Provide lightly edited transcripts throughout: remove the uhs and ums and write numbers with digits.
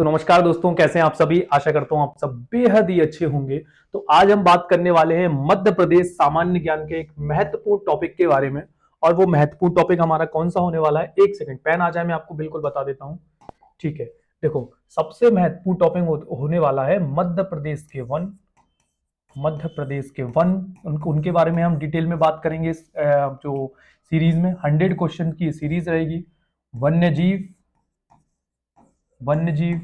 तो नमस्कार दोस्तों, कैसे हैं आप सभी। आशा करता हूं आप सब बेहद ही अच्छे होंगे। तो आज हम बात करने वाले हैं मध्य प्रदेश सामान्य ज्ञान के एक महत्वपूर्ण टॉपिक के बारे में। और वो महत्वपूर्ण टॉपिक हमारा कौन सा होने वाला है, एक सेकंड पेन आ जाए, मैं आपको बिल्कुल बता देता हूं। ठीक है, देखो, सबसे महत्वपूर्ण टॉपिक होने वाला है मध्य प्रदेश के वन। मध्य प्रदेश के वन, उनके बारे में हम डिटेल में बात करेंगे। जो सीरीज में 100 क्वेश्चन की सीरीज रहेगी। वन्य जीव, वन्य जीव,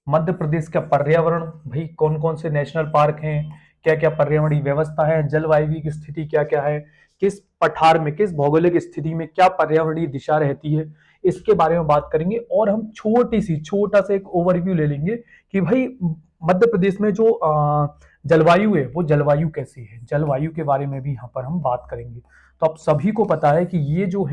मध्य प्रदेश का पर्यावरण, भाई कौन कौन से नेशनल पार्क हैं, क्या क्या पर्यावरणीय व्यवस्था है, जलवायु की स्थिति क्या क्या है, किस पठार में, किस भौगोलिक स्थिति में क्या पर्यावरणीय दिशा रहती है, इसके बारे में बात करेंगे। और हम छोटा सा एक ओवरव्यू ले लेंगे कि भाई मध्य प्रदेश में जो जलवायु है वो जलवायु कैसी है, जलवायु के बारे में भी यहाँ पर हम बात करेंगे। तो आप सभी को पता है कि ये जो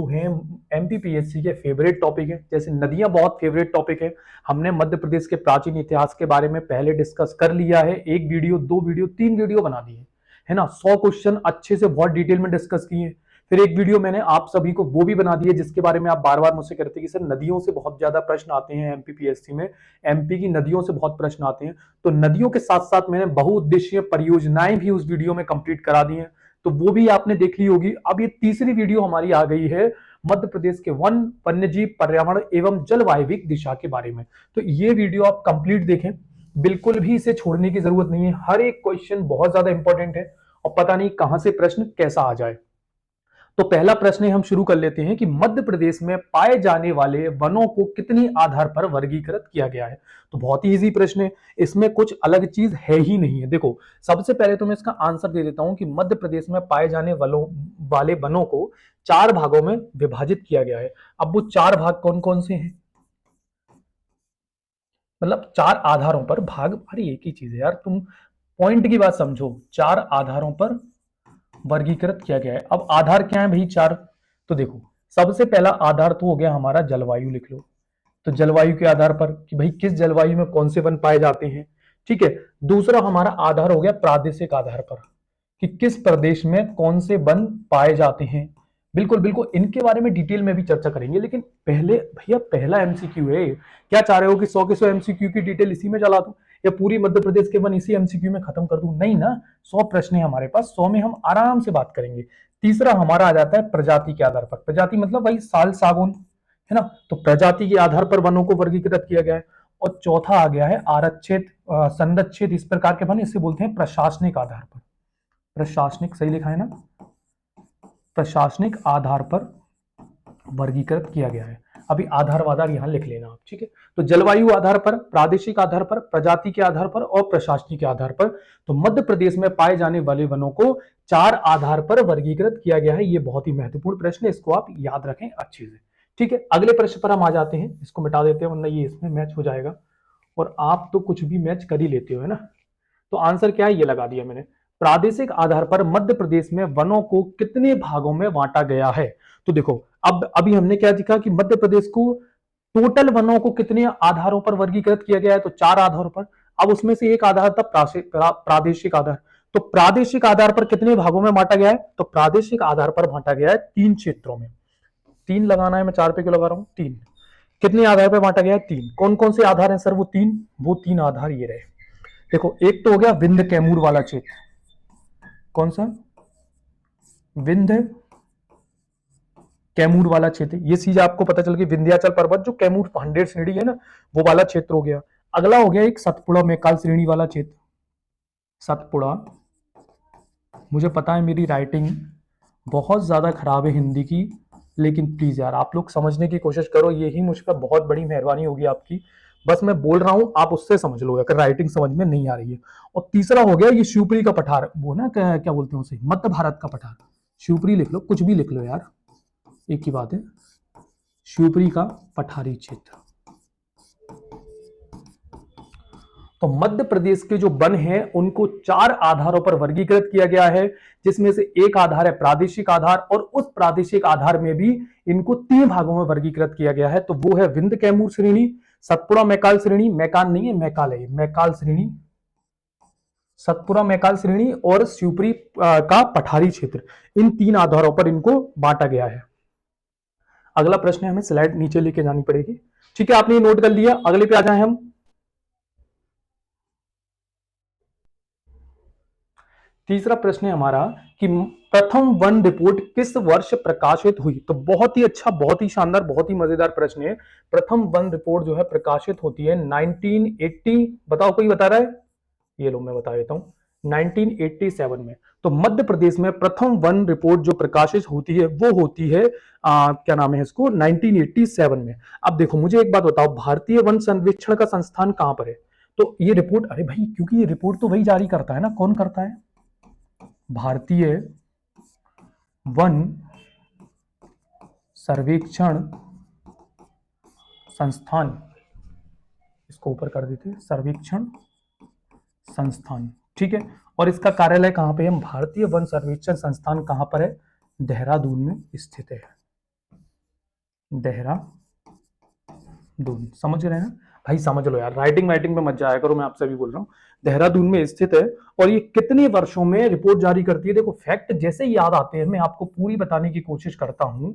है एमपीपीएससी के फेवरेट टॉपिक है। जैसे नदियां बहुत फेवरेट टॉपिक है। हमने मध्य प्रदेश के प्राचीन इतिहास के बारे में पहले डिस्कस कर लिया है। एक वीडियो, दो वीडियो, तीन वीडियो बना दी है ना। 100 क्वेश्चन अच्छे से बहुत डिटेल में डिस्कस किए। फिर एक वीडियो मैंने आप सभी को वो भी बना दी है जिसके बारे में आप बार बार मुझसे कहते हैं कि सर नदियों से बहुत ज्यादा प्रश्न आते हैं एमपीपीएससी में, एमपी की नदियों से बहुत प्रश्न आते हैं। तो नदियों के साथ साथ मैंने बहुउद्देशीय परियोजनाएं भी उस वीडियो में कंप्लीट करा दी हैं, तो वो भी आपने देख ली होगी। अब ये तीसरी वीडियो हमारी आ गई है मध्य प्रदेश के वन, वन्यजीव, पर्यावरण एवं जलवायविक दिशा के बारे में। तो ये वीडियो आप कंप्लीट देखें, बिल्कुल भी इसे छोड़ने की जरूरत नहीं है। हर एक क्वेश्चन बहुत ज्यादा इंपॉर्टेंट है और पता नहीं कहां से प्रश्न कैसा आ जाए। तो पहला प्रश्न हम शुरू कर लेते हैं कि मध्य प्रदेश में पाए जाने वाले वनों को कितनी आधार पर वर्गीकृत किया गया है। तो बहुत ही इजी प्रश्न है, इसमें कुछ अलग चीज है ही नहीं है। देखो, सबसे पहले तो मैं इसका आंसर दे देता हूं कि मध्य प्रदेश में पाए जाने वाले वनों को 4 भागों में विभाजित किया गया है। अब वो 4 भाग कौन कौन से हैं, मतलब 4 आधारों पर भाग, अरे एक ही चीज है यार, तुम पॉइंट की बात समझो। 4 आधारों पर वर्गीकृत किया गया है। अब आधार क्या है भाई, 4। तो देखो, सबसे पहला आधार तो हो गया हमारा जलवायु, लिख लो। तो जलवायु के आधार पर कि भाई किस जलवायु में कौन से वन पाए जाते हैं। ठीक है। दूसरा हमारा आधार हो गया प्रादेशिक आधार पर कि किस प्रदेश में कौन से वन पाए जाते हैं। बिल्कुल बिल्कुल, इनके बारे में डिटेल में भी चर्चा करेंगे, लेकिन पहले भैया पहला एमसीक्यू है। क्या चाह रहे हो कि 100 के 100 एमसीक्यू की डिटेल इसी में चला दूं या पूरी मध्य प्रदेश के वन इसी एमसीक्यू में खत्म कर दूं? नहीं ना, 100 प्रश्न है हमारे पास, 100 में हम आराम से बात करेंगे। तीसरा हमारा आ जाता है प्रजाति के आधार पर। प्रजाति मतलब भाई साल सागौन, है ना। तो प्रजाति के आधार पर वनों को वर्गीकृत किया गया है। और चौथा आ गया है आरक्षित, संरक्षित, इस प्रकार के वन, इसे बोलते हैं प्रशासनिक आधार पर। प्रशासनिक, सही लिखा है ना, प्रशासनिक आधार पर वर्गीकृत किया गया है। अभी आधार वाधार यहां लिख लेना आप, ठीक है। तो जलवायु आधार पर, प्रादेशिक आधार पर, प्रजाति के आधार पर और प्रशासनिक के आधार पर। तो मध्य प्रदेश में पाए जाने वाले वनों को 4 आधार पर वर्गीकृत किया गया है। ये बहुत ही महत्वपूर्ण प्रश्न है, इसको आप याद रखें अच्छे से। ठीक है, अगले प्रश्न पर हम आ जाते हैं। इसको मिटा देते हैं वरना ये इसमें मैच हो जाएगा, और आप तो कुछ भी मैच कर ही लेते हो, है ना। तो आंसर क्या है, ये लगा दिया मैंने। प्रादेशिक आधार पर मध्य प्रदेश में वनों को कितने भागों में बांटा गया है। तो देखो, अब अभी हमने क्या दिखा कि मध्य प्रदेश को टोटल वनों को कितने आधारों पर वर्गीकृत किया गया है, तो 4 आधारों पर। अब उसमें से एक आधार था प्रादेशिक आधार। तो प्रादेशिक आधार पर कितने भागों में बांटा गया है, तो प्रादेशिक आधार पर बांटा गया है 3 क्षेत्रों में। 3 लगाना है, मैं 4 पे क्यों लगा रहा हूं, 3। कितने आधार पर बांटा गया है, 3। कौन कौन से आधार हैं सर, वो तीन आधार ये रहे। देखो, एक तो हो गया विंध्य कैमूर वाला क्षेत्र। कौन सा, विंध्य कैमूर वाला क्षेत्र। ये चीज आपको पता चल गई, विंध्याचल पर्वत जो कैमूर 100 श्रेणी है ना, वो वाला क्षेत्र हो गया। अगला हो गया एक सतपुड़ा मैकाल श्रेणी वाला क्षेत्र। सतपुड़ा, मुझे पता है मेरी राइटिंग बहुत ज्यादा खराब है हिंदी की, लेकिन प्लीज यार आप लोग समझने की कोशिश करो, यही मुझ पर बहुत बड़ी मेहरबानी होगी आपकी। बस मैं बोल रहा हूं, आप उससे समझ लो अगर राइटिंग समझ में नहीं आ रही है। और तीसरा हो गया ये शिवपुरी का पठार, वो ना क्या बोलते हैं उसे, मध्य भारत का पठार। शिवपुरी लिख लो, कुछ भी लिख लो यार, एक ही बात है। शिवपुरी का पठारी क्षेत्र। तो मध्य प्रदेश के जो वन हैं उनको 4 आधारों पर वर्गीकृत किया गया है, जिसमें से एक आधार है प्रादेशिक आधार, और उस प्रादेशिक आधार में भी इनको 3 भागों में वर्गीकृत किया गया है। तो वो है विंध्य कैमूर श्रेणी, सतपुड़ा मैकाल श्रेणी, मैकान नहीं है मैकाल है, मैकाल श्रेणी, सतपुड़ा मैकाल श्रेणी और शिवपुरी का पठारी क्षेत्र। इन 3 आधारों पर इनको बांटा गया है। अगला प्रश्न है, हमें स्लाइड नीचे लेके जानी पड़ेगी। ठीक है, आपने ये नोट कर लिया, अगले पे आ जाए हम। तीसरा प्रश्न है हमारा कि प्रथम वन रिपोर्ट किस वर्ष प्रकाशित हुई। तो बहुत ही अच्छा, बहुत ही शानदार, बहुत ही मजेदार प्रश्न है। प्रथम वन रिपोर्ट जो है प्रकाशित होती है 1980। बताओ, कोई बता रहा है? ये लो मैं बता देता हूं, 1987 में। तो मध्य प्रदेश में प्रथम वन रिपोर्ट जो प्रकाशित होती है वो होती है क्या नाम है इसको, 1987 में। अब देखो, मुझे एक बात बताओ, भारतीय वन सर्वेक्षण का संस्थान कहां पर है? तो ये रिपोर्ट, अरे भाई, क्योंकि ये रिपोर्ट तो वही जारी करता है ना, कौन करता है? भारतीय वन सर्वेक्षण संस्थान, इसको ऊपर कर देते, सर्वेक्षण संस्थान। ठीक है, और इसका कार्यालय कहां पे है? भारतीय वन सर्वेक्षण संस्थान कहां पर है? देहरादून में स्थित है। देहरादून, समझ रहे हैं ना भाई? समझ लो यार, राइटिंग वाइटिंग में मत जाया करो, मैं आपसे भी बोल रहा हूं। देहरादून में स्थित है। और ये कितने वर्षों में रिपोर्ट जारी करती है? देखो, फैक्ट जैसे ही याद आते हैं मैं आपको पूरी बताने की कोशिश करता हूं,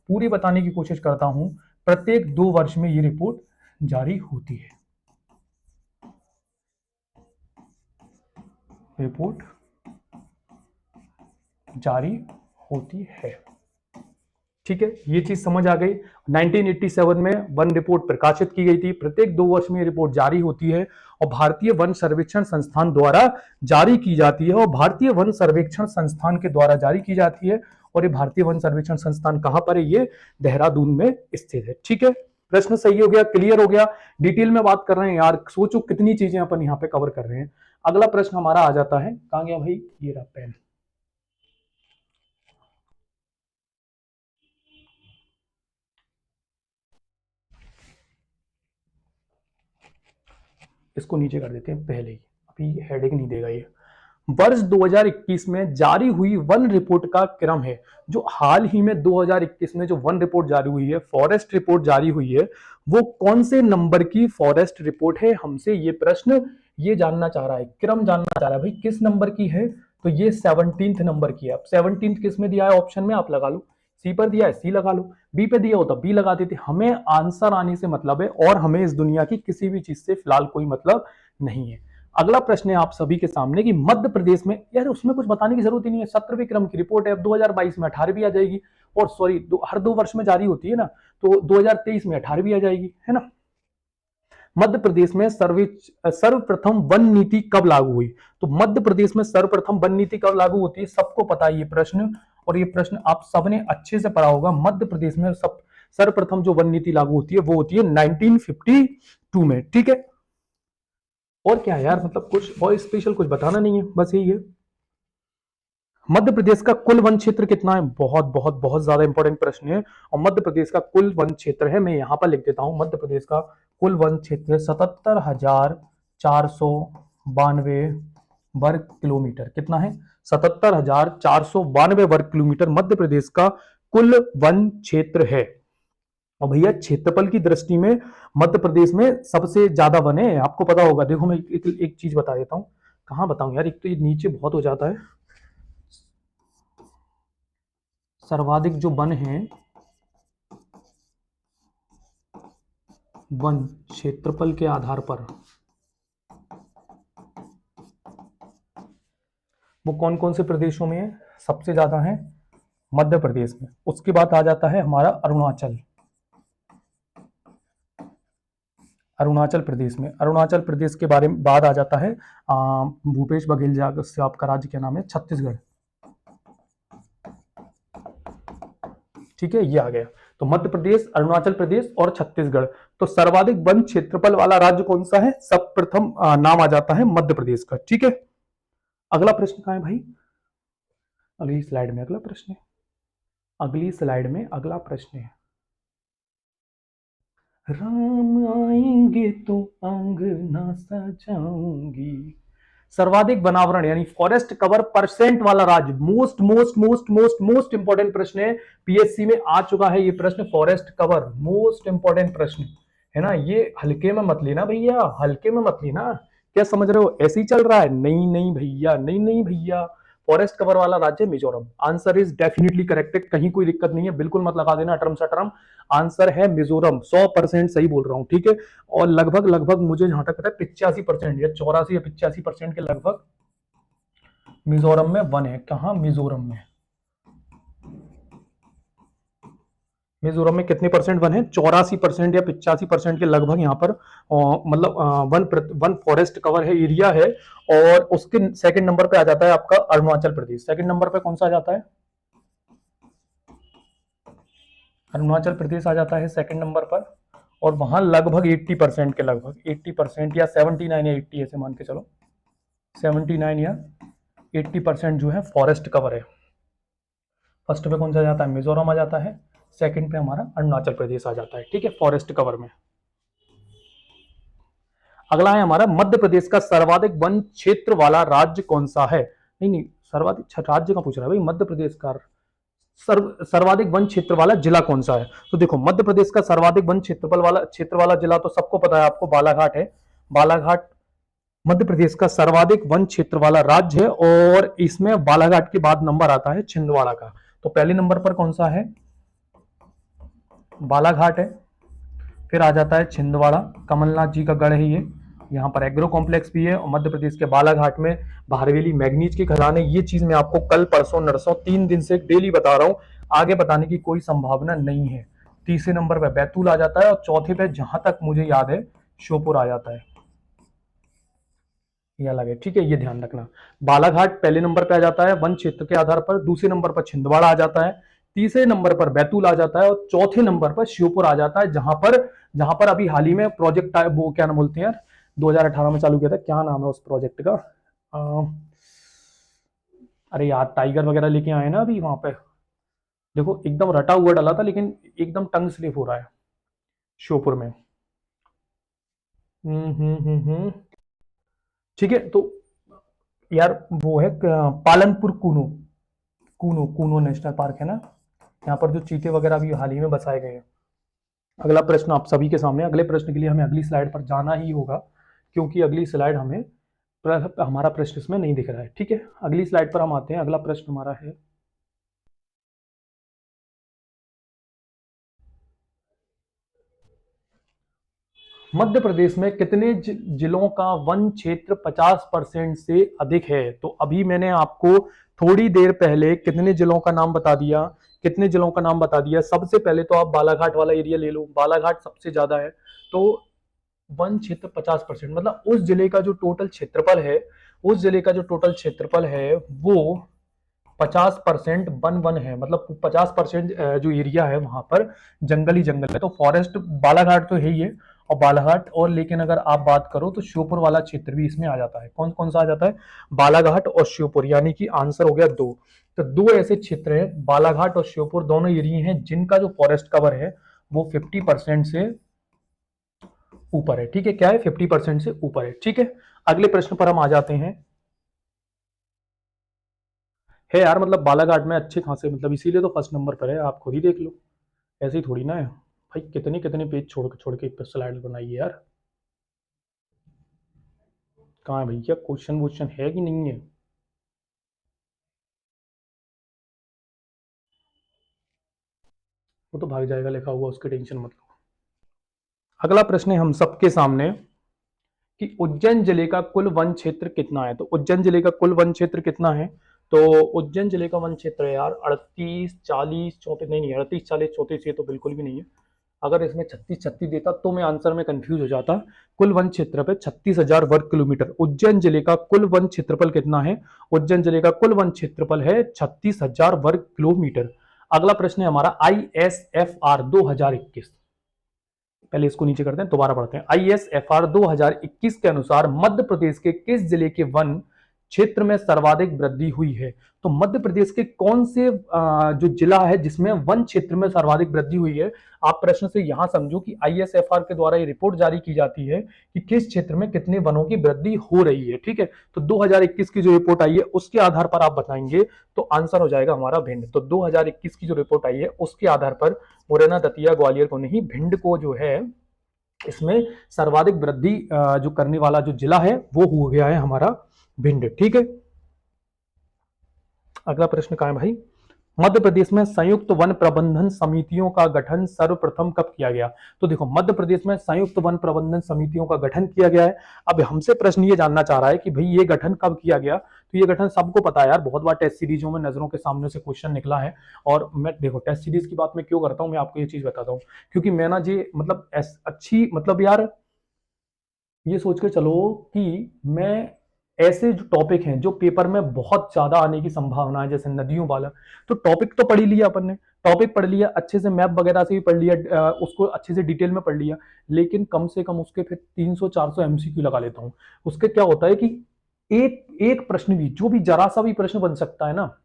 पूरी बताने की कोशिश करता हूं। प्रत्येक 2 वर्ष में ये रिपोर्ट जारी होती है। रिपोर्ट जारी होती है। ठीक है, ये चीज समझ आ गई। 1987 में वन रिपोर्ट प्रकाशित की गई थी। प्रत्येक 2 वर्ष में ये रिपोर्ट जारी होती है और भारतीय वन सर्वेक्षण संस्थान द्वारा जारी की जाती है। और भारतीय वन सर्वेक्षण संस्थान के द्वारा जारी की जाती है। और ये भारतीय वन सर्वेक्षण संस्थान कहां पर है? ये देहरादून में स्थित है। ठीक है, प्रश्न सही हो गया, क्लियर हो गया। डिटेल में बात कर रहे हैं यार, सोचो कितनी चीजें अपन यहाँ पे कवर कर रहे हैं। अगला प्रश्न हमारा आ जाता है, कहां गया भाई? ये रहा पेन। इसको नीचे कर देते हैं पहले ही, अभी हेडेक नहीं देगा ये। वर्ष 2021 में जारी हुई वन रिपोर्ट का क्रम है। जो हाल ही में 2021 में जो वन रिपोर्ट जारी हुई है, फॉरेस्ट रिपोर्ट जारी हुई है, वो कौन से नंबर की फॉरेस्ट रिपोर्ट है? हमसे ये प्रश्न ये जानना चाह रहा है, क्रम जानना चाह रहा है भाई, किस नंबर की है? तो ये 17th नंबर की है। अब 17th किस में दिया है ऑप्शन में? आप लगा लो, सी पर दिया है सी लगा लो, बी पे दिया हो तो बी लगा देते। हमें आंसर आने से मतलब है, और हमें इस दुनिया की किसी भी चीज से फिलहाल कोई मतलब नहीं है। अगला प्रश्न है आप सभी के सामने कि मध्य प्रदेश में, यार उसमें कुछ बताने की जरूरत ही नहीं है, 17वें क्रम की रिपोर्ट है। अब 2022 में 18वीं आ जाएगी, और सॉरी हर 2 वर्ष में जारी होती है ना, तो 2023 में 18वीं आ जाएगी, है ना। मध्य प्रदेश में सर्वप्रथम वन नीति कब लागू हुई? तो मध्य प्रदेश में सर्वप्रथम वन नीति कब लागू होती है? सबको पता है ये प्रश्न, और ये प्रश्न आप सबने अच्छे से पढ़ा होगा। मध्य प्रदेश में सर्वप्रथम जो वन नीति लागू होती है वो होती है 1952 में। ठीक है, और क्या है यार, मतलब कुछ और स्पेशल कुछ बताना नहीं है, बस यही है। मध्य प्रदेश का कुल वन क्षेत्र कितना है? बहुत बहुत बहुत ज्यादा इंपॉर्टेंट प्रश्न है। और मध्य प्रदेश का कुल वन क्षेत्र है, मैं यहां पर लिख देता हूं, मध्य प्रदेश का कुल वन क्षेत्र 77,492 वर्ग किलोमीटर। कितना है? 77,492 वर्ग किलोमीटर मध्य प्रदेश का कुल वन क्षेत्र है। और भैया क्षेत्रफल की दृष्टि में मध्य प्रदेश में सबसे ज्यादा वन है, आपको पता होगा। देखो मैं एक चीज बता देता हूं, कहां बताऊं यार, एक तो ये नीचे बहुत हो जाता है। सर्वाधिक जो वन है, वन क्षेत्रफल के आधार पर, वो कौन कौन से प्रदेशों में है? सबसे ज्यादा है मध्य प्रदेश में। उसके बाद आ जाता है हमारा अरुणाचल, अरुणाचल प्रदेश में। अरुणाचल प्रदेश के बारे में बाद आ जाता है भूपेश बघेल से आपका राज्य क्या नाम है? छत्तीसगढ़। ठीक है, ये आ गया। तो मध्य प्रदेश, अरुणाचल प्रदेश और छत्तीसगढ़। तो सर्वाधिक वन क्षेत्रफल वाला राज्य कौन सा है? सब प्रथम नाम आ जाता है मध्य प्रदेश का। ठीक है, अगला प्रश्न कहां है भाई? अगली स्लाइड में अगला प्रश्न है, अगली स्लाइड में अगला प्रश्न है। राम आएंगे तो आंगना सजाऊंगी। सर्वाधिक वनावरण यानी फॉरेस्ट कवर परसेंट वाला राज्य, most most most most most important प्रश्न है, पीएससी में आ चुका है ये प्रश्न। फॉरेस्ट कवर मोस्ट इंपॉर्टेंट प्रश्न है ना, ये हल्के में मत लेना भैया, हल्के में मत लेना। क्या समझ रहे हो, ऐसे ही चल रहा है? नहीं नहीं भैया, नहीं नहीं भैया, फॉरेस्ट कवर वाला राज्य है Mizoram. Answer is definitely correct है, कहीं कोई दिक्कत नहीं है, बिल्कुल मत लगा देना अटरम सटरम। आंसर है मिजोरम, 100% सही बोल रहा हूं, ठीक है। और लगभग लगभग मुझे जहां तक पता है 85% या 84 या 85% के लगभग मिजोरम में वन है। कहा? मिजोरम में। मिजोरम में कितने परसेंट वन है? 84% या 85% के लगभग यहाँ पर मतलब वन फॉरेस्ट कवर है, एरिया है। और उसके सेकंड नंबर पे आ जाता है आपका अरुणाचल प्रदेश। सेकंड नंबर पे कौन सा आ जाता है? अरुणाचल प्रदेश आ जाता है सेकंड नंबर पर। और वहां लगभग 80% के लगभग 80% या 79 या 80 ऐसे मान के चलो, 79 या 80% जो है फॉरेस्ट कवर है। फर्स्ट पे कौन सा आ जाता है? मिजोरम आ जाता है। सेकंड पे हमारा अरुणाचल प्रदेश आ जाता है, ठीक है, फॉरेस्ट कवर में। अगला है हमारा मध्य प्रदेश का सर्वाधिक वन क्षेत्र वाला राज्य कौन सा है? नहीं नहीं, सर्वाधिक राज्य का पूछ रहा है भाई, मध्य प्रदेश का सर्वाधिक वन क्षेत्र वाला जिला कौन सा है? तो देखो मध्य प्रदेश का सर्वाधिक वन क्षेत्र वाला जिला तो सबको पता है, आपको बालाघाट है। बालाघाट मध्य प्रदेश का सर्वाधिक वन क्षेत्र वाला राज्य है। और इसमें बालाघाट के बाद नंबर आता है छिंदवाड़ा का। तो पहले नंबर पर कौन सा है? बालाघाट है। फिर आ जाता है छिंदवाड़ा, कमलनाथ जी का गढ़ है ये। यहाँ पर एग्रो कॉम्प्लेक्स भी है। और मध्य प्रदेश के बालाघाट में भारवेली मैग्नीज की खदान है। ये चीज मैं आपको कल परसों नरसों 3 दिन से डेली बता रहा हूँ, आगे बताने की कोई संभावना नहीं है। तीसरे नंबर पर बैतूल आ जाता है। और चौथे पे जहां तक मुझे याद है श्योपुर आ जाता है, ये अलग है, ठीक है, ये ध्यान रखना। बालाघाट पहले नंबर पे आ जाता है वन क्षेत्र के आधार पर। दूसरे नंबर पर छिंदवाड़ा आ जाता है। तीसरे नंबर पर बैतूल आ जाता है। और चौथे नंबर पर श्योपुर आ जाता है, जहां पर अभी हाल ही में प्रोजेक्ट वो क्या नाम बोलते हैं यार, 2018 में चालू किया था, क्या नाम है उस प्रोजेक्ट का? अरे यार, टाइगर वगैरह लेके आए ना अभी वहां पे। देखो एकदम रटा हुआ डाला था, लेकिन एकदम टंग स्लिप हो रहा है श्योपुर में। ठीक है, तो यार वो है पालनपुर कूनो, कूनो कूनो नेशनल पार्क है ना। यहाँ पर जो चीते वगैरह भी हाल ही में बसाए गए हैं। अगला प्रश्न आप सभी के सामने। अगले प्रश्न के लिए हमें अगली स्लाइड पर जाना ही होगा, क्योंकि अगली स्लाइड हमें हमारा प्रश्न इसमें नहीं दिख रहा है, ठीक है। अगली स्लाइड पर हम आते हैं। अगला प्रश्न हमारा है, मध्य प्रदेश में कितने जिलों का वन क्षेत्र 50% से अधिक है? तो अभी मैंने आपको थोड़ी देर पहले कितने जिलों का नाम बता दिया, कितने जिलों का नाम बता दिया। सबसे पहले तो आप बालाघाट वाला एरिया ले लो, बालाघाट सबसे ज्यादा है। तो वन क्षेत्र 50%, मतलब उस जिले का जो टोटल क्षेत्रफल है, उस जिले का जो टोटल क्षेत्रफल है वो 50% वन वन है। मतलब 50% जो एरिया है वहां पर जंगल ही जंगल है। तो फॉरेस्ट बालाघाट तो है ही है। और बालाघाट, और लेकिन अगर आप बात करो तो श्योपुर वाला क्षेत्र भी इसमें आ जाता है। कौन कौन सा आ जाता है? बालाघाट और श्योपुर, यानी कि आंसर हो गया 2। तो 2 ऐसे क्षेत्र हैं, बालाघाट और श्योपुर दोनों एरिया हैं जिनका जो फॉरेस्ट कवर है वो 50% से ऊपर है, ठीक है। क्या है? 50% से ऊपर है, ठीक है। अगले प्रश्न पर हम आ जाते हैं। है यार, मतलब बालाघाट में अच्छे खासे, मतलब इसीलिए तो फर्स्ट नंबर पर है, आप खुद ही देख लो, ऐसे ही थोड़ी ना है भाई। कितने कितने पेज छोड़ छोड़ के स्लाइड बनाई है यार। कहाँ है भैया? क्वेश्चन वोश्चन है कि नहीं है? वो तो भाग जाएगा लिखा हुआ, उसकी टेंशन मत लो। अगला प्रश्न है हम सबके सामने कि उज्जैन जिले का कुल वन क्षेत्र कितना है? तो उज्जैन जिले का कुल वन क्षेत्र कितना है? तो उज्जैन जिले का वन क्षेत्र है यार 38 40 34, नहीं नहीं, 38 40 34 ये तो बिल्कुल भी नहीं है। अगर इसमें 36 36 देता तो मैं आंसर में कंफ्यूज हो जाता। कुल वन क्षेत्र पे 36,000 वर्ग किलोमीटर। उज्जैन जिले का कुल वन क्षेत्रफल कितना है? उज्जैन जिले का कुल वन क्षेत्रफल है 36,000 वर्ग किलोमीटर। अगला प्रश्न है हमारा ISFR 2021। पहले इसको नीचे करते हैं, दोबारा पढ़ते हैं। ISFR 2021 के अनुसार मध्य प्रदेश के किस जिले के वन क्षेत्र में सर्वाधिक वृद्धि हुई है? तो मध्य प्रदेश के कौन से जो जिला है जिसमें वन क्षेत्र में सर्वाधिक वृद्धि हुई है? आप प्रश्न से यहां समझो कि ISFR के द्वारा ये रिपोर्ट जारी की जाती है कि किस क्षेत्र में कितने वनों की वृद्धि हो रही है, ठीक है। तो 2021 की जो रिपोर्ट आई है उसके आधार पर आप बताएंगे, तो आंसर हो जाएगा हमारा भिंड। तो 2021 की जो रिपोर्ट आई है उसके आधार पर मुरैना, दतिया, ग्वालियर को नहीं, भिंड को जो है इसमें सर्वाधिक वृद्धि जो करने वाला जो जिला है वो हो गया है हमारा भिंड, ठीक है। अगला प्रश्न कहाँ है भाई? मध्य प्रदेश में संयुक्त वन प्रबंधन समितियों का गठन सर्वप्रथम कब किया गया? तो देखो, मध्य प्रदेश में संयुक्त वन प्रबंधन समितियों का गठन किया गया है। अब हमसे प्रश्न ये जानना चाह रहा है कि भाई ये गठन कब किया गया? तो ये गठन सबको पता है यार, बहुत बार टेस्ट सीरीजों में नजरों के सामने से क्वेश्चन निकला है। और मैं देखो, टेस्ट सीरीज की बात मैं क्यों करता हूँ, मैं आपको ये चीज बताता हूँ। क्योंकि मैं ना जी मतलब अच्छी मतलब यार, ये सोच के चलो कि मैं ऐसे जो टॉपिक हैं जो पेपर में बहुत ज्यादा आने की संभावना है, जैसे नदियों वाला, तो टॉपिक तो पढ़ ही लिया अपन ने, टॉपिक पढ़ लिया अच्छे से, मैप वगैरह से भी पढ़ लिया, उसको अच्छे से डिटेल में पढ़ लिया। लेकिन कम से कम उसके फिर 300-400 एमसीक्यू लगा लेता हूँ। उसके क्या होता है कि एक एक प्रश्न भी, जो भी जरा सा भी प्रश्न बन सकता है ना,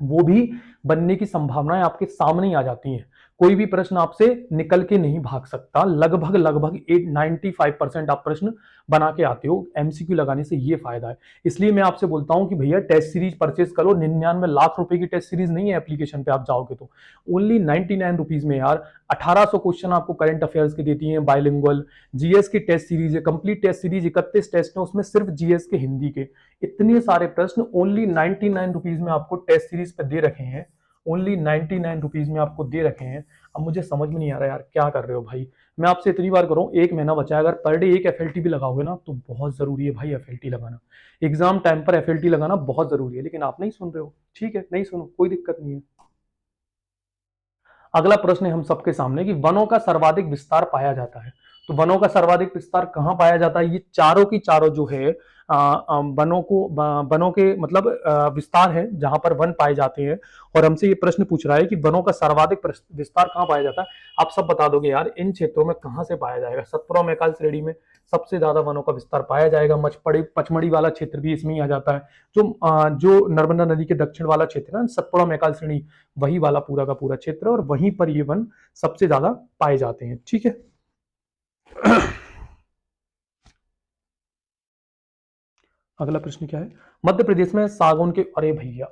वो भी बनने की संभावनाएं आपके सामने ही आ जाती हैं। कोई भी प्रश्न आपसे निकल के नहीं भाग सकता। लगभग लगभग 95% आप प्रश्न बना के आते हो। एमसीक्यू लगाने से ये फायदा है। इसलिए मैं आपसे बोलता हूं कि भैया टेस्ट सीरीज परचेज करो। 99 लाख रुपए की टेस्ट सीरीज नहीं है एप्लीकेशन पे आप जाओगे तो। ओनली 99 रुपीज में यार 1800 क्वेश्चन आपको करंट अफेयर्स के देती है, बायलिंगुअल। जीएस की टेस्ट सीरीज है, कंप्लीट टेस्ट सीरीज, 31 टेस्ट है उसमें, सिर्फ जीएस के हिंदी के। इतने सारे प्रश्न ओनली 99 रुपीज में आपको टेस्ट सीरीज पे दे रखे हैं। ओनली 99 रुपीज में आपको दे रखे हैं। अब मुझे समझ में नहीं आ रहा यार, क्या कर रहे हो भाई? मैं आपसे इतनी बार करूं, 1 महीना बचा है, अगर पर डे एक एफएलटी भी लगाओगे ना तो बहुत जरूरी है भाई एफएलटी लगाना। एग्जाम टाइम पर एफएलटी लगाना बहुत जरूरी है, लेकिन आप नहीं सुन रहे हो। ठीक है, नहीं सुनो, कोई दिक्कत नहीं है। अगला प्रश्न है हम सबके सामने कि वनों का सर्वाधिक विस्तार पाया जाता है। तो वनों का सर्वाधिक विस्तार कहां पाया जाता है? ये चारों की चारों जो है वनों के मतलब विस्तार है जहां पर वन पाए जाते हैं। और हमसे ये प्रश्न पूछ रहा है कि वनों का सर्वाधिक विस्तार कहां पाया जाता है। आप सब बता दोगे यार, इन क्षेत्रों में कहां से पाया जाएगा? सतपुरा मैकाल श्रेणी में सबसे ज्यादा वनों का विस्तार पाया जाएगा। मचपड़ी पचमढ़ी वाला क्षेत्र भी इसमें ही आ जाता है। जो नर्मदा नदी के दक्षिण वाला क्षेत्र है, सतपुड़ा मैकाल श्रेणी, वही वाला पूरा का पूरा क्षेत्र, और वहीं पर ये वन सबसे ज्यादा पाए जाते हैं। ठीक है। अगला प्रश्न क्या है? मध्य प्रदेश में सागौन के, अरे भैया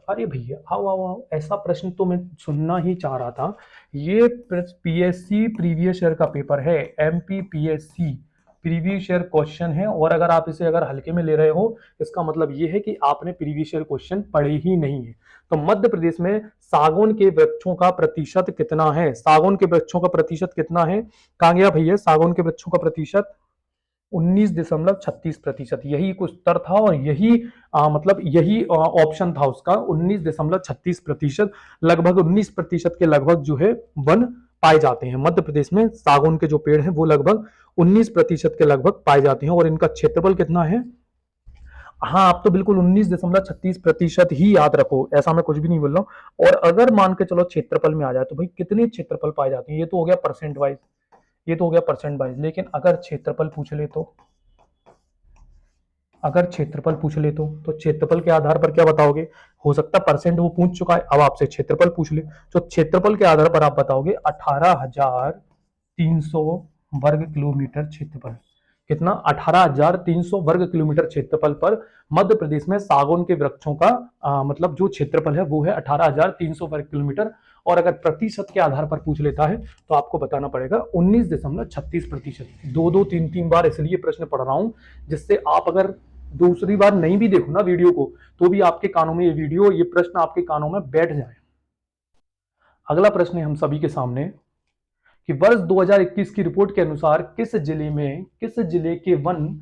आओ आओ आओ, ऐसा प्रश्न तो मैं सुनना ही चाह रहा था। ये पीएससी प्रीवियस ईयर का पेपर है। MP PSC previous year question है, और अगर आप इसे अगर हल्के में ले रहे हो, इसका मतलब ये है कि आपने प्रीवियस ईयर क्वेश्चन पढ़े ही नहीं है। तो मध्य प्रदेश में सागौन के वृक्षों का प्रतिशत कितना है? सागौन के वृक्षों का प्रतिशत कितना है? कहाँ गया भैया सागौन के वृक्षों का प्रतिशत? 19.36%। यही कुछ उत्तर था, और यही मतलब यही ऑप्शन था उसका। 19.36%, लगभग 19% के लगभग जो है वन पाए जाते हैं मध्य प्रदेश में। सागौन के जो पेड़ हैं वो लगभग 19% के लगभग पाए जाते हैं। और इनका क्षेत्रफल कितना है? हाँ, आप तो बिल्कुल 19.36% ही याद रखो, ऐसा मैं कुछ भी नहीं बोल रहा हूँ। और अगर मान के चलो क्षेत्रफल में आ जाए तो भाई कितने क्षेत्रफल पाए जाते हैं? ये तो हो गया परसेंट वाइज, ये तो हो गया परसेंट वाइज। लेकिन अगर क्षेत्रफल पूछ ले तो, अगर क्षेत्रफल पूछ ले तो क्षेत्रफल के आधार पर क्या बताओगे? हो सकता है परसेंट वो पूछ चुका है, अब आपसे क्षेत्रफल पूछ ले, तो क्षेत्रफल के आधार पर आप बताओगे 18,300 वर्ग किलोमीटर क्षेत्रफल। कितना? 18,300 वर्ग किलोमीटर क्षेत्रफल पर मध्य प्रदेश में सागौन के वृक्षों का मतलब जो क्षेत्रफल है वो है 18,300 वर्ग किलोमीटर। और अगर प्रतिशत के आधार पर पूछ लेता है तो आपको बताना पड़ेगा 19.36%। दो दो तीन तीन बार इसलिए प्रश्न पढ़ रहा हूं, जिससे आप अगर दूसरी बार नहीं भी देखो ना वीडियो को, तो भी आपके कानों में ये वीडियो, ये प्रश्न आपके कानों में बैठ जाए। अगला प्रश्न है हम सभी के सामने कि वर्ष 2021 की रिपोर्ट के अनुसार किस जिले के वन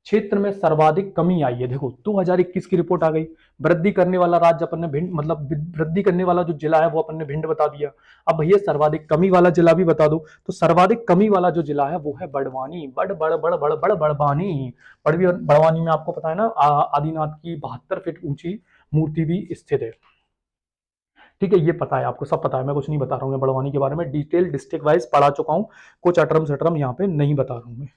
क्षेत्र में सर्वाधिक कमी आई है? देखो, 2021 की रिपोर्ट आ गई। वृद्धि करने वाला राज्य अपन ने भिंड, मतलब वृद्धि करने वाला जो जिला है वो अपन ने भिंड बता दिया। अब भैया सर्वाधिक कमी वाला जिला भी बता दो। तो सर्वाधिक कमी वाला जो जिला है वो है बड़वानी। बड़वानी। बड़वानी में आपको पता है ना, आदिनाथ की 72 फीट ऊंची मूर्ति भी स्थित है। ठीक है, ये पता है आपको, सब पता है, मैं कुछ नहीं बता रहा हूँ। मैं बड़वानी के बारे में डिटेल डिस्ट्रिक्ट वाइज पढ़ा चुका हूँ। कुछ अटरम सटरम यहाँ पे नहीं बता रहा हूँ मैं।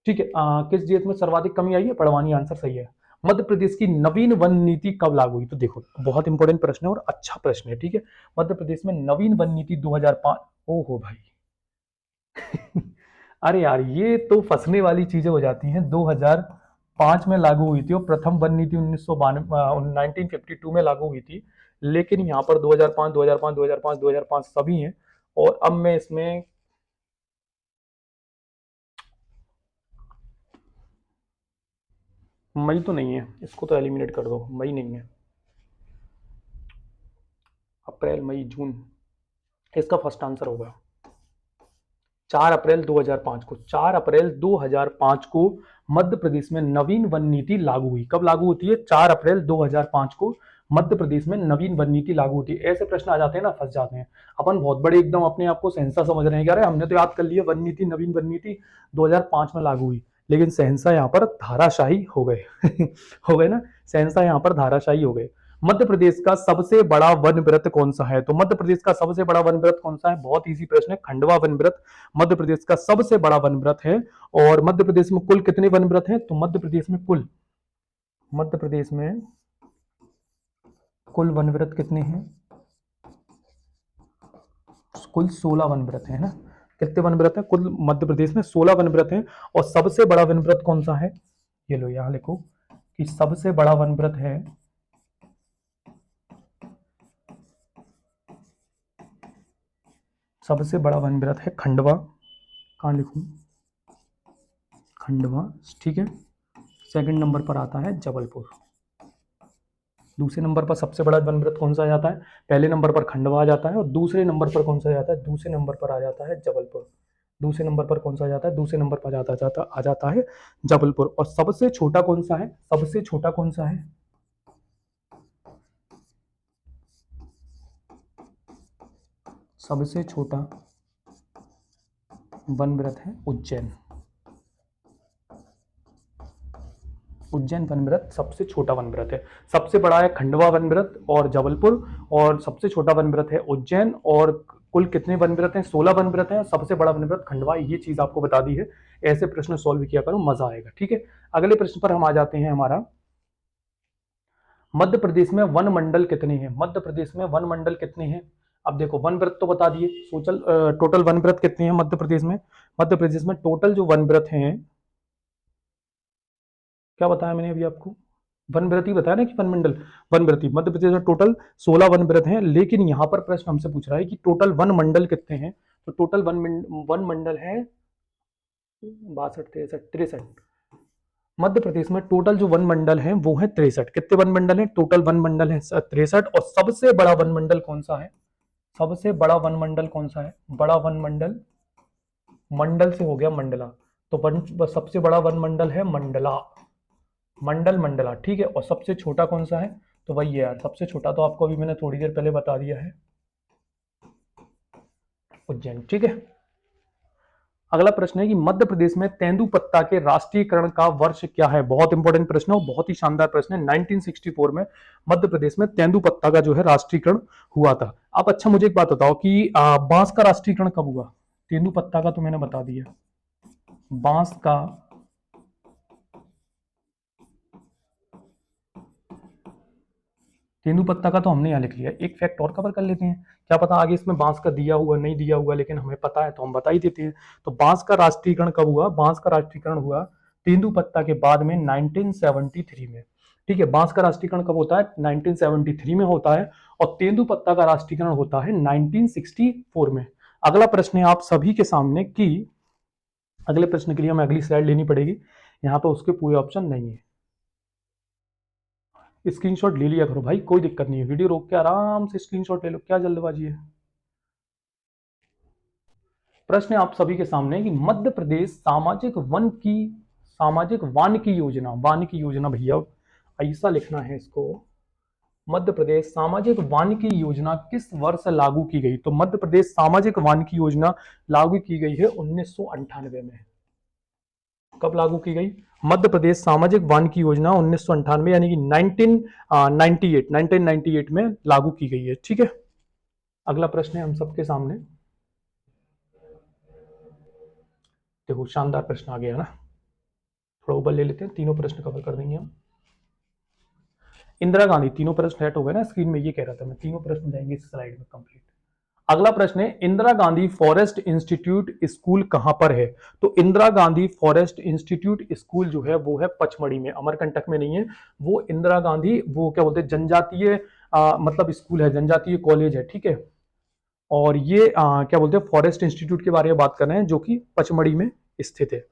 ठीक है, किस जिले में सर्वाधिक कमी आई है? बड़वानी, आंसर सही है। मध्य प्रदेश की नवीन वन नीति कब लागू हुई? तो देखो, बहुत इंपॉर्टेंट प्रश्न है और अच्छा प्रश्न है। ठीक है, मध्य प्रदेश में नवीन वन नीति 2005। ओहो भाई। अरे यार, ये तो फंसने वाली चीजें हो जाती हैं। 2005 में लागू हुई थी, और प्रथम वन नीति 1952 में लागू हुई थी। लेकिन यहाँ पर 2005 2005 2005 2005 सभी हैं। और अब मैं इसमें, मई तो नहीं है, इसको तो एलिमिनेट कर दो, मई नहीं है। अप्रैल मई जून, इसका फर्स्ट आंसर होगा 4 अप्रैल 2005 को। 4 अप्रैल 2005 को मध्य प्रदेश में नवीन वन नीति लागू हुई। कब लागू होती है? 4 अप्रैल 2005 को मध्य प्रदेश में नवीन वन नीति लागू होती है। ऐसे प्रश्न आ जाते हैं ना, फंस जाते हैं अपन, बहुत बड़े एकदम अपने आप को शहंशाह समझ रहे हैं, क्या हमने तो याद कर लिया वन नीति, नवीन वन नीति 2005 में लागू हुई, लेकिन शहंशाह यहाँ पर धाराशाही हो गए हो गए ना, शहंशाह यहाँ पर धाराशाही हो गए। मध्य प्रदेश का सबसे बड़ा वन व्रत कौन सा है? तो मध्य प्रदेश का सबसे बड़ा वन व्रत कौन सा है? बहुत इजी प्रश्न है, खंडवा वन व्रत मध्य प्रदेश का सबसे बड़ा वन व्रत है। और मध्य प्रदेश में कुल कितने वन व्रत हैं? तो मध्य प्रदेश में कुल वन व्रत कितने हैं? कुल 16 वन व्रत है ना। कितने वन व्रत है कुल? मध्य प्रदेश में 16 वन व्रत है। और सबसे बड़ा वन व्रत कौन सा है? ये लो यहां लिखो कि सबसे बड़ा वन व्रत है खंडवा। कहां लिखूं? खंडवा, ठीक है। सेकंड नंबर पर आता है जबलपुर। दूसरे नंबर पर सबसे बड़ा वन व्रत कौन सा आ जाता है? पहले नंबर पर खंडवा आ जाता है, और दूसरे नंबर पर कौन सा आ जाता है? दूसरे नंबर पर आ जाता है जबलपुर। दूसरे नंबर पर कौन सा आ जाता है? दूसरे नंबर पर आ जाता है जबलपुर। और सबसे छोटा कौन सा है? सबसे छोटा कौन सा है? सबसे छोटा वन व्रत है उज्जैन। उज्जैन वन व्रत सबसे छोटा वन व्रत है। सबसे बड़ा है खंडवा वन व्रत और जबलपुर, और सबसे छोटा वन व्रत है उज्जैन। और कुल कितने वन व्रत हैं? 16 वन व्रत हैं। सबसे बड़ा वन व्रत खंडवा। ये चीज आपको बता दी है। ऐसे प्रश्न सॉल्व किया करो, मजा आएगा, ठीक है। अगले प्रश्न पर हम आ जाते हैं। हमारा मध्य प्रदेश में वन मंडल कितने हैं? मध्य प्रदेश में वन मंडल कितने हैं? अब देखो, वन व्रत तो बता दिए, सोचल टोटल वन व्रत कितने हैं मध्य प्रदेश में? मध्य प्रदेश में टोटल जो वन व्रत हैं, क्या बताया मैंने अभी आपको? वन व्रत ही बताया ना कि वन मंडल, वन व्रत ही। मध्य प्रदेश में टोटल 16 वन व्रत हैं, लेकिन यहां पर प्रश्न हमसे पूछ रहा है कि टोटल वन मंडल कितने हैं। तो टोटल वन मंडल है 62, 63, 63। मध्य प्रदेश में टोटल जो वन मंडल है वो है 63। कितने वन मंडल है? टोटल वन मंडल है 63। और सबसे बड़ा वन मंडल कौन सा है? सबसे बड़ा वन मंडल कौन सा है? बड़ा वन मंडल, मंडल से हो गया मंडला, तो सबसे बड़ा वन मंडल है मंडला, मंडला, ठीक है। और सबसे छोटा कौन सा है? तो वही है यार, सबसे छोटा तो आपको अभी मैंने थोड़ी देर पहले बता दिया है, उज्जैन, ठीक है। अगला प्रश्न है कि मध्य प्रदेश में तेंदुपत्ता के राष्ट्रीयकरण का वर्ष क्या है? बहुत इंपॉर्टेंट प्रश्न है, बहुत ही शानदार प्रश्न है। 1964 में मध्य प्रदेश में तेंदुपत्ता का जो है राष्ट्रीयकरण हुआ था। आप अच्छा मुझे एक बात बताओ कि बांस का राष्ट्रीयकरण कब हुआ? तेंदुपत्ता का तो मैंने बता दिया, बांस का तेंदुपत्ता का तो हमने यहाँ लिख लिया। एक फैक्ट और कवर कर लेते हैं, क्या पता आगे इसमें बांस का दिया हुआ नहीं दिया हुआ, लेकिन हमें पता है तो हम बता ही देते हैं। तो बांस का राष्ट्रीयकरण कब हुआ? बांस का राष्ट्रीयकरण हुआ तेंदुपत्ता के बाद में 1973 में, ठीक है। बांस का राष्ट्रीयकरण कब होता है? 1973 में होता है। और तेंदुपत्ता का राष्ट्रीयकरण होता है 1964 में। अगला प्रश्न है आप सभी के सामने कि अगले प्रश्न के लिए हमें अगली स्लाइड लेनी पड़ेगी, यहाँ पे उसके पूरे ऑप्शन नहीं है। स्क्रीनशॉट ले लिया करो भाई, कोई दिक्कत नहीं है, वीडियो रोक के आराम से स्क्रीनशॉट ले लो, क्या जल्दबाजी है। प्रश्न है आप सभी के सामने कि मध्य प्रदेश सामाजिक वानिकी योजना, वानिकी योजना भैया ऐसा लिखना है इसको, मध्य प्रदेश सामाजिक वानिकी योजना किस वर्ष लागू की गई? तो मध्य प्रदेश सामाजिक वानिकी योजना लागू की गई है 1998 में। कब लागू की गई? मध्य प्रदेश सामाजिक वानिकी योजना 1998 यानी कि 1998 में लागू की गई है, ठीक है। अगला प्रश्न है हम सबके सामने, देखो शानदार प्रश्न आ गया ना, थोड़ा ऊपर ले लेते हैं, तीनों प्रश्न कवर कर देंगे हम। इंदिरा गांधी, तीनों प्रश्न सेट हो गए ना स्क्रीन में, ये कह रहा था मैं, तीनों प्रश्न जाएंगे इस स्लाइड में कंप्लीट। अगला प्रश्न है Indira Gandhi forest institute school कहां पर है? तो Indira Gandhi forest institute school जो है वो है पचमढ़ी में, अमरकंटक में नहीं है। वो इंदिरा गांधी, वो क्या बोलते हैं, जनजातीय मतलब स्कूल है, जनजातीय कॉलेज है, ठीक है। और ये क्या बोलते हैं, फॉरेस्ट इंस्टीट्यूट के बारे में बात कर रहे हैं जो कि पचमढ़ी में स्थित है।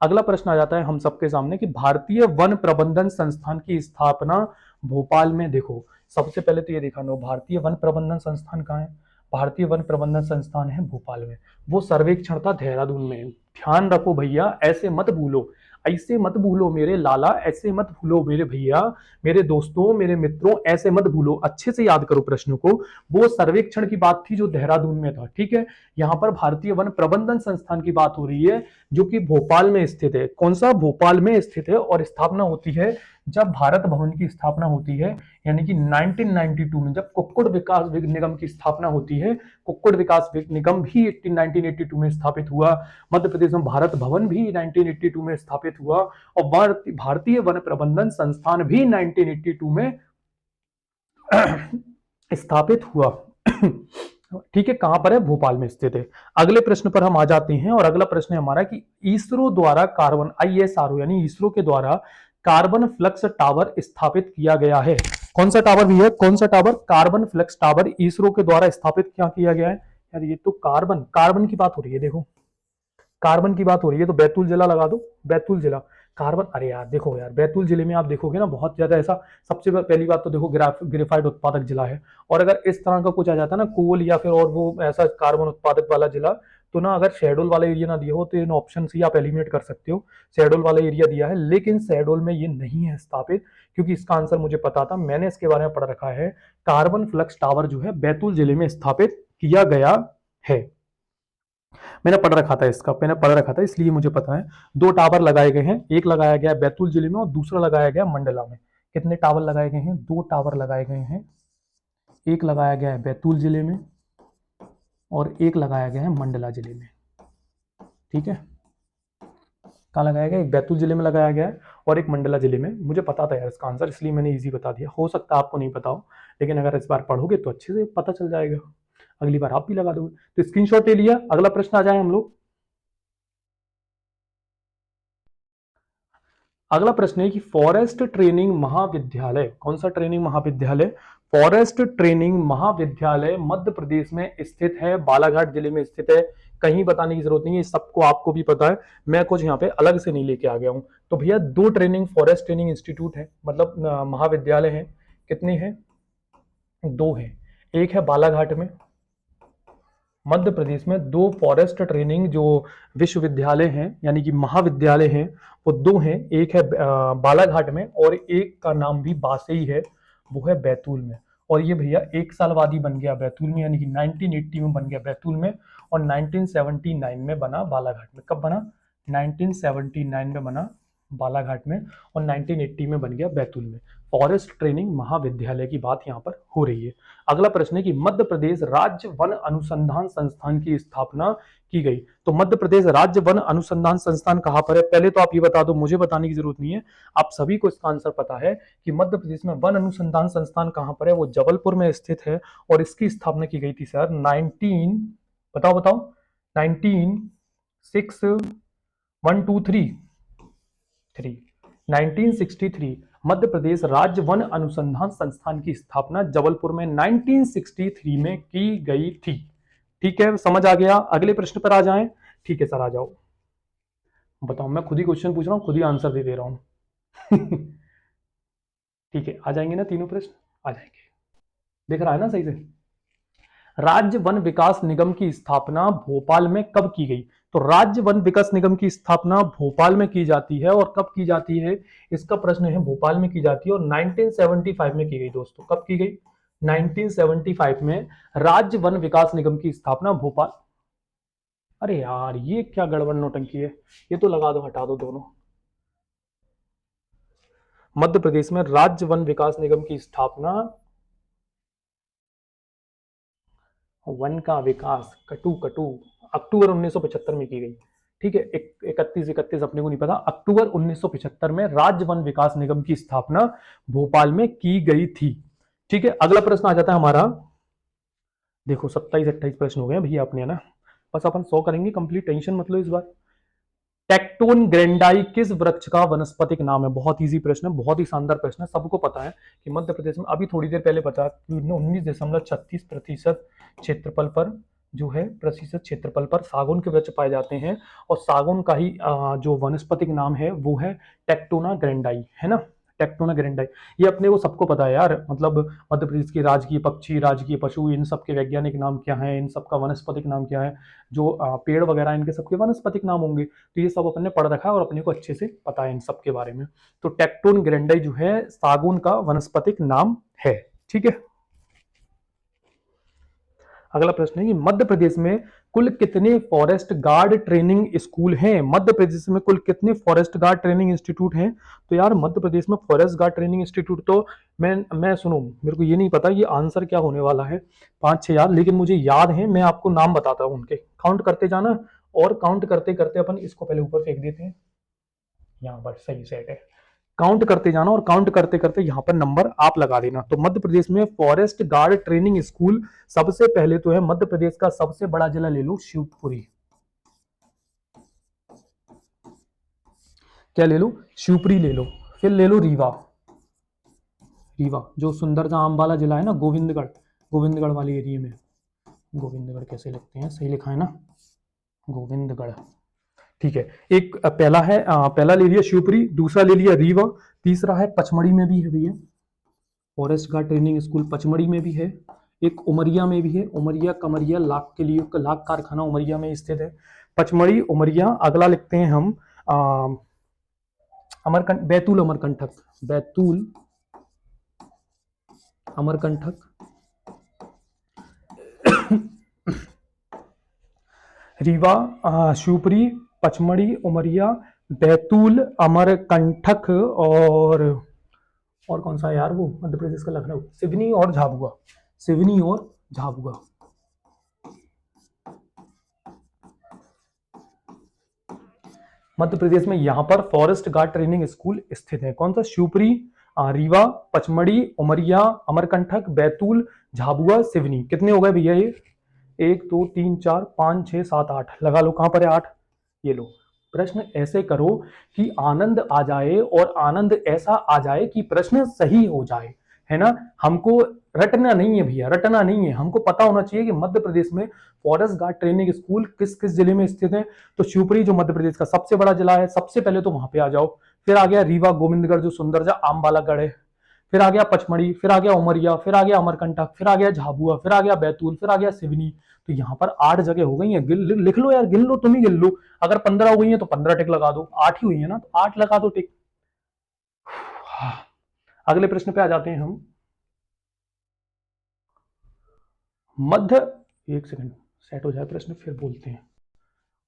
अगला प्रश्न आ जाता है हम सबके सामने कि भारतीय वन प्रबंधन संस्थान की स्थापना भोपाल में। देखो सबसे पहले तो ये दिखाना हो, भारतीय वन प्रबंधन संस्थान कहाँ है? भारतीय वन प्रबंधन संस्थान है भोपाल में। वो सर्वेक्षण था देहरादून में। ध्यान रखो भैया, ऐसे मत भूलो, ऐसे मत भूलो मेरे लाला, ऐसे मत भूलो मेरे भैया, मेरे दोस्तों, मेरे मित्रों, ऐसे मत भूलो, अच्छे से याद करो प्रश्न को। वो सर्वेक्षण की बात थी जो देहरादून में था, ठीक है। यहां पर भारतीय वन प्रबंधन संस्थान की बात हो रही है जो कि भोपाल में स्थित है। कौन सा? भोपाल में स्थित है। और स्थापना होती है जब भारत भवन की स्थापना होती है, यानी कि 1992 में जब कुक्कुट विकास निगम की स्थापना होती है। कुक्कुट विकास निगम भी 1982 में स्थापित हुआ। मध्य प्रदेश में भारत भवन भी 1982 में स्थापित हुआ और भारतीय वन प्रबंधन संस्थान भी 1982 में स्थापित हुआ। ठीक है, कहां पर है? भोपाल में स्थित है। अगले प्रश्न पर हम आ जाते हैं और अगला प्रश्न है हमारा कि इसरो द्वारा कार्बन ISRO यानी इसरो के द्वारा कार्बन फ्लक्स टावर स्थापित किया गया है। कौन सा टावर भी है? कौन सा tower? Carbon flux tower ISRO के द्वारा स्थापित क्या किया गया है? यार ये तो कार्बन की बात हो रही है। देखो कार्बन की बात हो रही है तो बैतूल जिला लगा दो, बैतूल जिला। कार्बन, अरे यार देखो यार, बैतूल जिले में आप देखोगे ना बहुत ज्यादा ऐसा। सबसे पहली बात तो देखो ग्रेफाइट उत्पादक जिला है। और अगर इस तरह का कुछ आ जाता है ना, कोल या फिर और वो ऐसा कार्बन उत्पादक वाला जिला, तो ना अगर शेड्यूल वाला एरिया ना दिया हो तो इन ऑप्शन से आप एलिमिनेट कर सकते हो। शेड्यूल वाला एरिया दिया है लेकिन शेड्यूल में ये नहीं है स्थापित, क्योंकि इसका आंसर मुझे पता था, मैंने इसके बारे में पढ़ रखा है। कार्बन फ्लक्स टावर जो है बैतूल जिले में स्थापित किया गया है। मैंने पढ़ रखा था इसका, मैंने पढ़ रखा था इसलिए मुझे पता है। दो टावर लगाए गए हैं, एक लगाया गया है बैतूल जिले में और दूसरा लगाया गया मंडला में। कितने टावर लगाए गए हैं? दो टावर लगाए गए हैं। एक लगाया गया है बैतूल जिले में और एक लगाया गया है मंडला जिले में। ठीक है, कहाँ लगाया गया? एक बैतूल जिले में लगाया गया है और एक मंडला जिले में। मुझे पता था यार इसका आंसर, इसलिए मैंने इजी बता दिया। हो सकता है आपको नहीं पता हो, लेकिन अगर इस बार पढ़ोगे तो अच्छे से पता चल जाएगा, अगली बार आप भी लगा दोगे। तो स्क्रीनशॉट ले लिया। अगला प्रश्न आ जाए हम लोग। अगला प्रश्न है कि फॉरेस्ट ट्रेनिंग महाविद्यालय, कौन सा ट्रेनिंग महाविद्यालय? फॉरेस्ट ट्रेनिंग महाविद्यालय मध्य प्रदेश में स्थित है, बालाघाट जिले में स्थित है। कहीं बताने की जरूरत नहीं है, सबको आपको भी पता है। मैं कुछ यहाँ पे अलग से नहीं लेके आ गया हूं। तो भैया दो ट्रेनिंग फॉरेस्ट ट्रेनिंग इंस्टीट्यूट है, मतलब महाविद्यालय है। कितने हैं? दो है। एक है बालाघाट में, मध्य प्रदेश में दो फॉरेस्ट ट्रेनिंग जो विश्वविद्यालय हैं यानी कि महाविद्यालय हैं, वो दो हैं। एक है बालाघाट में और एक का नाम भी बासई है, वो है बैतूल में। और ये भैया एक साल बाद ही बन गया बैतूल में, यानी कि 1980 में बन गया बैतूल में और 1979 में बना बालाघाट में। कब बना? 1979 में बना बालाघाट में और 1980 में बन गया बैतूल में। फॉरेस्ट ट्रेनिंग महाविद्यालय की बात यहाँ पर हो रही है। अगला प्रश्न है कि मध्य प्रदेश राज्य वन अनुसंधान संस्थान की स्थापना की गई। तो मध्य प्रदेश राज्य वन अनुसंधान संस्थान कहां पर है? पहले तो आप ये बता दो, मुझे बताने की जरूरत नहीं है, आप सभी को इसका आंसर पता है कि मध्य प्रदेश में वन अनुसंधान संस्थान कहां पर है। वो जबलपुर में स्थित है और इसकी स्थापना की गई थी सर 1963 मध्य प्रदेश राज्य वन अनुसंधान संस्थान की स्थापना जबलपुर में 1963 में की गई थी। ठीक है, समझ आ गया। अगले प्रश्न पर आ जाएं। ठीक है सर, आ जाओ। बताओ, मैं खुद ही क्वेश्चन पूछ रहा हूं, खुद ही आंसर दे रहा हूं। ठीक है, आ जाएंगे ना तीनों प्रश्न? आ जाएंगे, देख रहा है ना सही से। राज्य वन विकास निगम की स्थापना भोपाल में कब की गई? तो राज्य वन विकास निगम की स्थापना भोपाल में की जाती है। और कब की जाती है इसका प्रश्न है। भोपाल में की जाती है और 1975 में की गई दोस्तों। कब की गई? 1975 में राज्य वन विकास निगम की स्थापना भोपाल। अरे यार ये क्या गड़बड़ नौटंकी है, ये तो लगा दो, हटा दो दोनों। मध्य प्रदेश में राज्य वन विकास निगम की स्थापना, वन का विकास, कटु कटु, अक्टूबर 1975 में की गई। ठीक है, 31 अपने को नहीं पता। अक्टूबर 1975 में राज्य वन विकास निगम की स्थापना भोपाल में की गई थी। ठीक है, अगला प्रश्न आ जाता है हमारा। देखो 27-28 प्रश्न हो गए भैया अपने, है ना। बस अपन 100 करेंगे कंप्लीट, टेंशन मत लो इस बार। टेक्टोन ग्रेंडाई किस वृक्ष का वनस्पतिक नाम है? बहुत इजी प्रश्न है, बहुत ही शानदार प्रश्न है। सबको पता है कि मध्य प्रदेश में, अभी थोड़ी देर पहले पता कि 19.36% क्षेत्रफल पर जो है प्रतिशत क्षेत्रफल पर सागौन के वृक्ष पाए जाते हैं। और सागौन का ही जो वनस्पतिक नाम है वो है टेक्टोना ग्रैंडाई, है ना, टेक्टोना ग्रैंडाई। ये अपने को सबको पता है यार, मतलब मध्य प्रदेश के राजकीय पक्षी, राजकीय पशु, इन सब के वैज्ञानिक नाम क्या है, इन सब का वनस्पतिक नाम क्या है, जो पेड़ वगैरह इनके सबके वनस्पतिक नाम होंगे, तो ये सब अपन ने पढ़ रखा है और अपने को अच्छे से पता है इन सब के बारे में। तो टेक्टोन ग्रैंडाई जो है सागौन का वनस्पतिक नाम है। ठीक है। अगला प्रश्न है कि मध्य प्रदेश में कुल कितने फॉरेस्ट गार्ड ट्रेनिंग स्कूल हैं? मध्य प्रदेश में कुल कितने फॉरेस्ट गार्ड ट्रेनिंग इंस्टीट्यूट हैं? तो यार मध्य प्रदेश में फॉरेस्ट गार्ड ट्रेनिंग इंस्टीट्यूट तो मैं सुनो, मेरे को ये नहीं पता ये आंसर क्या होने वाला है, 5-6 यार, लेकिन मुझे याद है, मैं आपको नाम बताता हूँ उनके, काउंट करते जाना। और काउंट करते करते अपन इसको पहले ऊपर फेंक देते हैं, यहाँ पर सही सेट है। काउंट करते जाना और काउंट करते करते यहां पर नंबर आप लगा देना। तो मध्य प्रदेश में फॉरेस्ट गार्ड ट्रेनिंग स्कूल सबसे पहले तो है मध्य प्रदेश का सबसे बड़ा जिला ले लो शिवपुरी। क्या ले लो? शिवपुरी ले लो। फिर ले लो रीवा। रीवा जो सुंदरजा आम जिला है ना, गोविंदगढ़, गोविंदगढ़ वाले एरिया में। गोविंदगढ़ कैसे लिखते हैं? सही लिखा है ना, गोविंदगढ़। ठीक है। एक पहला है, पहला ले लिया शिवपुरी, दूसरा ले लिया रीवा, तीसरा है पचमढ़ी में भी है भैया, forest guard training school Pachmarhi में भी है। एक उमरिया में भी है, उमरिया कमरिया लाख के लिए लाख कारखाना उमरिया में स्थित है। पचमढ़ी, उमरिया। अगला लिखते हैं हम अमरकंट, बैतूल अमरकंटक, बैतूल अमरकंटक। रीवा, शिवपुरी, पचमढ़ी, उमरिया, बैतूल, अमरकंटक, और कौन सा है यार वो मध्य प्रदेश का? लखनऊ, सिवनी और झाबुआ, सिवनी और झाबुआ। मध्य प्रदेश में यहां पर फॉरेस्ट गार्ड ट्रेनिंग स्कूल स्थित है। कौन सा? शिवपुरी, रीवा, पचमढ़ी, उमरिया, अमरकंटक, बैतूल, झाबुआ, सिवनी। कितने हो गए भैया ये? 1 2 3 4 5 6 7 8, लगा लो कहां पर है 8, ये लो। प्रश्न ऐसे करो कि आनंद आ जाए और आनंद ऐसा आ जाए कि प्रश्न सही हो जाए, है ना। हमको रटना नहीं है भैया, रटना नहीं है, हमको पता होना चाहिए कि मध्य प्रदेश में फॉरेस्ट गार्ड ट्रेनिंग स्कूल किस किस जिले में स्थित है। तो शिवपुरी जो मध्य प्रदेश का सबसे बड़ा जिला है, सबसे पहले तो वहां पे आ जाओ। फिर आ गया रीवा गोविंदगढ़ जो सुंदरजा आमबालागढ़ है। फिर आ गया पचमढ़ी, फिर आ गया उमरिया, फिर आ गया अमरकंटक, फिर आ गया झाबुआ, फिर आ गया बैतूल, फिर आ गया सिवनी। तो यहाँ पर 8 जगह हो गई हैं। लिख लो यार, गिन लो, तुम ही गिन लो। अगर 15 हो गई है तो 15 टिक लगा दो, 8 ही हुई है ना तो 8 लगा दो टिक। अगले प्रश्न पे आ जाते हैं हम। मध्य, एक सेकंड सेट हो जाए प्रश्न फिर बोलते हैं।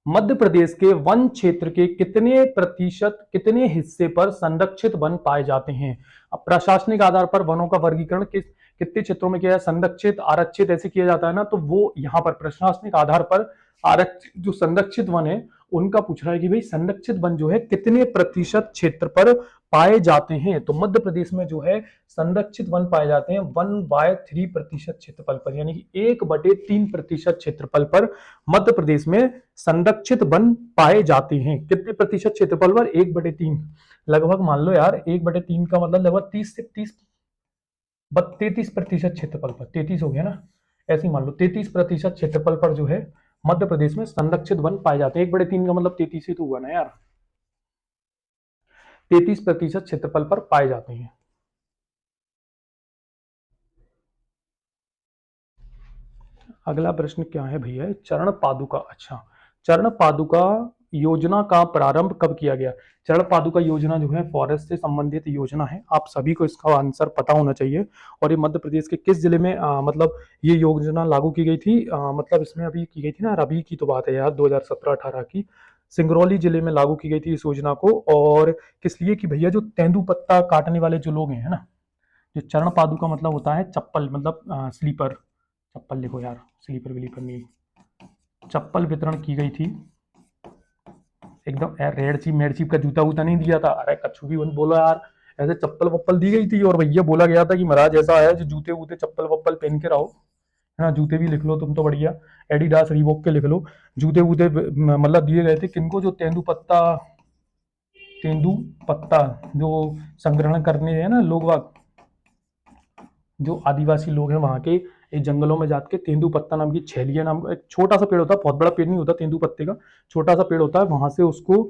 मध्य प्रदेश के वन क्षेत्र के कितने प्रतिशत, कितने हिस्से पर संरक्षित वन पाए जाते हैं? अब प्रशासनिक आधार पर वनों का वर्गीकरण कितने क्षेत्रों में किया है? संरक्षित, आरक्षित, ऐसे किया जाता है ना, तो वो यहाँ पर प्रशासनिक आधार पर आरक्षित जो संरक्षित वन है उनका पूछ रहा है कि भाई संरक्षित वन जो है कितने प्रतिशत क्षेत्र पर पाए जाते हैं। तो मध्य प्रदेश में जो है संरक्षित वन पाए जाते हैं 1/3% क्षेत्रफल पर, यानी कि 1/3% क्षेत्रफल पर मध्य प्रदेश में संरक्षित वन पाए जाते हैं। कितने प्रतिशत क्षेत्रफल पर? 1/3, लगभग मान लो यार 1/3 का मतलब लगभग 30 से 33% क्षेत्रफल पर, 33 हो गया ना, ऐसे ही मान लो 33% क्षेत्रफल पर जो है मध्य प्रदेश में संरक्षित वन पाए जाते हैं। 1/3 का मतलब 33 ही तो हुआ ना यार, 33% क्षेत्रफल पर पाए जाते हैं। अगला प्रश्न क्या है भैया? चरण पादुका। अच्छा, चरण पादुका योजना का प्रारंभ कब किया गया? चरण पादुका योजना जो है फॉरेस्ट से संबंधित योजना है, आप सभी को इसका आंसर पता होना चाहिए। और ये मध्य प्रदेश के किस जिले में मतलब ये योजना लागू की गई थी? मतलब इसमें अभी की गई थी ना, अभी की तो बात है यार, 2017-18 की, सिंगरौली जिले में लागू की गई थी इस योजना को। और किस लिए कि भैया जो तेंदुपत्ता काटने वाले जो लोग हैं, है ना, जो चरण पादुका मतलब होता है चप्पल, मतलब स्लीपर, चप्पल लिखो यार, स्लीपर विलीपर नहीं, चप्पल वितरण की गई थी एकदम। रेड चीप मेड चीप का जूता वूता नहीं दिया था, अरे कछु भी बोला यार, ऐसे चप्पल वप्पल दी गई थी। और भैया बोला गया था कि महाराज ऐसा है जो जूते वूते चप्पल वप्पल पहन के रहो, है ना। जूते भी लिख लो तुम तो बढ़िया, एडिडास रीबॉक के लिख लो। जूते वूते मतलब दिए गए थे किनको? जो तेंदुपत्ता, तेंदुपत्ता जो संग्रहण करने हैं ना लोग, जो आदिवासी लोग हैं वहां के, ये जंगलों में जाके तेंदुपत्ता नाम की छेलिया नाम का एक छोटा सा पेड़ होता है, बहुत बड़ा पेड़ नहीं होता तेंदुपत्ते का, छोटा सा पेड़ होता है, वहां से उसको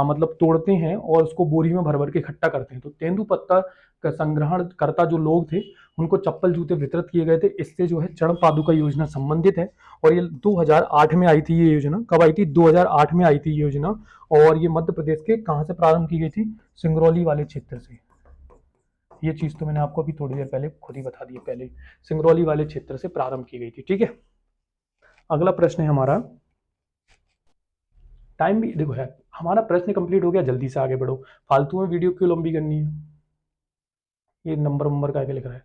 मतलब तोड़ते हैं और उसको बोरी में भर भर के इकट्ठा करते हैं। तो तेंदुपत्ता का संग्रहण करता जो लोग थे उनको चप्पल जूते वितरित किए गए थे। इससे जो है चरण पादुका योजना संबंधित है। और ये 2008 में आई थी ये योजना। कब आई थी? 2008 में आई थी ये योजना। और ये मध्य प्रदेश के कहाँ से प्रारंभ की गई थी? सिंगरौली वाले क्षेत्र से। ये चीज तो मैंने आपको अभी थोड़ी देर पहले खुद ही बता दी, पहले सिंगरौली वाले क्षेत्र से प्रारंभ की गई थी। ठीक है, अगला प्रश्न है हमारा। टाइम भी देखो है, हमारा प्रश्न कंप्लीट हो गया, जल्दी से आगे बढ़ो, फालतू में वीडियो क्यों लंबी करनी है? ये नंबर का लिख रहा है,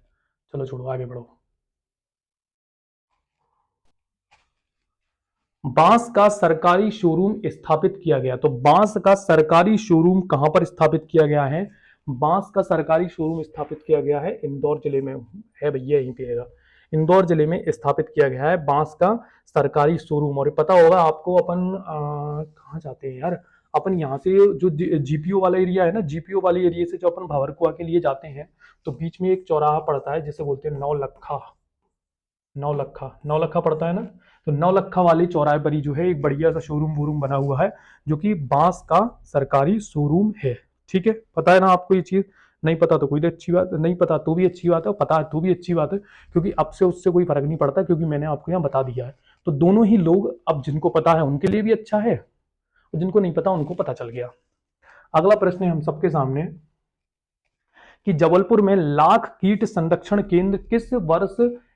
चलो छोड़ो आगे बढ़ो। बांस का सरकारी शोरूम स्थापित किया गया। तो बांस का सरकारी शोरूम कहां पर स्थापित किया गया है? बांस का सरकारी शोरूम स्थापित किया गया है इंदौर जिले में है भैया, यहीं पे है, इंदौर जिले में स्थापित किया गया है बांस का सरकारी शोरूम। और पता होगा आपको, अपन कहाँ जाते हैं यार, अपन यहाँ से जो जीपीओ वाला एरिया है ना, जीपीओ वाले एरिया से जो अपन भंवरकुआ के लिए जाते हैं, तो बीच में एक चौराहा पड़ता है जिसे बोलते हैं नौलखा। नौलखा पड़ता है ना, तो नौलखा वाले चौराहे पर ही जो है एक बढ़िया सा शोरूम वोरूम बना हुआ है, जो कि बांस का सरकारी शोरूम है। ठीक है, पता है ना आपको ये चीज? नहीं पता तो कोई अच्छी बात, नहीं पता तो भी अच्छी बात है, पता है तो भी अच्छी बात है, क्योंकि अब से उससे कोई फर्क नहीं पड़ता, क्योंकि मैंने आपको यहाँ बता दिया है। तो दोनों ही लोग, अब जिनको पता है उनके लिए भी अच्छा है, और जिनको नहीं पता उनको पता चल गया। अगला प्रश्न है हम सबके सामने कि जबलपुर में लाख कीट संरक्षण केंद्र किस वर्ष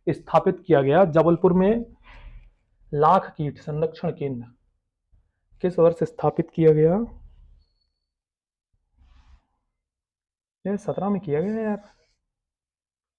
स्थापित किया गया? जबलपुर में लाख कीट संरक्षण केंद्र किस वर्ष स्थापित किया गया? ये 17 में किया गया यार,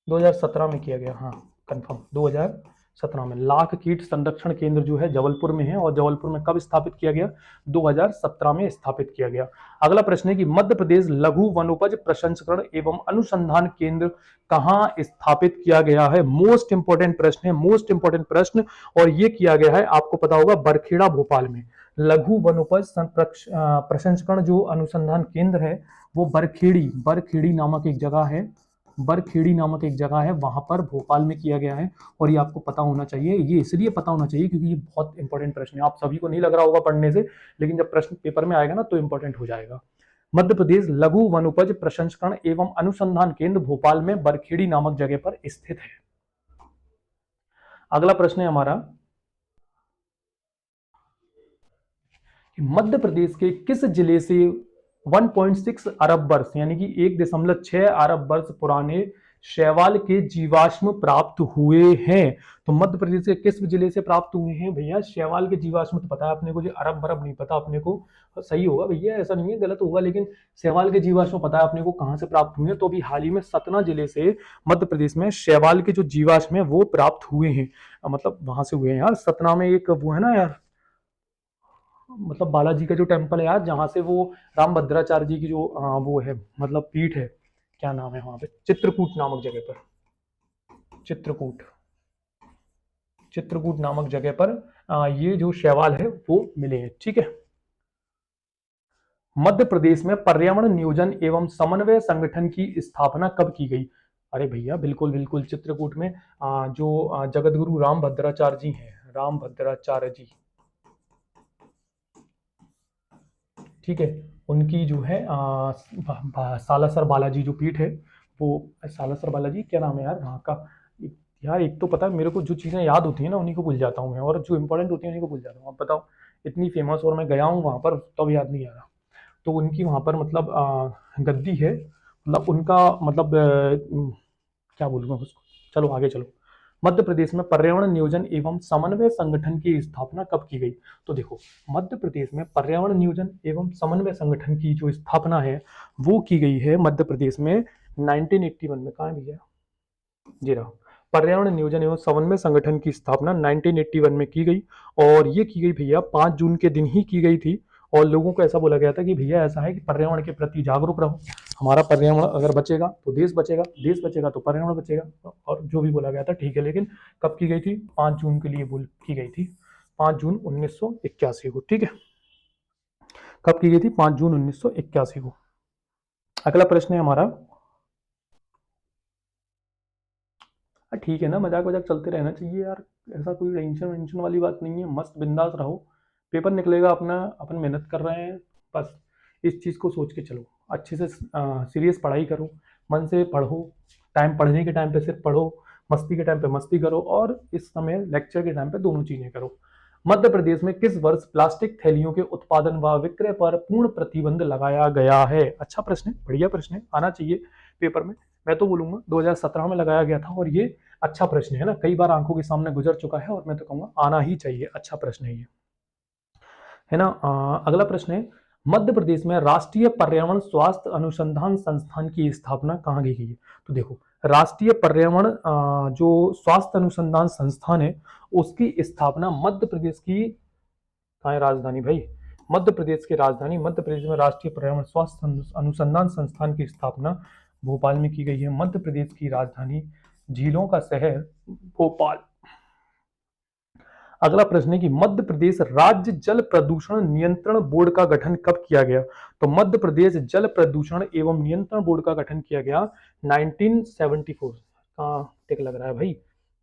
2017 में किया गया, हाँ कंफर्म, 2017 में लाख कीट संरक्षण केंद्र जो है जबलपुर में है। और जबलपुर में कब स्थापित किया गया? 2017 में स्थापित किया गया। अगला प्रश्न है कि मध्य प्रदेश लघु वनोपज प्रसंस्करण एवं अनुसंधान केंद्र कहां स्थापित किया गया है? मोस्ट इंपोर्टेंट प्रश्न है, मोस्ट इंपोर्टेंट प्रश्न। और ये किया गया है, आपको पता होगा, बरखेड़ा भोपाल में। लघु वनोपज प्रसंस्करण जो अनुसंधान केंद्र है वो बरखेड़ी, बरखेड़ी नामक एक जगह है, बरखेड़ी नामक एक जगह है, वहां पर भोपाल में किया गया है। और ये आपको पता होना चाहिए, ये इसलिए पता होना चाहिए क्योंकि ये बहुत इंपॉर्टेंट प्रश्न है। आप सभी को नहीं लग रहा होगा पढ़ने से, लेकिन जब प्रश्न पेपर में आएगा ना तो इंपॉर्टेंट हो जाएगा। मध्य प्रदेश लघु वनोपज प्रसंस्करण एवं अनुसंधान केंद्र भोपाल में बरखेड़ी नामक जगह पर स्थित है। अगला प्रश्न है हमारा, मध्य प्रदेश के किस जिले से 1.6 अरब वर्ष यानी कि 1.6 अरब वर्ष पुराने शैवाल के जीवाश्म प्राप्त हुए हैं? तो मध्य प्रदेश के किस जिले से प्राप्त हुए हैं भैया शैवाल के जीवाश्म? तो पता है अपने को, जो अरब बरब नहीं पता अपने को, सही होगा भैया, ऐसा नहीं है गलत होगा, लेकिन शैवाल के जीवाश्म पता है अपने को कहां से प्राप्त हुए हैं। तो अभी हाल ही में सतना जिले से मध्य प्रदेश में शैवाल के जो जीवाश्म है वो प्राप्त हुए हैं, मतलब वहां से हुए हैं यार। सतना में एक वो है ना यार, मतलब बालाजी का जो टेम्पल है यार, जहाँ से वो राम भद्राचार्य जी की जो वो है, मतलब पीठ है, क्या नाम है वहां पे? चित्रकूट नामक जगह पर, चित्रकूट, चित्रकूट नामक जगह पर ये जो शैवाल है वो मिले हैं। ठीक है, मध्य प्रदेश में पर्यावरण नियोजन एवं समन्वय संगठन की स्थापना कब की गई? अरे भैया बिल्कुल बिल्कुल, चित्रकूट में जो जगत गुरु राम भद्राचार्य जी हैं, राम भद्राचार्य जी, ठीक है, उनकी जो है सालासर बालाजी जो पीठ है, वो सालासर बालाजी, क्या नाम है यार वहाँ का? यार एक तो पता है मेरे को, जो चीज़ें याद होती है ना उन्हीं को भूल जाता हूँ मैं, और जो इंपॉर्टेंट होती है उन्हीं को भूल जाता हूँ। आप बताओ, इतनी फेमस, और मैं गया हूँ वहाँ पर तब याद नहीं आ रहा। तो उनकी वहाँ पर मतलब गद्दी है, मतलब उनका मतलब क्या बोलूँगा उसको, चलो आगे चलो। मध्य प्रदेश में पर्यावरण नियोजन एवं समन्वय संगठन की स्थापना कब की गई? तो देखो, मध्य प्रदेश में पर्यावरण नियोजन एवं समन्वय संगठन की जो स्थापना है वो की गई है मध्य प्रदेश में 1981 में। कहाँ है भैया? जी रहा, पर्यावरण नियोजन एवं समन्वय संगठन की स्थापना 1981 में की गई। और ये की गई भैया 5 जून के दिन ही की गई थी। और लोगों को ऐसा बोला गया था कि भैया ऐसा है कि पर्यावरण के प्रति जागरूक रहो, हमारा पर्यावरण अगर बचेगा तो देश बचेगा, देश बचेगा तो पर्यावरण बचेगा, और जो भी बोला गया था। ठीक है, लेकिन कब की गई थी? 5 जून के लिए बोल की गई थी, 5 जून 1981 को। ठीक है, कब की गई थी? 5 जून 1981 को। अगला प्रश्न है हमारा, ठीक है ना, मजाक वजाक चलते रहना चाहिए यार, ऐसा कोई टेंशन वेंशन वाली बात नहीं है, मस्त बिंदास रहो, पेपर निकलेगा अपना, अपन मेहनत कर रहे हैं, बस इस चीज़ को सोच के चलो, अच्छे से सीरियस पढ़ाई करो, मन से पढ़ो, टाइम पढ़ने के टाइम पे सिर्फ पढ़ो, मस्ती के टाइम पे मस्ती करो, और इस समय लेक्चर के टाइम पे दोनों चीज़ें करो। मध्य प्रदेश में किस वर्ष प्लास्टिक थैलियों के उत्पादन व विक्रय पर पूर्ण प्रतिबंध लगाया गया है? अच्छा प्रश्न है, बढ़िया प्रश्न है, आना चाहिए पेपर में। मैं तो बोलूंगा 2017 में लगाया गया था, और ये अच्छा प्रश्न है ना, कई बार आंखों के सामने गुजर चुका है, और मैं तो कहूंगा आना ही चाहिए, अच्छा प्रश्न है ये, है ना। अगला प्रश्न है, मध्य प्रदेश में राष्ट्रीय पर्यावरण स्वास्थ्य अनुसंधान संस्थान की स्थापना कहाँ की गई है? तो देखो, राष्ट्रीय पर्यावरण जो स्वास्थ्य अनुसंधान संस्थान है, उसकी स्थापना मध्य प्रदेश की, कहाँ है राजधानी भाई, मध्य प्रदेश की राजधानी, मध्य प्रदेश में राष्ट्रीय पर्यावरण स्वास्थ्य अनुसंधान संस्थान की स्थापना भोपाल में की गई है। मध्य प्रदेश की राजधानी, झीलों का शहर भोपाल। अगला प्रश्न है कि मध्य प्रदेश राज्य जल प्रदूषण नियंत्रण बोर्ड का गठन कब किया गया? तो मध्य प्रदेश जल प्रदूषण एवं नियंत्रण बोर्ड का गठन किया गया 1974। कहाँ टिक लग रहा है भाई,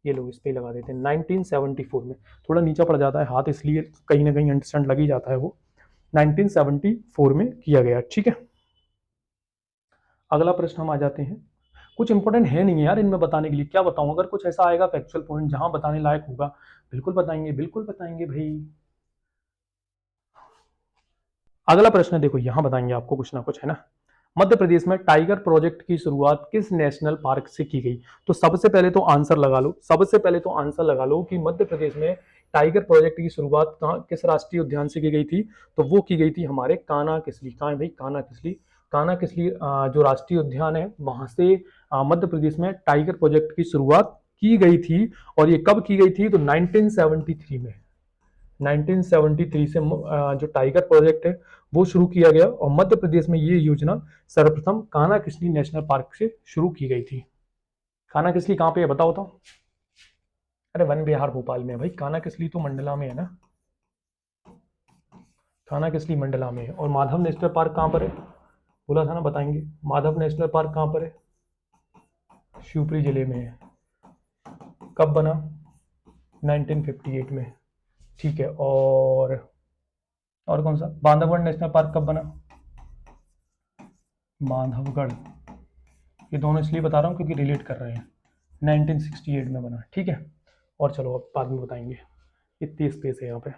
ये लोग इस पे लगा देते हैं 1974 में, थोड़ा नीचा पड़ जाता है हाथ, इसलिए कहीं ना कहीं अंडरस्टैंड लग ही जाता है वो, 1974 में किया गया, ठीक है। अगला प्रश्न हम आ जाते हैं, कुछ इंपॉर्टेंट है नहीं यार इनमें बताने के लिए, क्या बताऊं, अगर कुछ ऐसा आएगा फैक्चुअल पॉइंट जहां बताने लायक होगा, बिल्कुल बताएंगे, बिल्कुल बताएंगे भाई। अगला प्रश्न देखो, यहां बताएंगे आपको कुछ ना कुछ, है ना। मध्य प्रदेश में टाइगर प्रोजेक्ट की शुरुआत किस नेशनल पार्क से की गई? तो सबसे पहले तो आंसर लगा लो, सबसे पहले तो आंसर लगा लो कि मध्य प्रदेश में टाइगर प्रोजेक्ट की शुरुआत किस राष्ट्रीय उद्यान से की गई थी? तो वो की गई थी हमारे कान्हा किसली, कहाँ है भाई कान्हा किसली, कान्हा किसली जो राष्ट्रीय उद्यान है, वहां से मध्य प्रदेश में टाइगर प्रोजेक्ट की शुरुआत की गई थी। और ये कब की गई थी? तो 1973 में, 1973 से जो टाइगर प्रोजेक्ट है वो शुरू किया गया, और मध्य प्रदेश में ये योजना सर्वप्रथम कान्हा किसली नेशनल पार्क से शुरू की गई थी। कान्हा किसली कहाँ पे है बताओ तो? अरे वन विहार भोपाल में है भाई, कान्हा किसली तो मंडला में है ना, कान्हा किसली मंडला में है। और माधव नेशनल पार्क कहाँ पर है? बोला था ना बताएंगे, माधव नेशनल पार्क कहाँ पर है? शिवपुरी जिले में है। कब बना? 1958 में, ठीक है। और कौन सा? बांधवगढ़ नेशनल पार्क कब बना? बांधवगढ़, ये दोनों इसलिए बता रहा हूँ क्योंकि रिलेट कर रहे हैं, 1968 में बना, ठीक है। और चलो अब बाद में बताएंगे, इतनी स्पेस है यहाँ पे।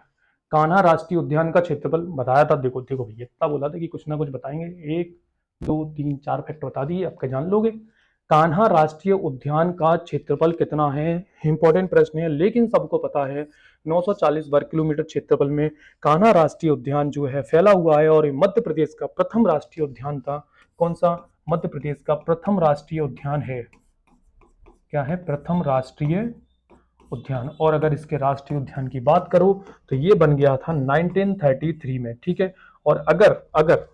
कान्हा राष्ट्रीय उद्यान का क्षेत्रफल बताया था, देखो देखो भैया, इतना बोला था कि कुछ ना कुछ बताएंगे, 1 2 3 4 फैक्ट बता दिए, आपका जान लोगे। कान्हा राष्ट्रीय उद्यान का क्षेत्रफल कितना है? इंपॉर्टेंट प्रश्न है, लेकिन सबको पता है 940 वर्ग किलोमीटर क्षेत्रफल में कान्हा राष्ट्रीय उद्यान जो है फैला हुआ है, और ये मध्य प्रदेश का प्रथम राष्ट्रीय उद्यान था। कौन सा? मध्य प्रदेश का प्रथम राष्ट्रीय उद्यान है, क्या है? प्रथम राष्ट्रीय उद्यान। और अगर इसके राष्ट्रीय उद्यान की बात करो तो ये बन गया था 1933 में, ठीक है। और अगर अगर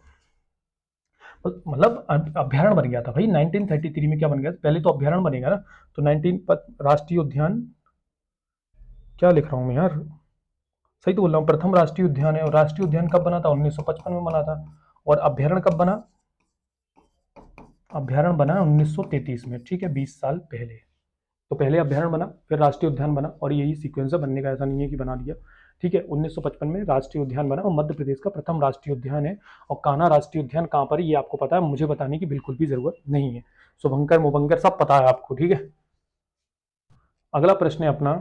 मतलब अभ्यारण्य बन गया था भाई 1933 में, क्या बन गया? पहले तो अभ्यारण्य बनेगा ना, तो 19 राष्ट्रीय उद्यान, क्या लिख रहा हूं मैं यार, सही तो बोल रहा हूँ, प्रथम राष्ट्रीय उद्यान है। और राष्ट्रीय उद्यान कब बना था? 1955 में बना था। और अभ्यारण्य कब बना? अभ्यारण्य बना 1933 में, ठीक है, 20 साल पहले। तो पहले अभ्यारण्य बना, फिर राष्ट्रीय उद्यान बना, और यही सीक्वेंस है बनने का, ऐसा नहीं है कि बना दिया, ठीक है। 1955 में राष्ट्रीय उद्यान बना, और मध्य प्रदेश का प्रथम राष्ट्रीय उद्यान है। और कान्हा राष्ट्रीय उद्यान कहाँ पर है ये आपको पता है, मुझे बताने की बिल्कुल भी जरूरत नहीं है, शुभंकर मुभंकर सब पता है आपको, ठीक है। अगला प्रश्न है अपना,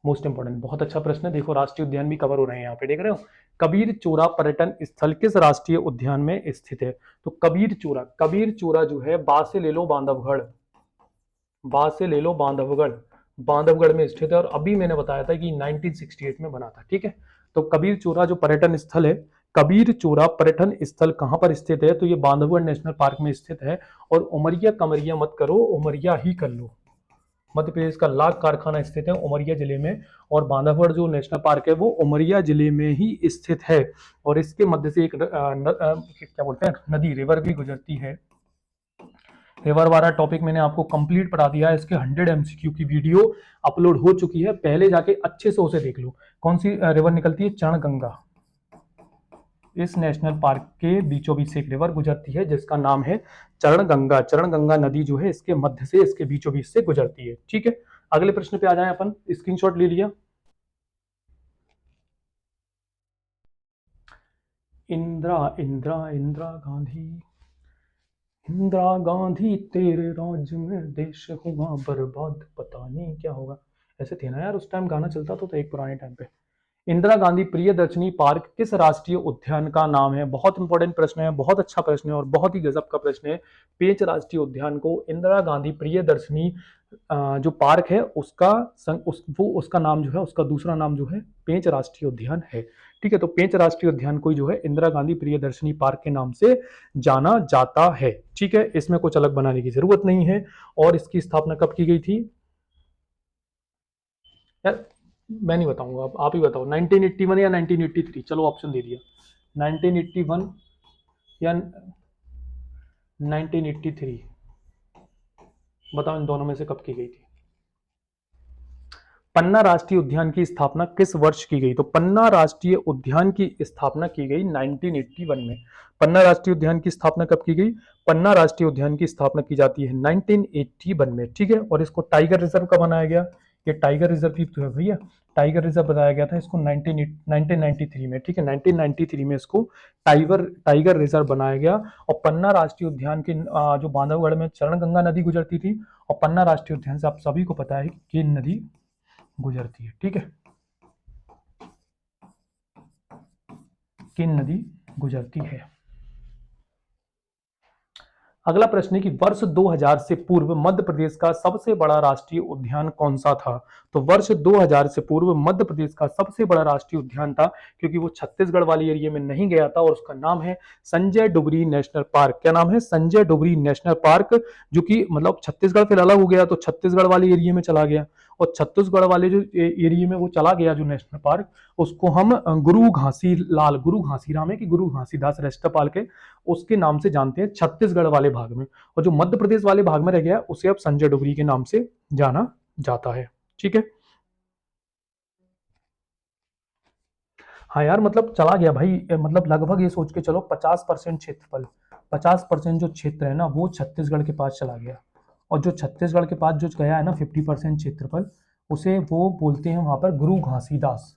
मोस्ट इंपोर्टेंट, बहुत अच्छा प्रश्न है, देखो राष्ट्रीय उद्यान भी कवर हो रहे हैं यहाँ पे, देख रहे हो। कबीर चोरा पर्यटन स्थल किस राष्ट्रीय उद्यान में स्थित है? तो कबीर चोरा, कबीर चोरा जो है बा से ले लो बांधवगढ़, बा से ले लो बांधवगढ़, बांधवगढ़ में स्थित है। और अभी मैंने बताया था कि 1968 में बना था, ठीक है। तो कबीर चोरा जो पर्यटन स्थल है, कबीर चोरा पर्यटन स्थल कहां पर स्थित है? तो ये बांधवगढ़ नेशनल पार्क में स्थित है। और उमरिया कमरिया मत करो, उमरिया ही कर लो, मध्य प्रदेश का लाख कारखाना स्थित है उमरिया जिले में, और बांधवगढ़ जो नेशनल पार्क है वो उमरिया जिले में ही स्थित है। और इसके मध्य से एक क्या बोलते हैं, नदी, रिवर भी गुजरती है। रिवर वाला टॉपिक मैंने आपको कंप्लीट पढ़ा दिया है, इसके 100 एमसीक्यू की वीडियो अपलोड हो चुकी है, पहले जाके अच्छे से उसे देख लो। कौन सी रिवर निकलती है? चरणगंगा, इस नेशनल पार्क के बीचों बीच से एक रिवर गुजरती है जिसका नाम है चरणगंगा। चरणगंगा नदी जो है इसके मध्य से, इसके बीचों बीच से गुजरती है। ठीक है, अगले प्रश्न पे आ जाए अपन। स्क्रीनशॉट ले लिया। इंदिरा इंदिरा इंदिरा गांधी, इंदिरा गांधी तेरे राज में देश हुआ बर्बाद, पता नहीं क्या होगा। ऐसे थे ना यार, उस टाइम गाना चलता तो था एक पुराने टाइम पे। इंदिरा गांधी प्रियदर्शनी पार्क किस राष्ट्रीय उद्यान का नाम है? बहुत इंपॉर्टेंट प्रश्न है, बहुत अच्छा प्रश्न है और बहुत ही गजब का प्रश्न है। पेंच राष्ट्रीय उद्यान को इंदिरा गांधी प्रियदर्शनी जो पार्क है उसका उसका नाम जो है, उसका दूसरा नाम जो है पेंच राष्ट्रीय उद्यान है। ठीक है, तो पेंच राष्ट्रीय उद्यान को जो है इंदिरा गांधी प्रियदर्शनी पार्क के नाम से जाना जाता है। ठीक है, इसमें कुछ अलग बनाने की जरूरत नहीं है। और इसकी स्थापना कब की गई थी यार? मैं नहीं बताऊंगा, आप ही बताओ। 1981 या 1983? चलो ऑप्शन दे दिया। 1981 या 1983? बताओ इन दोनों में से कब की गई थी। पन्ना राष्ट्रीय उद्यान की स्थापना किस वर्ष की गई? तो पन्ना राष्ट्रीय उद्यान की स्थापना की गई 1981 में। पन्ना राष्ट्रीय उद्यान की स्थापना कब की गई? पन्ना राष्ट्रीय उद्यान की स्थापना की जाती है 1981 में। ठीक है, और इसको टाइगर रिजर्व कब बनाया गया? ये टाइगर रिजर्व ही तो है भैया। टाइगर रिजर्व बनाया गया था इसको 1993 में। ठीक है, 1993 में इसको टाइगर टाइगर रिजर्व बनाया गया। और पन्ना राष्ट्रीय उद्यान के जो बांधवगढ़ में चरणगंगा नदी गुजरती थी, और पन्ना राष्ट्रीय उद्यान से आप सभी को पता है कि नदी गुजरती है। ठीक है, किन नदी गुजरती है। अगला प्रश्न है कि वर्ष 2000 से पूर्व मध्य प्रदेश का सबसे बड़ा राष्ट्रीय उद्यान कौन सा था? तो वर्ष 2000 से पूर्व मध्य प्रदेश का सबसे बड़ा राष्ट्रीय उद्यान था, क्योंकि वो छत्तीसगढ़ वाली एरिया में नहीं गया था, और उसका नाम है संजय डुगरी नेशनल पार्क। क्या नाम है? संजय डुगरी नेशनल पार्क, जो कि मतलब छत्तीसगढ़ फिर अलग हो गया तो छत्तीसगढ़ वाले एरिया में चला गया। और छत्तीसगढ़ वाले जो एरिया में वो चला गया जो नेशनल पार्क, उसको हम गुरु घासीराम है कि गुरु घासीदास राष्ट्रीय पार्क है, उसके नाम से जानते हैं छत्तीसगढ़ वाले भाग में। और जो मध्य प्रदेश वाले भाग में रह गया उसे अब संजय डोगरी के नाम से जाना जाता है। ठीक है, हाँ यार, मतलब चला गया भाई, मतलब लगभग ये सोच के चलो 50% क्षेत्रफल, 50% जो क्षेत्र है ना वो छत्तीसगढ़ के पास चला गया। और जो छत्तीसगढ़ के पास जो गया है ना 50% क्षेत्रफल, उसे वो बोलते हैं वहां पर गुरु घासीदास।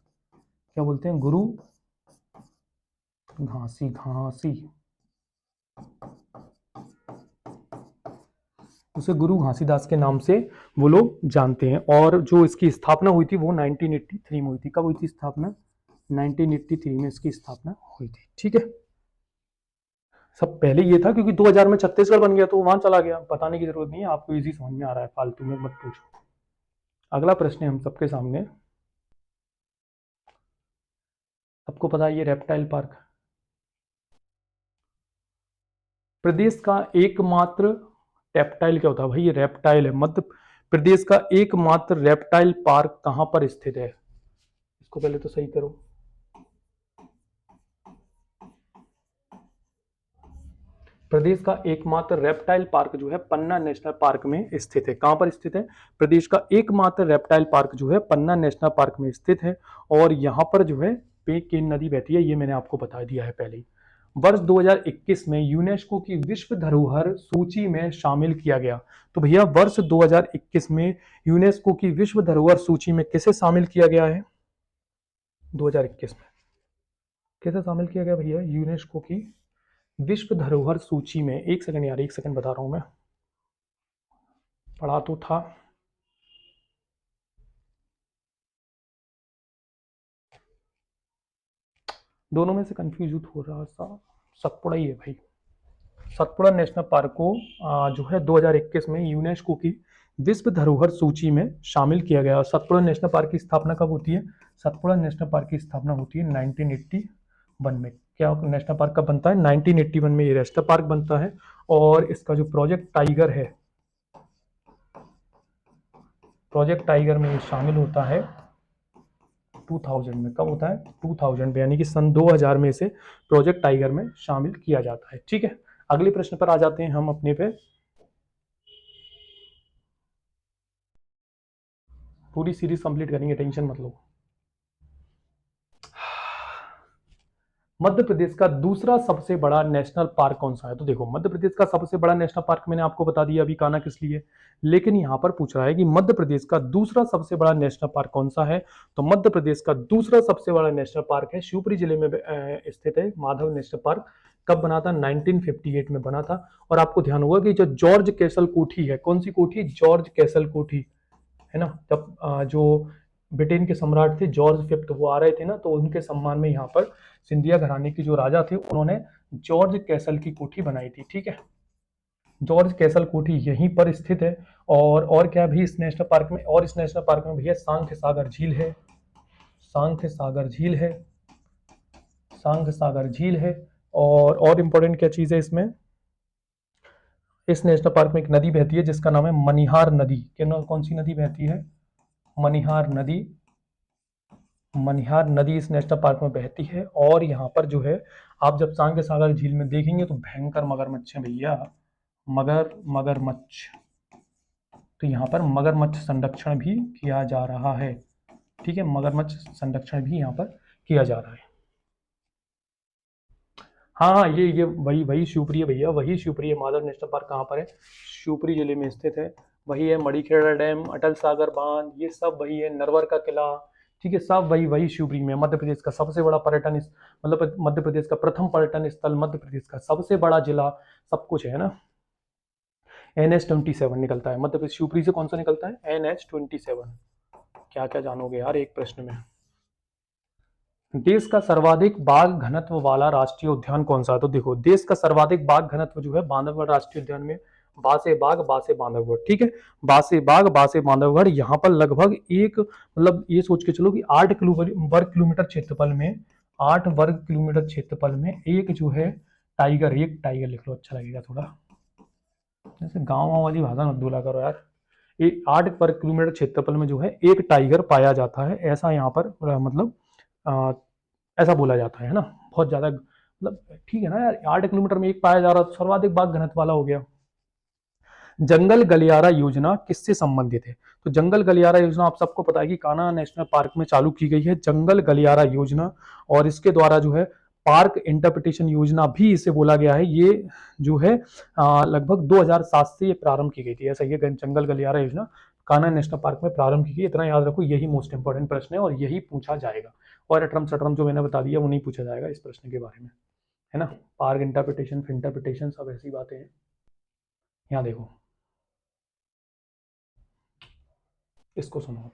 क्या बोलते हैं? गुरु घासी घासी, उसे गुरु घासीदास के नाम से वो लोग जानते हैं। और जो इसकी स्थापना हुई थी वो 1983 में हुई थी। कब हुई थी स्थापना? 1983 में इसकी स्थापना हुई थी। ठीक है, सब पहले ये था क्योंकि 2000 में छत्तीसगढ़ बन गया तो वहां चला गया, बताने की जरूरत नहीं है, आपको इजी समझ में आ रहा है, फालतू में मत पूछो। अगला प्रश्न है हम सबके सामने। सबको पता है ये रेप्टाइल पार्क प्रदेश का एकमात्र रेप्टाइल क्या होता है भाई? ये रेप्टाइल है। मध्य प्रदेश का एकमात्र रेप्टाइल पार्क कहां पर स्थित है? इसको पहले तो सही करो। प्रदेश का एकमात्र रेप्टाइल पार्क जो है पन्ना नेशनल पार्क में स्थित है। कहां पर स्थित है? प्रदेश का एकमात्र रेप्टाइल पार्क जो है पन्ना नेशनल पार्क में स्थित है। और यहां पर जो है पेकेन नदी बहती है, ये मैंने आपको बता दिया है पहले ही। वर्ष 2021 में यूनेस्को की विश्व धरोहर सूची में शामिल किया गया। तो भैया वर्ष 2021 में यूनेस्को की विश्व धरोहर सूची में किसे शामिल किया गया है? 2021 में किसे शामिल किया गया भैया यूनेस्को की विश्व धरोहर सूची में? एक सेकंड यार, एक सेकंड बता रहा हूं मैं, पढ़ा तो था। दोनों में से कंफ्यूज हो रहा था। सतपुड़ा ही है भाई। सतपुड़ा नेशनल पार्क को जो है 2021 में यूनेस्को की विश्व धरोहर सूची में शामिल किया गया। सतपुड़ा नेशनल पार्क की स्थापना कब होती है? सतपुड़ा नेशनल पार्क की स्थापना होती है 1981 में। क्या नेशनल पार्क कब बनता है? 1981 में ये नेशनल पार्क बनता है। और इसका जो प्रोजेक्ट टाइगर है, प्रोजेक्ट टाइगर में शामिल होता है 2000 में। कब होता है? 2000 में, यानी कि सन 2000 में इसे प्रोजेक्ट टाइगर में शामिल किया जाता है। ठीक है, अगले प्रश्न पर आ जाते हैं हम अपने पे। पूरी सीरीज कंप्लीट करेंगे, टेंशन मत लो। मध्य प्रदेश का दूसरा सबसे बड़ा नेशनल पार्क कौन सा है? तो देखो मध्य प्रदेश का सबसे बड़ा नेशनल पार्क मैंने आपको बता दिया अभी कान्हा किसली है, लेकिन यहां पर पूछ रहा है कि मध्य प्रदेश का दूसरा सबसे बड़ा नेशनल पार्क कौन सा है। तो मध्य प्रदेश का दूसरा सबसे बड़ा नेशनल पार्क है शिवपुरी जिले में स्थित है माधव नेशनल पार्क। कब बना था? 1958 में बना था। और आपको ध्यान होगा कि जो जॉर्ज कैसल कोठी है, कौन सी कोठी? जॉर्ज कैसल कोठी, है ना। जब जो ब्रिटेन के सम्राट थे जॉर्ज फिफ्थ वो आ रहे थे ना, तो उनके सम्मान में यहाँ पर सिंधिया घराने के जो राजा थे उन्होंने जॉर्ज कैसल की कोठी बनाई थी। ठीक है, जॉर्ज कैसल कोठी यहीं पर स्थित है। और क्या भी इस नेशनल पार्क में, और इस नेशनल पार्क में भैया सांख्य सागर झील है, सांख्य सागर झील है, सांख्य सागर झील है। और इंपॉर्टेंट क्या चीज है इसमें, इस नेशनल पार्क में एक नदी बहती है जिसका नाम है मनिहार नदी। कौन सी नदी बहती है? मनिहार नदी। मनिहार नदी इस नेशनल पार्क में बहती है। और यहाँ पर जो है आप जब सांख्य सागर झील में देखेंगे तो भयंकर मगरमच्छ है भैया, मगरमच्छ। तो यहाँ पर मगरमच्छ संरक्षण भी किया जा रहा है। ठीक है, मगरमच्छ संरक्षण भी यहाँ पर किया जा रहा है। हाँ हाँ, ये वही वही शिवपुरी है भैया, वही शिवपुरी है। माधव नेशनल पार्क कहाँ पर है? शिवपुरी जिले में स्थित है। वही है मड़ीखेड़ा डैम, अटल सागर बांध, ये सब वही है। नरवर का किला, ठीक है, सब वही वही शिवपुरी में। मध्य प्रदेश का सबसे बड़ा पर्यटन मतलब मध्य प्रदेश का प्रथम पर्यटन स्थल, मध्य प्रदेश का सबसे बड़ा जिला, सब कुछ है ना। NH-27 निकलता है मध्य प्रदेश, शिवपुरी से कौन सा निकलता है? NH-27। क्या क्या जानोगे यार एक प्रश्न में। देश का सर्वाधिक बाघ घनत्व वाला राष्ट्रीय उद्यान कौन सा है? तो देखो देश का सर्वाधिक बाघ घनत्व जो है बांधवगढ़ राष्ट्रीय उद्यान में, बासे बाघ बासे बांधवगढ़। ठीक है, बासे बाघ बासे बांधवगढ़। यहाँ पर लगभग एक, मतलब ये सोच के चलो कि 8 वर्ग किलोमीटर क्षेत्रफल में, 8 वर्ग किलोमीटर क्षेत्रफल में एक जो है टाइगर, एक टाइगर लिख लो, अच्छा लगेगा थोड़ा, जैसे गाँव वाली भाषा मत बोला करो यार। 8 वर्ग किलोमीटर क्षेत्रफल में जो है एक टाइगर पाया जाता है, ऐसा यहाँ पर मतलब ऐसा बोला जाता है ना। बहुत ज्यादा मतलब ठीक है ना यार, 8 किलोमीटर में एक पाया जा रहा, सर्वाधिक बाघ घनत्व वाला हो गया। जंगल गलियारा योजना किससे संबंधित है? तो जंगल गलियारा योजना आप सबको पता है कि कान्हा नेशनल पार्क में चालू की गई है जंगल गलियारा योजना। और इसके द्वारा जो है पार्क इंटरप्रिटेशन योजना भी इसे बोला गया है। ये जो है लगभग 2007 से ये प्रारंभ की गई थी। ऐसा ये जंगल गलियारा योजना कान्हा नेशनल पार्क में प्रारंभ की गई। इतना याद रखो, यही मोस्ट इंपॉर्टेंट प्रश्न है और यही पूछा जाएगा। और अटरम सटरम जो मैंने बता दिया वो नहीं पूछा जाएगा इस प्रश्न के बारे में, है ना। पार्क इंटरप्रिटेशन सब ऐसी बातें हैं। यहाँ देखो, इसको सुनो।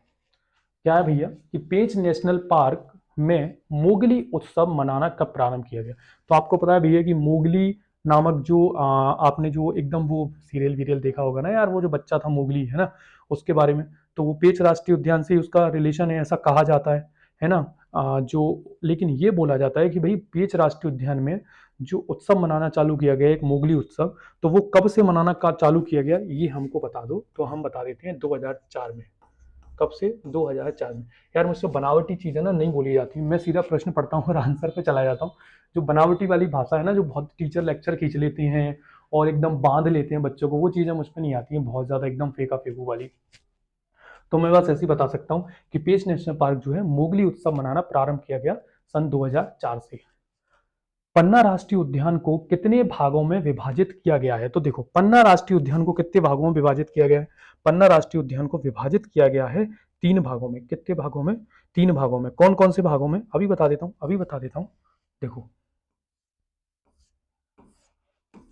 क्या है भैया कि पेंच नेशनल पार्क में मोगली उत्सव मनाना कब प्रारंभ किया गया? तो आपको पता है भैया कि मोगली नामक जो आपने जो एकदम वो सीरियल वीरियल देखा होगा ना यार, वो जो बच्चा था मोगली, है ना, उसके बारे में। तो वो पेंच राष्ट्रीय उद्यान से उसका रिलेशन है, ऐसा कहा जाता है ना। जो लेकिन ये बोला जाता है कि भाई पेंच राष्ट्रीय उद्यान में जो उत्सव मनाना चालू किया गया एक मोगली उत्सव, तो वो कब से मनाना का चालू किया गया ये हमको बता दो। तो हम बता देते हैं 2004 में। कब से? 2004 में। यार मुझसे बनावटी चीजें ना नहीं बोली जाती, मैं सीधा प्रश्न पढ़ता हूँ और आंसर पे चला जाता हूँ। जो बनावटी वाली भाषा है ना, जो बहुत टीचर लेक्चर खींच लेते हैं और एकदम बांध लेते हैं बच्चों को, वो चीजें मुझ पर नहीं आती हैं, बहुत ज्यादा एकदम फेंका फेंकू वाली। तो मैं बस ऐसे ही बता सकता हूँ कि पेंच नेशनल पार्क जो है मोगली उत्सव मनाना प्रारंभ किया गया सन 2004 से। पन्ना राष्ट्रीय उद्यान को कितने भागों में विभाजित किया गया है? तो देखो पन्ना राष्ट्रीय उद्यान को कितने भागों में विभाजित किया गया है? पन्ना राष्ट्रीय उद्यान को विभाजित किया गया है 3 भागों में। कितने भागों में? 3 भागों में। कौन कौन से भागों में? अभी बता देता हूं। देखो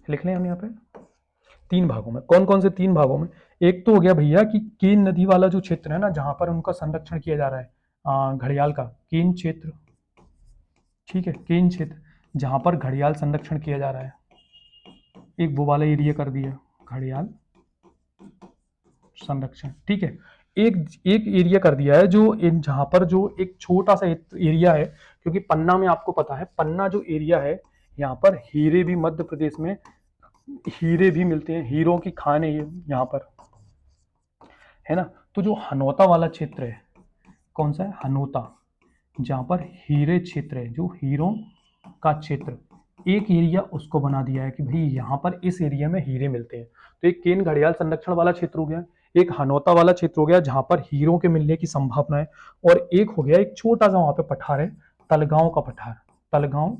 लिख लें हम यहाँ पे 3 भागों में। कौन कौन से 3 भागों में? एक तो हो गया भैया कि केन नदी वाला जो क्षेत्र है ना, जहां पर उनका संरक्षण किया जा रहा है घड़ियाल का, केन क्षेत्र। ठीक है, केन क्षेत्र जहां पर घड़ियाल संरक्षण किया जा रहा है, एक वो वाला एरिया कर दिया घड़ियाल संरक्षण। ठीक है, एक एक एरिया कर दिया है जो इन जहां पर जो एक छोटा सा एरिया है, क्योंकि पन्ना में आपको पता है पन्ना जो एरिया है यहाँ पर हीरे भी, मध्य प्रदेश में हीरे भी मिलते हैं, हीरों की खान है ये यहाँ पर, है ना। तो जो हनौता वाला क्षेत्र है, कौन सा है? हनौता, जहां पर हीरे क्षेत्र है, जो हीरों का क्षेत्र, एक एरिया उसको बना दिया है कि भाई यहाँ पर इस एरिया में हीरे मिलते हैं। तो एक केन घड़ियाल संरक्षण वाला क्षेत्र हो गया, एक हनौता वाला क्षेत्र हो गया जहां पर हीरों के मिलने की संभावना है, और एक हो गया एक छोटा सा वहां पे पठार है, तलगांव का पठार, तलगांव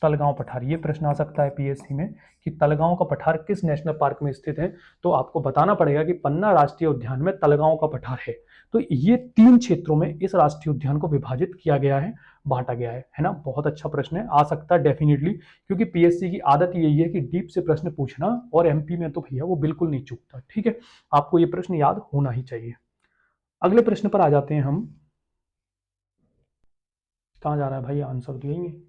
तलगांव पठार, ये प्रश्न आ सकता है पीएससी में कि तलगांव का पठार किस नेशनल पार्क में स्थित है। तो आपको बताना पड़ेगा कि पन्ना राष्ट्रीय उद्यान में तलगांव का पठार है। तो ये 3 क्षेत्रों में इस राष्ट्रीय उद्यान को विभाजित किया गया है, बांटा गया है ना। बहुत अच्छा प्रश्न है, आ सकता है डेफिनेटली, क्योंकि पीएससी की आदत यही है कि डीप से प्रश्न पूछना, और एमपी में तो भैया वो बिल्कुल नहीं चूकता। ठीक है, आपको ये प्रश्न याद होना ही चाहिए। अगले प्रश्न पर आ जाते हैं हम। कहाँ जा रहा है भाई, आंसर तो यही है।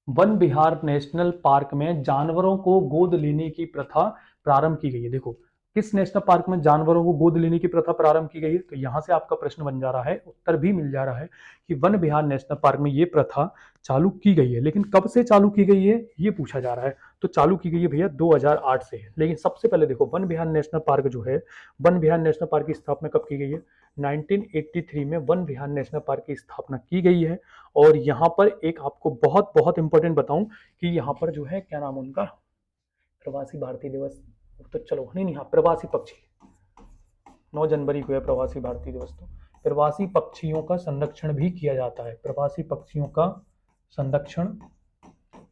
वन विहार नेशनल पार्क में जानवरों को गोद लेने की प्रथा प्रारंभ की गई है। देखो, किस नेशनल पार्क में जानवरों को गोद लेने की प्रथा प्रारंभ की गई है, तो यहां से आपका प्रश्न बन जा रहा है, उत्तर भी मिल जा रहा है कि वन विहार नेशनल पार्क में ये प्रथा चालू की गई है। लेकिन कब से चालू की गई है ये पूछा जा रहा है। तो चालू की गई है भैया 2008 से। लेकिन सबसे पहले देखो, वन विहार नेशनल पार्क जो है, वन विहार नेशनल पार्क की स्थापना कब की गई है? 1983 में वन विहार नेशनल पार्क की स्थापना की गई है। और यहाँ पर एक आपको बहुत बहुत इंपॉर्टेंट बताऊं कि यहाँ पर जो है, क्या नाम है उनका, प्रवासी भारतीय दिवस, तो चलो नहीं नहीं, हाँ, प्रवासी पक्षी, 9 जनवरी को है प्रवासी भारतीय दिवस। तो प्रवासी पक्षियों का संरक्षण भी किया जाता है, प्रवासी पक्षियों का संरक्षण।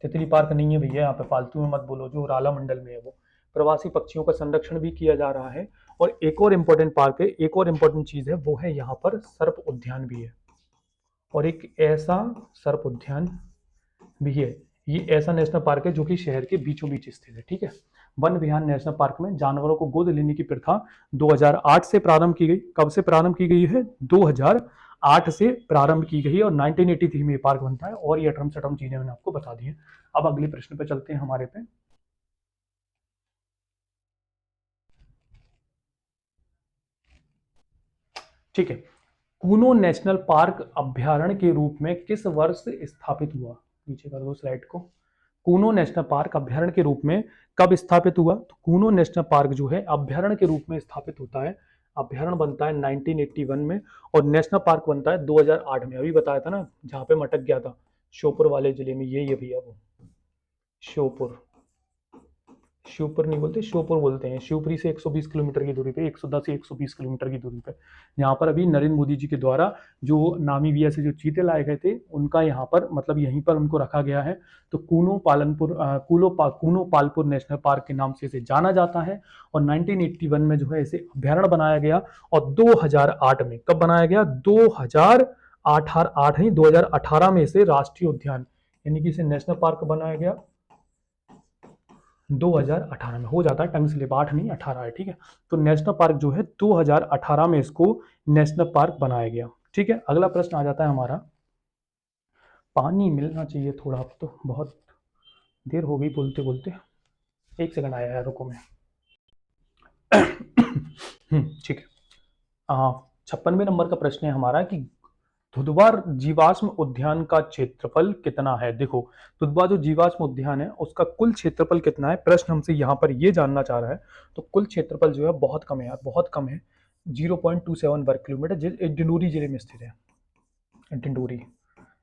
तितली पार्क नहीं है भैया, यहाँ पे फालतू में मत बोलो, जो राला मंडल में है वो। प्रवासी पक्षियों का संरक्षण भी किया जा रहा है। और एक और इम्पोर्टेंट पार्क है, एक और इम्पोर्टेंट चीज है, वो है यहाँ पर सर्प उद्यान भी है। और एक ऐसा सर्प उद्यान भी है, ये ऐसा नेशनल पार्क है जो कि शहर के बीचों बीच स्थित है। ठीक है, वन विहार नेशनल पार्क में जानवरों को गोद लेने की प्रथा 2008 से प्रारंभ की गई। कब से प्रारंभ की गई है? 2008 से प्रारंभ की गई और 1983 में ये पार्क बनता है। और ये अटम सटम चीजें मैंने आपको बता दी है। अब अगले प्रश्न पे चलते हैं हमारे पे। ठीक है, कूनो नेशनल पार्क अभ्यारण्य के रूप में किस वर्ष स्थापित हुआ? नीचे कर दो स्लाइड को। कूनो नेशनल पार्क अभ्यारण्य के रूप में कब स्थापित हुआ? तो कूनो नेशनल पार्क जो है अभ्यारण्य के रूप में स्थापित होता है, अभ्यारण्य बनता है 1981 में, और नेशनल पार्क बनता है 2008 में। अभी बताया था ना, जहां पे मटक गया था, श्योपुर वाले जिले में, यही है भैया वो, श्योपुर। श्योपुर नहीं बोलते, श्योपुर बोलते हैं। शिवपुरी से 120 किलोमीटर की दूरी पे, 110 या 120 किलोमीटर की दूरी पे, यहाँ पर अभी नरेंद्र मोदी जी के द्वारा जो नामीबिया से जो चीते लाए गए थे, उनका यहाँ पर मतलब यहीं पर उनको रखा गया है। तो कूनो पालपुर नेशनल पार्क के नाम से इसे जाना जाता है। और 1981 में जो है इसे अभ्यारण्य बनाया गया। और 2008 में, कब बनाया गया? 2018 में इसे राष्ट्रीय उद्यान, यानी कि इसे नेशनल पार्क बनाया गया 2018 में। हो जाता है टंग स्लिप, 8 नहीं 18 है। ठीक है, तो नेशनल पार्क जो है 2018 में इसको नेशनल पार्क बनाया गया। ठीक है, अगला प्रश्न आ जाता है हमारा। पानी मिलना चाहिए थोड़ा, अब तो बहुत देर हो गई बोलते बोलते। एक सेकंड आया है, रुको मैं। ठीक है, 56वें नंबर का प्रश्न है हमारा कि दुधवा जीवाश्म उद्यान का क्षेत्रफल कितना है? देखो, दुधवा जो जीवाश्म उद्यान है उसका कुल क्षेत्रफल कितना है, प्रश्न हमसे यहाँ पर ये जानना चाह रहा है। तो कुल क्षेत्रफल जो है बहुत कम है यार, बहुत कम है, 0.27 वर्ग किलोमीटर, डिंडोरी जिले में स्थित है। डिंडोरी,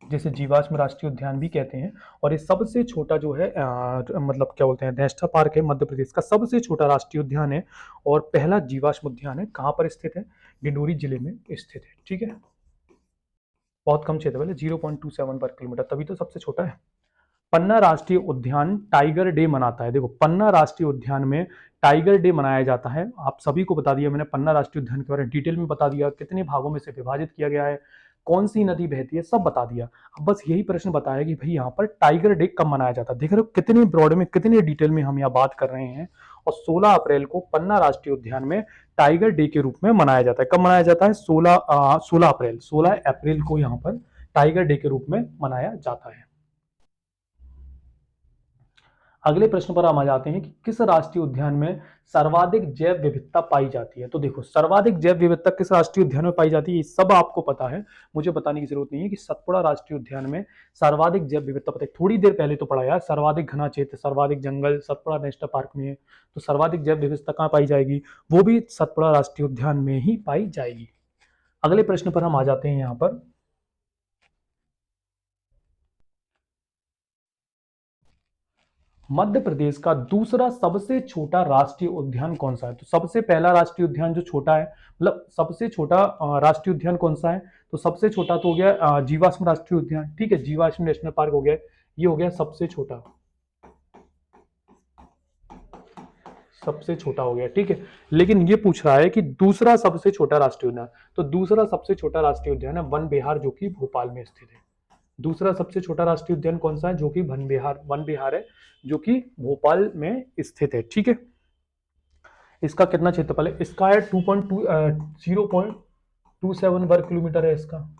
जिसे जीवाश्म राष्ट्रीय उद्यान भी कहते हैं। और ये सबसे छोटा जो है मतलब क्या बोलते हैं, नेशनल पार्क है, मध्य प्रदेश का सबसे छोटा राष्ट्रीय उद्यान है। और पहला जीवाश्म उद्यान है, कहाँ पर स्थित है? डिंडोरी जिले में स्थित है। ठीक है, बहुत कम क्षेत्रफल है, 0.27 वर्ग किलोमीटर, तभी तो सबसे छोटा है। पन्ना राष्ट्रीय उद्यान टाइगर डे मनाता है। देखो, पन्ना राष्ट्रीय उद्यान में टाइगर डे मनाया जाता है। आप सभी को बता दिया मैंने, पन्ना राष्ट्रीय उद्यान के बारे में डिटेल में बता दिया, कितने भागों में से विभाजित किया गया है, कौन सी नदी बहती है, सब बता दिया। अब बस यही प्रश्न बताया कि भाई यहाँ पर टाइगर डे कब मनाया जाता है। देख रहे हो कितने ब्रॉड में, कितने डिटेल में हम यहाँ बात कर रहे हैं। और 16 अप्रैल को पन्ना राष्ट्रीय उद्यान में टाइगर डे के रूप में मनाया जाता है। कब मनाया जाता है? 16 अप्रैल को यहाँ पर टाइगर डे के रूप में मनाया जाता है। अगले प्रश्न पर हम आ जाते हैं कि किस राष्ट्रीय उद्यान में सर्वाधिक जैव विविधता पाई जाती है? तो देखो, सर्वाधिक जैव विविधता किस राष्ट्रीय उद्यान में पाई जाती है, ये सब आपको पता है, मुझे बताने की जरूरत नहीं है कि सतपुड़ा राष्ट्रीय उद्यान में सर्वाधिक जैव विविधता पता है। थोड़ी देर पहले तो पढ़ा यार, सर्वाधिक घना क्षेत्र, सर्वाधिक जंगल सतपुड़ा नेशनल पार्क में है। तो सर्वाधिक जैव विविधता कहाँ पाई जाएगी? वो भी सतपुड़ा राष्ट्रीय उद्यान में ही पाई जाएगी। अगले प्रश्न पर हम आ जाते हैं यहाँ पर। मध्य प्रदेश का दूसरा सबसे छोटा राष्ट्रीय उद्यान कौन सा है? तो सबसे पहला राष्ट्रीय उद्यान जो छोटा है, मतलब सबसे छोटा राष्ट्रीय उद्यान कौन सा है? तो सबसे छोटा तो हो गया जीवाश्म राष्ट्रीय उद्यान, ठीक है, जीवाश्म नेशनल पार्क हो गया, ये हो गया सबसे छोटा, सबसे छोटा हो गया, ठीक है। लेकिन ये पूछ रहा है कि दूसरा सबसे छोटा राष्ट्रीय उद्यान, तो दूसरा सबसे छोटा राष्ट्रीय उद्यान है वन विहार, जो कि भोपाल में स्थित है। दूसरा सबसे छोटा राष्ट्रीय उद्यान कौन सा है? जो कि वन विहार है, जो कि भोपाल में स्थित है, ठीक है। इसका कितना क्षेत्रफल है? इसका है 0.27 वर्ग किलोमीटर है इसका।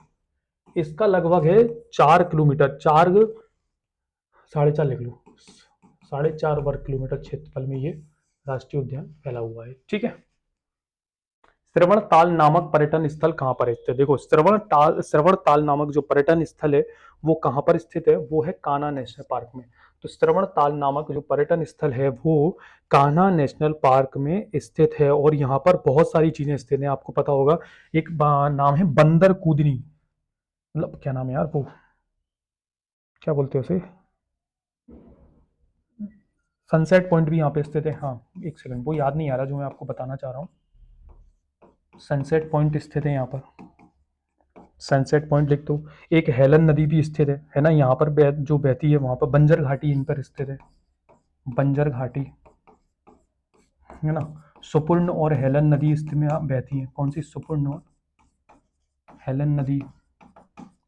इसका लगभग है 4 किलोमीटर, 4 साढ़े 4 लिख लो, 4.5 वर्ग किलोमीटर क्षेत्रफल में ये राष्ट्रीय उद्यान फैला हुआ है, ठीक है। श्रवण ताल नामक पर्यटन स्थल कहाँ पर स्थित है? देखो, श्रवण ताल नामक जो पर्यटन स्थल है वो कहाँ पर स्थित है? वो है कान्हा नेशनल पार्क में। तो श्रवण ताल नामक जो पर्यटन स्थल है वो कान्हा नेशनल पार्क में स्थित है, और यहाँ पर बहुत सारी चीजें स्थित हैं, आपको पता होगा। एक नाम है बंदर कूदनी, मतलब क्या नाम है यार, वो क्या बोलते हैं उसे, सनसेट पॉइंट भी यहाँ पे स्थित है। हाँ, एक सेकंड, वो याद नहीं आ रहा जो मैं आपको बताना चाह रहा हूँ। सनसेट पॉइंट स्थित है यहाँ पर, सनसेट पॉइंट लिख दो। एक हेलन नदी भी स्थित है ना, यहाँ पर जो बहती है वहां पर, बंजर घाटी इन पर स्थित है, बंजर घाटी, है ना। सुपर्ण और हेलन नदी इसमें में बहती है, कौन सी? सुपर्ण और हेलन नदी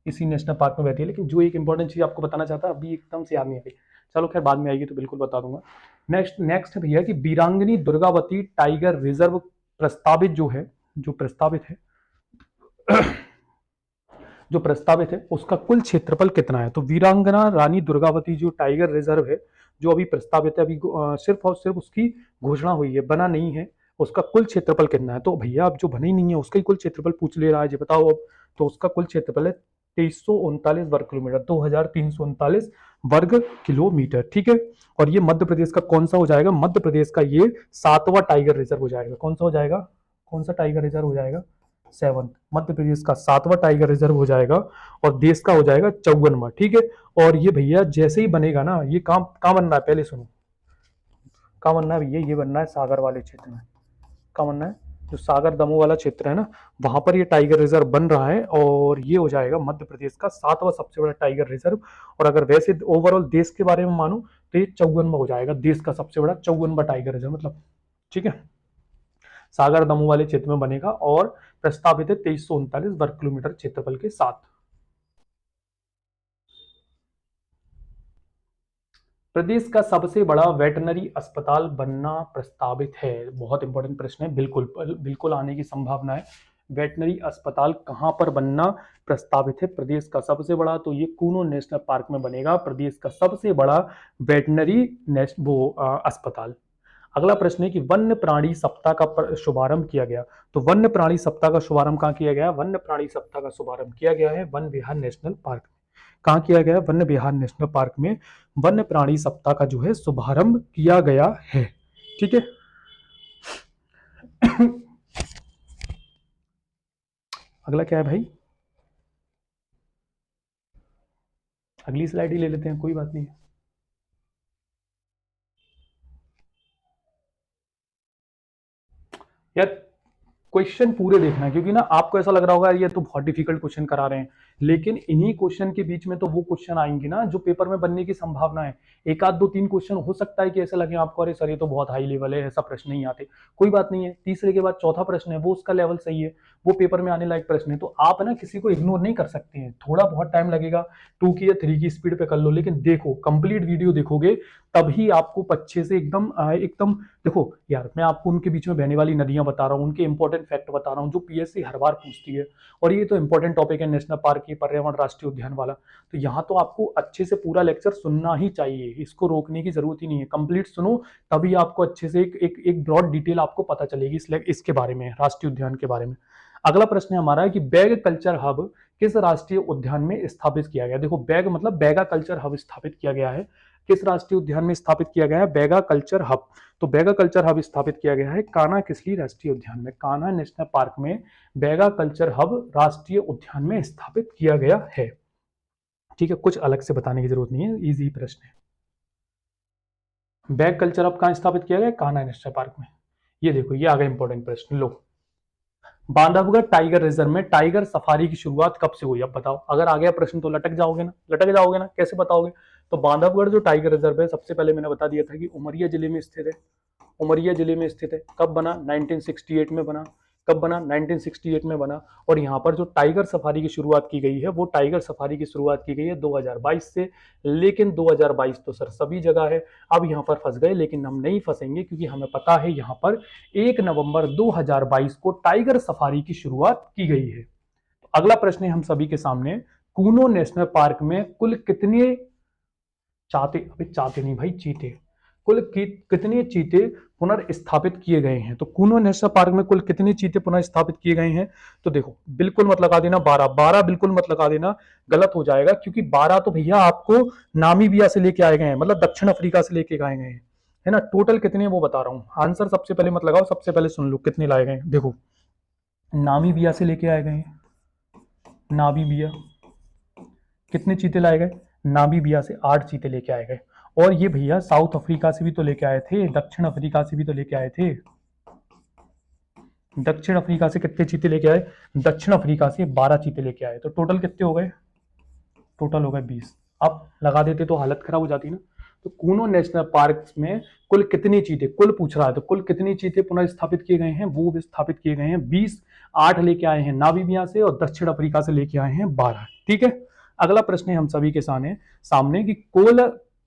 इसी नेशनल पार्क में बहती है। लेकिन जो एक इंपॉर्टेंट चीज आपको बताना चाहता अभी एकदम से याद नहीं आ रही, चलो खैर बाद में आएगी तो बिल्कुल बता दूंगा। नेक्स्ट नेक्स्ट है भैया कि बीरांगनी दुर्गावती टाइगर रिजर्व प्रस्तावित जो है, जो प्रस्तावित है जो प्रस्तावित है उसका कुल क्षेत्रफल कितना है? तो वीरांगना रानी दुर्गावती जो टाइगर रिजर्व है, जो अभी प्रस्तावित है, अभी सिर्फ और सिर्फ उसकी घोषणा हुई है, बना नहीं है, उसका कुल क्षेत्रफल कितना है? तो भैया अब जो बना ही नहीं है उसका ही कुल क्षेत्रफल पूछ ले रहा है जी, बताओ अब। तो उसका कुल क्षेत्रफल है 2339 वर्ग किलोमीटर, 2339 वर्ग किलोमीटर, ठीक है। और ये मध्य प्रदेश का कौन सा हो जाएगा? मध्य प्रदेश का ये 7वां टाइगर रिजर्व हो जाएगा। कौन सा हो जाएगा? कौन सा टाइगर रिजर्व हो जाएगा? 7, मध्य प्रदेश का 7वां टाइगर रिजर्व हो जाएगा, और देश का हो जाएगा 54वां, ठीक है। और ये भैया जैसे ही बनेगा ना, ये काम कहाँ बनना है पहले सुनो, कहाँ बनना है भैया? ये बनना है सागर वाले क्षेत्र में। कहाँ बनना है? जो सागर दमोह वाला क्षेत्र है ना, वहां पर ये टाइगर रिजर्व बन रहा है, और ये हो जाएगा मध्य प्रदेश का 7वां सबसे बड़ा टाइगर रिजर्व। और अगर वैसे ओवरऑल देश के बारे में मानो तो ये 54वां हो जाएगा, देश का सबसे बड़ा 54वां टाइगर रिजर्व, मतलब, ठीक है। सागर दमोह वाले क्षेत्र में बनेगा, और प्रस्तावित है 2339 वर्ग किलोमीटर क्षेत्रफल के साथ। प्रदेश का सबसे बड़ा वेटनरी अस्पताल बनना प्रस्तावित है। बहुत इंपॉर्टेंट प्रश्न है, बिल्कुल बिल्कुल आने की संभावना है। वेटनरी अस्पताल कहां पर बनना प्रस्तावित है? प्रदेश का सबसे बड़ा, तो ये कूनो नेशनल पार्क में बनेगा, प्रदेश का सबसे बड़ा वेटनरी अस्पताल। अगला प्रश्न है कि वन्य प्राणी सप्ताह का शुभारंभ किया गया। तो वन्य प्राणी सप्ताह का शुभारंभ कहाँ किया गया? वन्य प्राणी सप्ताह का शुभारंभ किया गया है वन विहार नेशनल पार्क में। कहाँ किया गया? वन्य विहार नेशनल पार्क में वन्य प्राणी सप्ताह का जो है शुभारंभ किया गया है, ठीक है। अगला क्या है भाई? अगली स्लाइड ही ले लेते हैं, कोई बात नहीं है। यार क्वेश्चन पूरे देखना है, क्योंकि ना आपको ऐसा लग रहा होगा ये तो बहुत डिफिकल्ट क्वेश्चन करा रहे हैं, लेकिन इन्हीं क्वेश्चन के बीच में तो वो क्वेश्चन आएंगे ना जो पेपर में बनने की संभावना है। एक आध दो तीन क्वेश्चन हो सकता है कि ऐसा लगे आपको, अरे सर ये तो बहुत हाई लेवल है, ऐसा प्रश्न नहीं आते, कोई बात नहीं है। तीसरे के बाद चौथा प्रश्न है, वो उसका लेवल सही है, वो पेपर में आने लायक प्रश्न है, तो आप ना किसी को इग्नोर नहीं कर सकते हैं। थोड़ा बहुत टाइम लगेगा, 2 की या 3 की स्पीड पे कर लो, लेकिन देखो कंप्लीट वीडियो देखोगे तभी आपको अच्छे से एकदम देखो यार, मैं आपको उनके बीच में बहने वाली नदियां बता रहा हूँ, उनके इंपॉर्टेंट फैक्ट बता रहा हूँ जो पीएससी हर बार पूछती है, और ये तो इंपॉर्टेंट टॉपिक है नेशनल पार्क की, पर्यावरण राष्ट्रीय उद्यान वाला। तो यहाँ तो आपको अच्छे से पूरा लेक्चर सुनना ही चाहिए, इसको रोकने की जरूरत ही नहीं है, कंप्लीट सुनो, तभी आपको अच्छे से एक ब्रॉड डिटेल आपको पता चलेगी इसके बारे में, राष्ट्रीय उद्यान के बारे में। अगला प्रश्न है हमारा कि बैग कल्चर हब किस राष्ट्रीय उद्यान में स्थापित किया गया? देखो बैग मतलब बैगा कल्चर हब स्थापित किया गया है, किस राष्ट्रीय उद्यान में स्थापित किया गया है? Baiga culture hub. तो बैगा कल्चर हब स्थापित किया गया है कान्हा किसली राष्ट्रीय उद्यान में, कान्हा नेशनल पार्क में बैगा कल्चर हब राष्ट्रीय उद्यान में स्थापित किया गया है, ठीक है। कुछ अलग से बताने की जरूरत नहीं है, इजी प्रश्न है। बैग कल्चर अब कहाँ स्थापित किया गया? कान्हा नेशनल पार्क में। ये देखो, ये आ गया इंपॉर्टेंट प्रश्न। लो, बांधवगढ़ टाइगर रिजर्व में टाइगर सफारी की शुरुआत कब से हुई? अब बताओ। अगर आ गया प्रश्न तो लटक जाओगे ना, लटक जाओगे ना, कैसे बताओगे? तो बांधवगढ़ जो टाइगर रिजर्व है, सबसे पहले मैंने बता दिया था कि उमरिया जिले में स्थित है। उमरिया जिले में स्थित है। कब बना? 1968 में बना। कब बना? 1968 में बना। और यहाँ पर जो टाइगर सफारी की शुरुआत की गई है, वो टाइगर सफारी की शुरुआत की गई है 2022 से। लेकिन 2022 तो सर सभी जगह है। अब यहाँ पर फंस गए, लेकिन हम नहीं फंसेंगे, क्योंकि हमें पता है यहाँ पर 1 नवंबर 2022 को टाइगर सफारी की शुरुआत की गई है। तो अगला प्रश्न है हम सभी के सामने, कूनो नेशनल पार्क में कुल कितने चाहते, अभी चाहते नहीं भाई, चीते, कितने चीते पुनर्स्थापित किए गए हैं? तो कूनो नेशनल पार्क में कुल कितने चीते पुनर्स्थापित किए गए हैं? तो देखो, बिल्कुल मत लगा देना 12, 12 बिल्कुल मत लगा देना, गलत हो जाएगा, क्योंकि 12 तो भैया आपको नामीबिया से लेके आए गए हैं, मतलब दक्षिण अफ्रीका से लेके आए गए हैं, है ना। टोटल कितने वो बता रहा हूं, आंसर सबसे पहले मत लगाओ, सबसे पहले सुन लो कितने लाए गए हैं। देखो, नामीबिया से लेके आए गए हैं, नामीबिया, कितने चीते लाए गए? नामीबिया से 8 चीते लेके आए गए। और ये भैया साउथ अफ्रीका से भी तो लेके आए थे, दक्षिण अफ्रीका से भी तो लेके आए थे। दक्षिण अफ्रीका से कितने चीते लेके आए? दक्षिण अफ्रीका से 12 चीते लेके आए। तो टोटल कितने हो गए? टोटल हो गए 20। अब लगा देते तो हालत खराब हो जाती ना। तो कूनो नेशनल पार्क में कुल कितनी चीते, कुल पूछ रहा है, तो कुल कितनी चीते पुनर्स्थापित किए गए हैं? वो स्थापित किए गए हैं 20। 8 लेके आए हैं नामीबिया से, और दक्षिण अफ्रीका से लेके आए हैं 12। ठीक है। अगला प्रश्न है हम सभी के सामने कि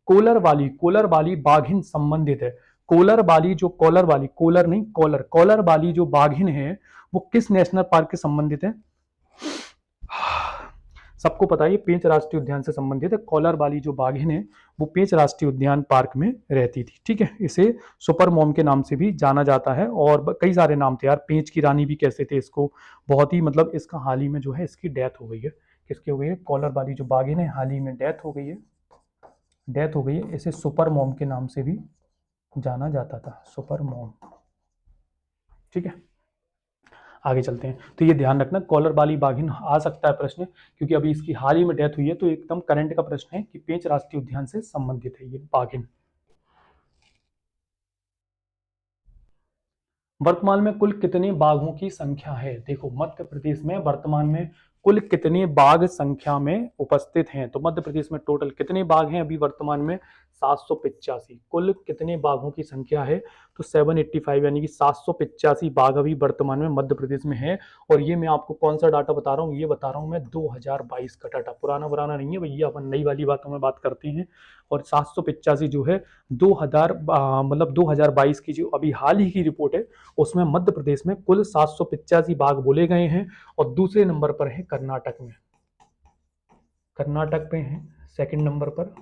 कोलर वाली बाघिन संबंधित है। कोलर नहीं, कॉलर वाली जो बाघिन है, वो किस नेशनल पार्क के संबंधित है? सबको पता है, ये पेंच राष्ट्रीय उद्यान से संबंधित है। कॉलर वाली जो बाघिन है, वो पेंच राष्ट्रीय उद्यान पार्क में रहती थी। ठीक है। इसे सुपर मॉम के नाम से भी जाना जाता है, और कई सारे नाम थे यार, पेंच की रानी भी कहते थे इसको। बहुत ही मतलब, इसका हाल ही में जो है इसकी डेथ हो गई है। किसकी हो गई है? कॉलर वाली जो बाघिन है, हाल ही में डेथ हो गई है। डेथ हो गई है। इसे सुपर मॉम के नाम से भी जाना जाता था, सुपर मॉम। ठीक है। आगे चलते हैं। तो ये ध्यान रखना, कॉलर वाली बाघिन आ सकता है प्रश्न, क्योंकि अभी इसकी हाल ही में डेथ हुई है, तो एकदम करंट का प्रश्न है कि पेंच राष्ट्रीय उद्यान से संबंधित है ये बाघिन। वर्तमान में कुल कितने बाघों की संख्या है? देखो, मध्य प्रदेश में वर्तमान में कुल कितने बाघ संख्या में उपस्थित हैं? तो मध्य प्रदेश में टोटल कितने बाघ हैं अभी वर्तमान में? 785। कुल कितने बाघों की संख्या है? तो 785, यानी कि 785 बाघ अभी वर्तमान में मध्य प्रदेश में है। और ये मैं आपको कौन सा डाटा बता रहा हूँ? ये बता रहा हूँ मैं 2022 का डाटा, पुराना पुराना नहीं है भैया, अपन नई वाली बातों में बात करते हैं। और 785 जो है 2000 मतलब 2022 की जो अभी हाल ही की रिपोर्ट है, उसमें मध्य प्रदेश में कुल 785 बाघ बोले गए हैं। और दूसरे नंबर पर है कर्नाटक में, कर्नाटक में है सेकंड नंबर पर,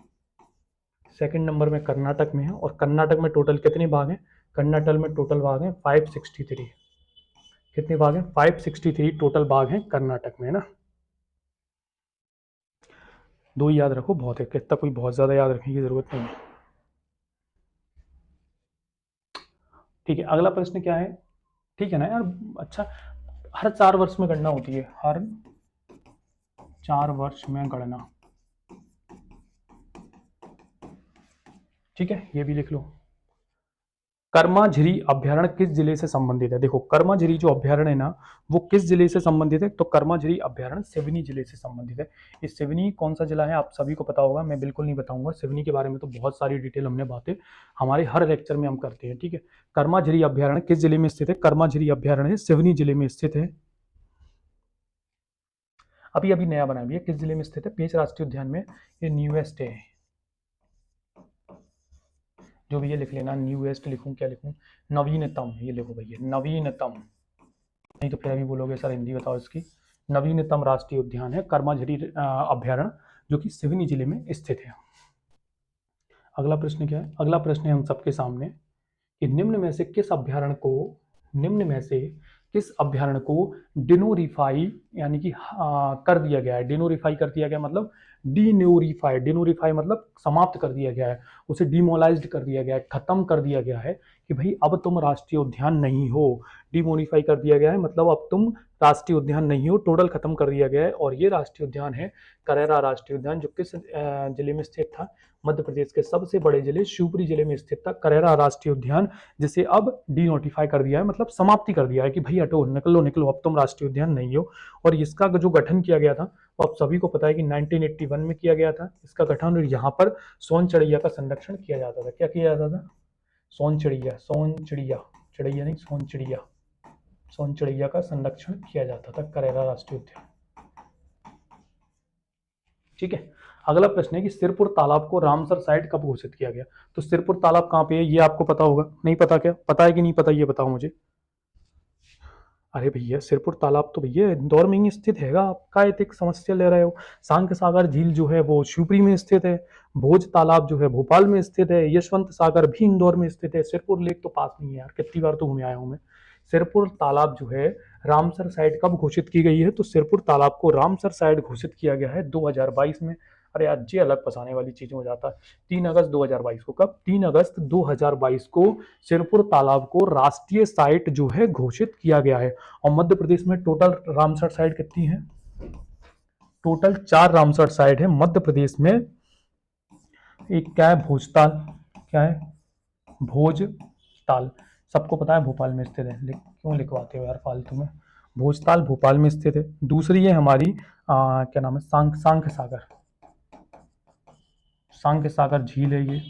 सेकंड नंबर में कर्नाटक में है। और कर्नाटक में टोटल कितने बाघ हैं? कर्नाटक में टोटल बाघ हैं 563। कितने बाघ हैं? 563 टोटल बाघ हैं कर्नाटक में, है ना। दो ही याद रखो, बहुत है, कितना कोई बहुत ज्यादा याद रखने की जरूरत नहीं है। ठीक है। अगला प्रश्न क्या है? ठीक है ना यार। अच्छा, हर 4 वर्ष में गणना होती है, हर 4 वर्ष में गणना। ठीक है, ये भी लिख लो। कर्माझिरी अभ्यारण्य किस जिले से संबंधित है? देखो, कर्माझिरी जो अभ्यारण्य है ना, वो किस जिले से संबंधित है? तो कर्माझिरी अभ्यारण्य सिवनी जिले से संबंधित है। ये सिवनी कौन सा जिला है आप सभी को पता होगा, मैं बिल्कुल नहीं बताऊंगा। सिवनी के बारे में तो बहुत सारी डिटेल हमने बातें हमारे हर लेक्चर में हम करते हैं। ठीक है। कर्माझिरी अभ्यारण्य किस जिले में स्थित है? कर्माझिरी अभ्यारण्य सिवनी जिले में स्थित है। अभी अभी नया बना भी है। किस जिले में स्थित है? पेंच राष्ट्रीय उद्यान में। ये न्यूएस्ट है, जो भी ये लिख लेना, न्यूएस्ट लिखूं क्या लिखूं? नवीनतम, ये लिखो भैया, नवीनतम। नहीं तो फिर अभी बोलोगे सर हिंदी बताओ इसकी। नवीनतम राष्ट्रीय उद्यान है कर्माझिरी अभ्यारण्य, जो कि सिवनी जिले में स्थित है। अगला प्रश्न क्या है? अगला प्रश्न है हम सबके सामने कि निम्न में से किस अभ्यारण्य को डिनोरिफाई, यानी कि कर दिया गया है। डिनोरिफाई कर दिया गया मतलब डीनोरिफाई, डिनोरिफाई मतलब समाप्त कर दिया गया है, उसे डिमोलाइज्ड कर दिया गया है, खत्म कर दिया गया है, कि भाई अब तुम राष्ट्रीय उद्यान नहीं हो। डिमोनिफाई कर दिया गया है मतलब अब तुम राष्ट्रीय उद्यान नहीं हो, टोटल खत्म कर दिया गया है। और ये राष्ट्रीय उद्यान है करेरा राष्ट्रीय उद्यान, जो किस जिले में स्थित था, मध्य प्रदेश के सबसे बड़े जिले शिवपुरी जिले में स्थित था करेरा राष्ट्रीय उद्यान, जिसे अब डी नोटिफाई कर दिया है, मतलब समाप्ति कर दिया है कि भाई हटो, निकलो निकलो, अब तुम राष्ट्रीय उद्यान नहीं हो। और इसका जो गठन किया गया था वो आप सभी को पता है कि 1981 में किया गया था इसका गठन। और यहाँ पर सोन चिड़ैया का संरक्षण किया जाता था। क्या किया जाता था? सोन चिड़ैया, सोन चिड़िया, चिड़ैया नहीं, सोन चिड़िया, सोन चिड़ैया का संरक्षण किया जाता था करेरा राष्ट्रीय उद्यान। ठीक है। अगला प्रश्न है कि सिरपुर तालाब को रामसर साइट कब घोषित किया गया? तो सिरपुर तालाब कहाँ पे है ये आपको पता होगा, नहीं पता? क्या पता है कि नहीं पता, ये बताओ मुझे। अरे भैया, सिरपुर तालाब तो भैया इंदौर में ही स्थित हैगा, आपका एक समस्या ले रहे हो। सांक सागर झील जो है वो शिवपुरी में स्थित है, भोज तालाब जो है भोपाल में स्थित है, यशवंत सागर भी इंदौर में स्थित है, सिरपुर लेक तो पास नहीं है यार, कितनी बार तो घूमे आया हूँ मैं। सिरपुर तालाब जो है रामसर साइट कब घोषित की गई है? तो सिरपुर तालाब को रामसर साइट घोषित किया गया है 2022 में। अरे यार, ये अलग फंसाने वाली चीज हो जाता है। 3 अगस्त 2022 को, कब? 3 अगस्त 2022 को सिरपुर तालाब को राष्ट्रीय साइट जो है घोषित किया गया है। और मध्य प्रदेश में टोटल रामसर साइट कितनी है? टोटल 4 रामसर साइट है मध्य प्रदेश में। एक क्या है? भोजताल। क्या है? भोजताल। सबको पता है भोपाल में स्थित है, क्यों लिखवाते हो यार फालतू में। भोजताल भोपाल में स्थित है। दूसरी है हमारी क्या नाम है, सांख सागर। सांख सागर झील है ये,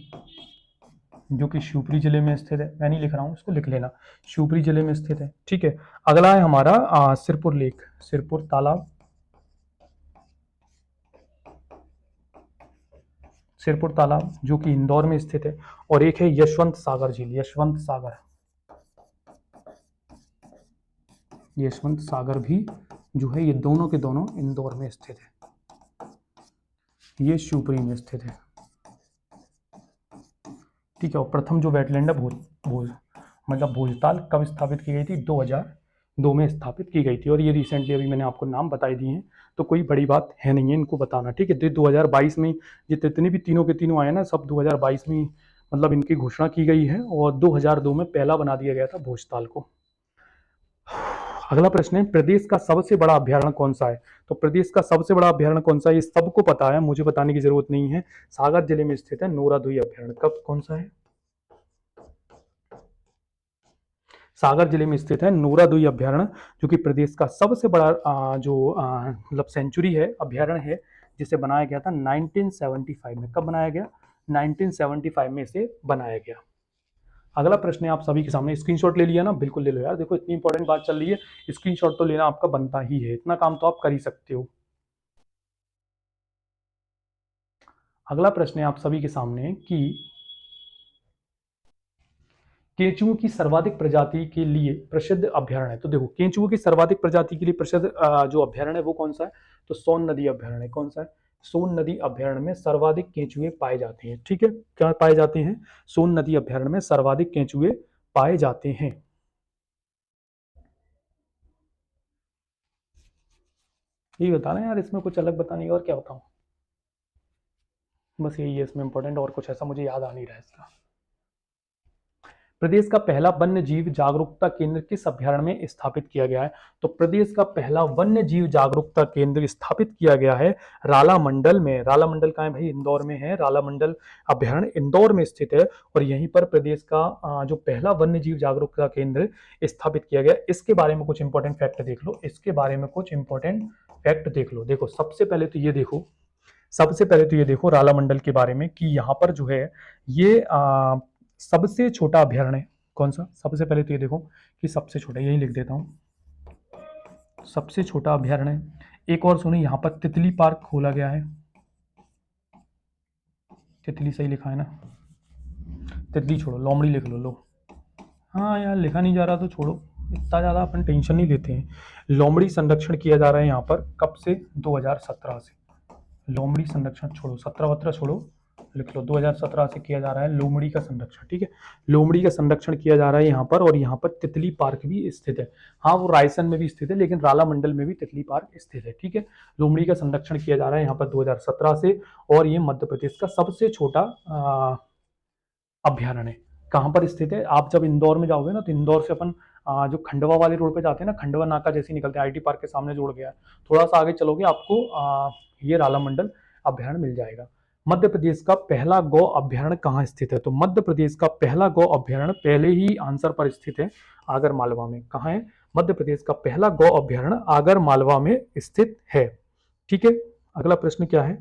जो कि शिवपुरी जिले में स्थित है। मैं नहीं लिख रहा हूँ, इसको लिख लेना, शिवपुरी जिले में स्थित है। ठीक है। अगला है हमारा सिरपुर लेक, सिरपुर तालाब, सिरपुर तालाब जो कि इंदौर में स्थित है। और एक है यशवंत सागर झील, यशवंत सागर, यशवंत सागर भी जो है ये दोनों के दोनों इंदौर में स्थित है, ये शिवपुरी में स्थित है। ठीक है। और प्रथम जो वेटलैंड है भोज मतलब भोजताल कब स्थापित की गई थी? 2002 में स्थापित की गई थी। और ये रिसेंटली अभी मैंने आपको नाम बताई दिए हैं, तो कोई बड़ी बात है नहीं है इनको बताना। ठीक है। तो 2022 में ये जितने भी तीनों के तीनों आए ना, सब 2022 में मतलब इनकी घोषणा की गई है। और 2002 में पहला बना दिया गया था भोजताल को। अगला प्रश्न है, प्रदेश का सबसे बड़ा अभ्यारण्य कौन सा है? तो प्रदेश का सबसे बड़ा अभ्यारण्य कौन सा है ये सबको पता है, मुझे बताने की जरूरत नहीं है। सागर जिले में स्थित है नोरादुई अभ्यारण्य। कब, कौन सा है? सागर जिले में स्थित है नोरादुई अभ्यारण्य, जो कि प्रदेश का सबसे बड़ा जो मतलब सेंचुरी है, अभ्यारण्य है, जिसे बनाया गया था 1975 में। कब बनाया गया? 1975 में इसे बनाया गया। अगला प्रश्न है आप सभी के सामने, स्क्रीनशॉट ले लिया ना? बिल्कुल ले लो यार, देखो इतनी इंपॉर्टेंट बात चल रही है, स्क्रीनशॉट तो लेना आपका बनता ही है, इतना काम तो आप कर ही सकते हो। अगला प्रश्न है आप सभी के सामने कि केंचुओं की सर्वाधिक प्रजाति के लिए प्रसिद्ध अभ्यारण्य है। तो देखो, केंचुओं की सर्वाधिक प्रजाति के लिए प्रसिद्ध जो अभ्यारण्य है वो कौन सा है? तो सोन नदी अभ्यारण्य। कौन सा है? सोन नदी अभ्यारण्य में सर्वाधिक केंचुए पाए जाते हैं। ठीक है। क्या पाए जाते हैं? सोन नदी अभ्यारण्य में सर्वाधिक केंचुए पाए जाते हैं। यही बताना यार, इसमें कुछ अलग बताने की और क्या बताऊं, बस यही है इसमें इंपॉर्टेंट, और कुछ ऐसा मुझे याद आ नहीं रहा है इसका। प्रदेश का पहला वन्य जीव जागरूकता केंद्र किस अभ्यारण्य में स्थापित किया गया है? तो प्रदेश का पहला वन्य जीव जागरूकता केंद्र स्थापित किया गया है राला मंडल में। राला मंडल कहाँ है भाई? इंदौर में है। राला मंडल अभ्यारण्य इंदौर में स्थित है। और यहीं पर प्रदेश का जो पहला वन्य जीव जागरूकता केंद्र स्थापित किया गया। इसके बारे में कुछ इंपॉर्टेंट फैक्ट देख लो, इसके बारे में कुछ इंपॉर्टेंट फैक्ट देख लो। देखो, सबसे पहले तो ये देखो, सबसे पहले तो ये देखो राला मंडल के बारे में कि यहाँ पर जो है ये सबसे छोटा अभ्यारण्य कौन सा? सबसे पहले तो ये देखो कि सबसे छोटा, यही लिख देता हूँ, सबसे छोटा अभ्यारण्य। एक और सुनो, यहाँ पर तितली पार्क खोला गया है। तितली सही लिखा है ना? तितली छोड़ो, लोमड़ी लिख लो। लो, हाँ यार, लिखा नहीं जा रहा तो छोड़ो, इतना ज़्यादा अपन टेंशन नहीं लेते हैं। लोमड़ी संरक्षण किया जा रहा है यहाँ पर, कब से? 2017 से। लोमड़ी संरक्षण छोड़ो, 17 छोड़ो, लिख लो 2017 से किया जा रहा है लोमड़ी का संरक्षण। ठीक है। लोमड़ी का संरक्षण किया जा रहा है यहाँ पर। और यहाँ पर तितली पार्क भी स्थित है। हाँ, वो रायसन में भी स्थित है, लेकिन राला मंडल में भी तितली पार्क स्थित है। ठीक है। लोमड़ी का संरक्षण किया जा रहा है यहाँ पर 2017 से। और ये मध्य प्रदेश का सबसे छोटा अभ्यारण्य कहाँ पर स्थित है? आप जब इंदौर में जाओगे ना, तो इंदौर से अपन जो खंडवा वाले रोड पे जाते हैं ना, खंडवा नाका जैसे निकलते हैं, आईटी पार्क के सामने जोड़ गया है, थोड़ा सा आगे चलोगे आपको ये राला मंडल अभ्यारण्य मिल जाएगा। मध्य प्रदेश का पहला गौ अभ्यारण्य कहाँ स्थित है? तो मध्य प्रदेश का पहला गौ अभ्यारण्य पहले ही आंसर पर स्थित है, आगर मालवा में। कहाँ है? मध्य प्रदेश का पहला गौ अभ्यारण्य आगर मालवा में स्थित है। ठीक है, अगला प्रश्न क्या है?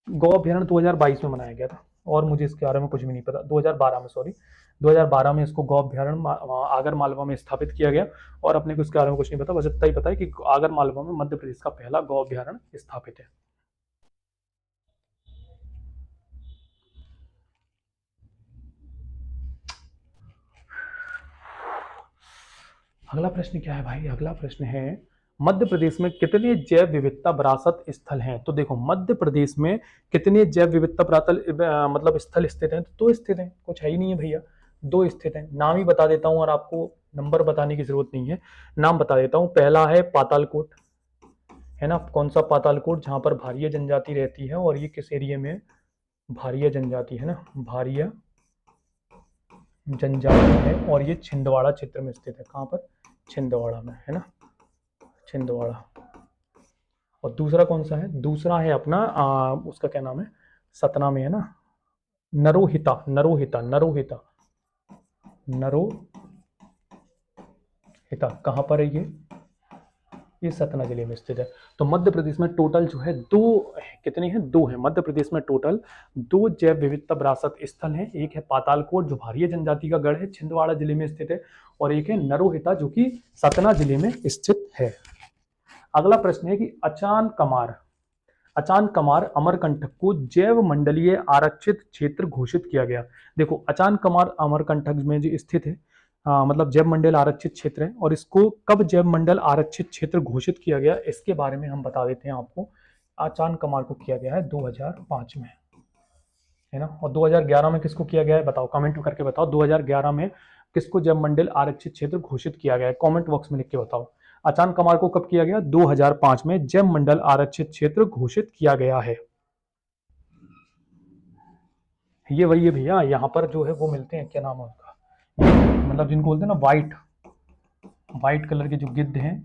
गौ अभ्यारण्य 2022 में मनाया गया था, और मुझे इसके बारे में कुछ भी नहीं पता। 2012 में, सॉरी, 2012 में इसको गौ अभ्यारण्य आगर मालवा में स्थापित किया गया, और अपने को इसके बारे में कुछ नहीं पता, बस इतना ही पता है कि आगर मालवा में मध्य प्रदेश का पहला गौ अभ्यारण्य स्थापित है। अगला प्रश्न क्या है भाई? अगला प्रश्न है, मध्य प्रदेश में कितने जैव विविधता विरासत स्थल हैं? तो देखो, मध्य प्रदेश में कितने जैव विविधता मतलब स्थल स्थित हैं? तो 2 स्थित हैं, कुछ है ही नहीं है भैया, 2 स्थित हैं। नाम ही बता देता हूं, और आपको नंबर बताने की जरूरत नहीं है, नाम बता देता हूं। पहला है पातालकोट, है ना? कौन सा पातालकोट? जहां पर भारिया जनजाति रहती है, और ये किस एरिया में? भारिया जनजाति, है ना, भारिया जनजाति है, और ये छिंदवाड़ा क्षेत्र में स्थित है। कहाँ पर? छिंदवाड़ा में, है ना, छिंदवाड़ा। और दूसरा कौन सा है? दूसरा है अपना उसका क्या नाम है, सतना में, है ना, नरोहिता, नरोहिता, नरोहिता, नरोहिता। कहाँ पर है ये सतना जिले में स्थित है। तो मध्य प्रदेश में टोटल जो है 2, कितने हैं? 2 हैं। मध्य प्रदेश में टोटल 2 जैव विविधता विरासत स्थल हैं। एक है पातालकोट, जो भारिया जनजाति का गढ़ है, छिंदवाड़ा जिले में स्थित है, और एक है नरोहिता, जो कि सतना जिले में स्थित है। अगला प्रश्न है कि अचान कमार अमरकंटक को जैव मंडलीय आरक्षित क्षेत्र घोषित किया गया। देखो, अचान कमार अमरकंटक में जो स्थित है, मतलब जैव मंडल आरक्षित क्षेत्र है, और इसको कब जैव मंडल आरक्षित क्षेत्र घोषित किया गया, इसके बारे में हम बता देते हैं आपको। अचान कमार को किया गया है 2005 में, है ना। और 2011 में किसको किया गया है? बताओ, कमेंट करके बताओ, 2011 में किसको जैव मंडल आरक्षित क्षेत्र घोषित किया गया है? कमेंट बॉक्स में लिख के बताओ। अचान कमार को कब किया गया? 2005 में जैव मंडल आरक्षित क्षेत्र घोषित किया गया है। ये वही है भैया, यहाँ पर जो है वो मिलते हैं, क्या नाम है उसका, मतलब जिनको बोलते हैं ना व्हाइट, व्हाइट कलर के जो गिद्ध हैं,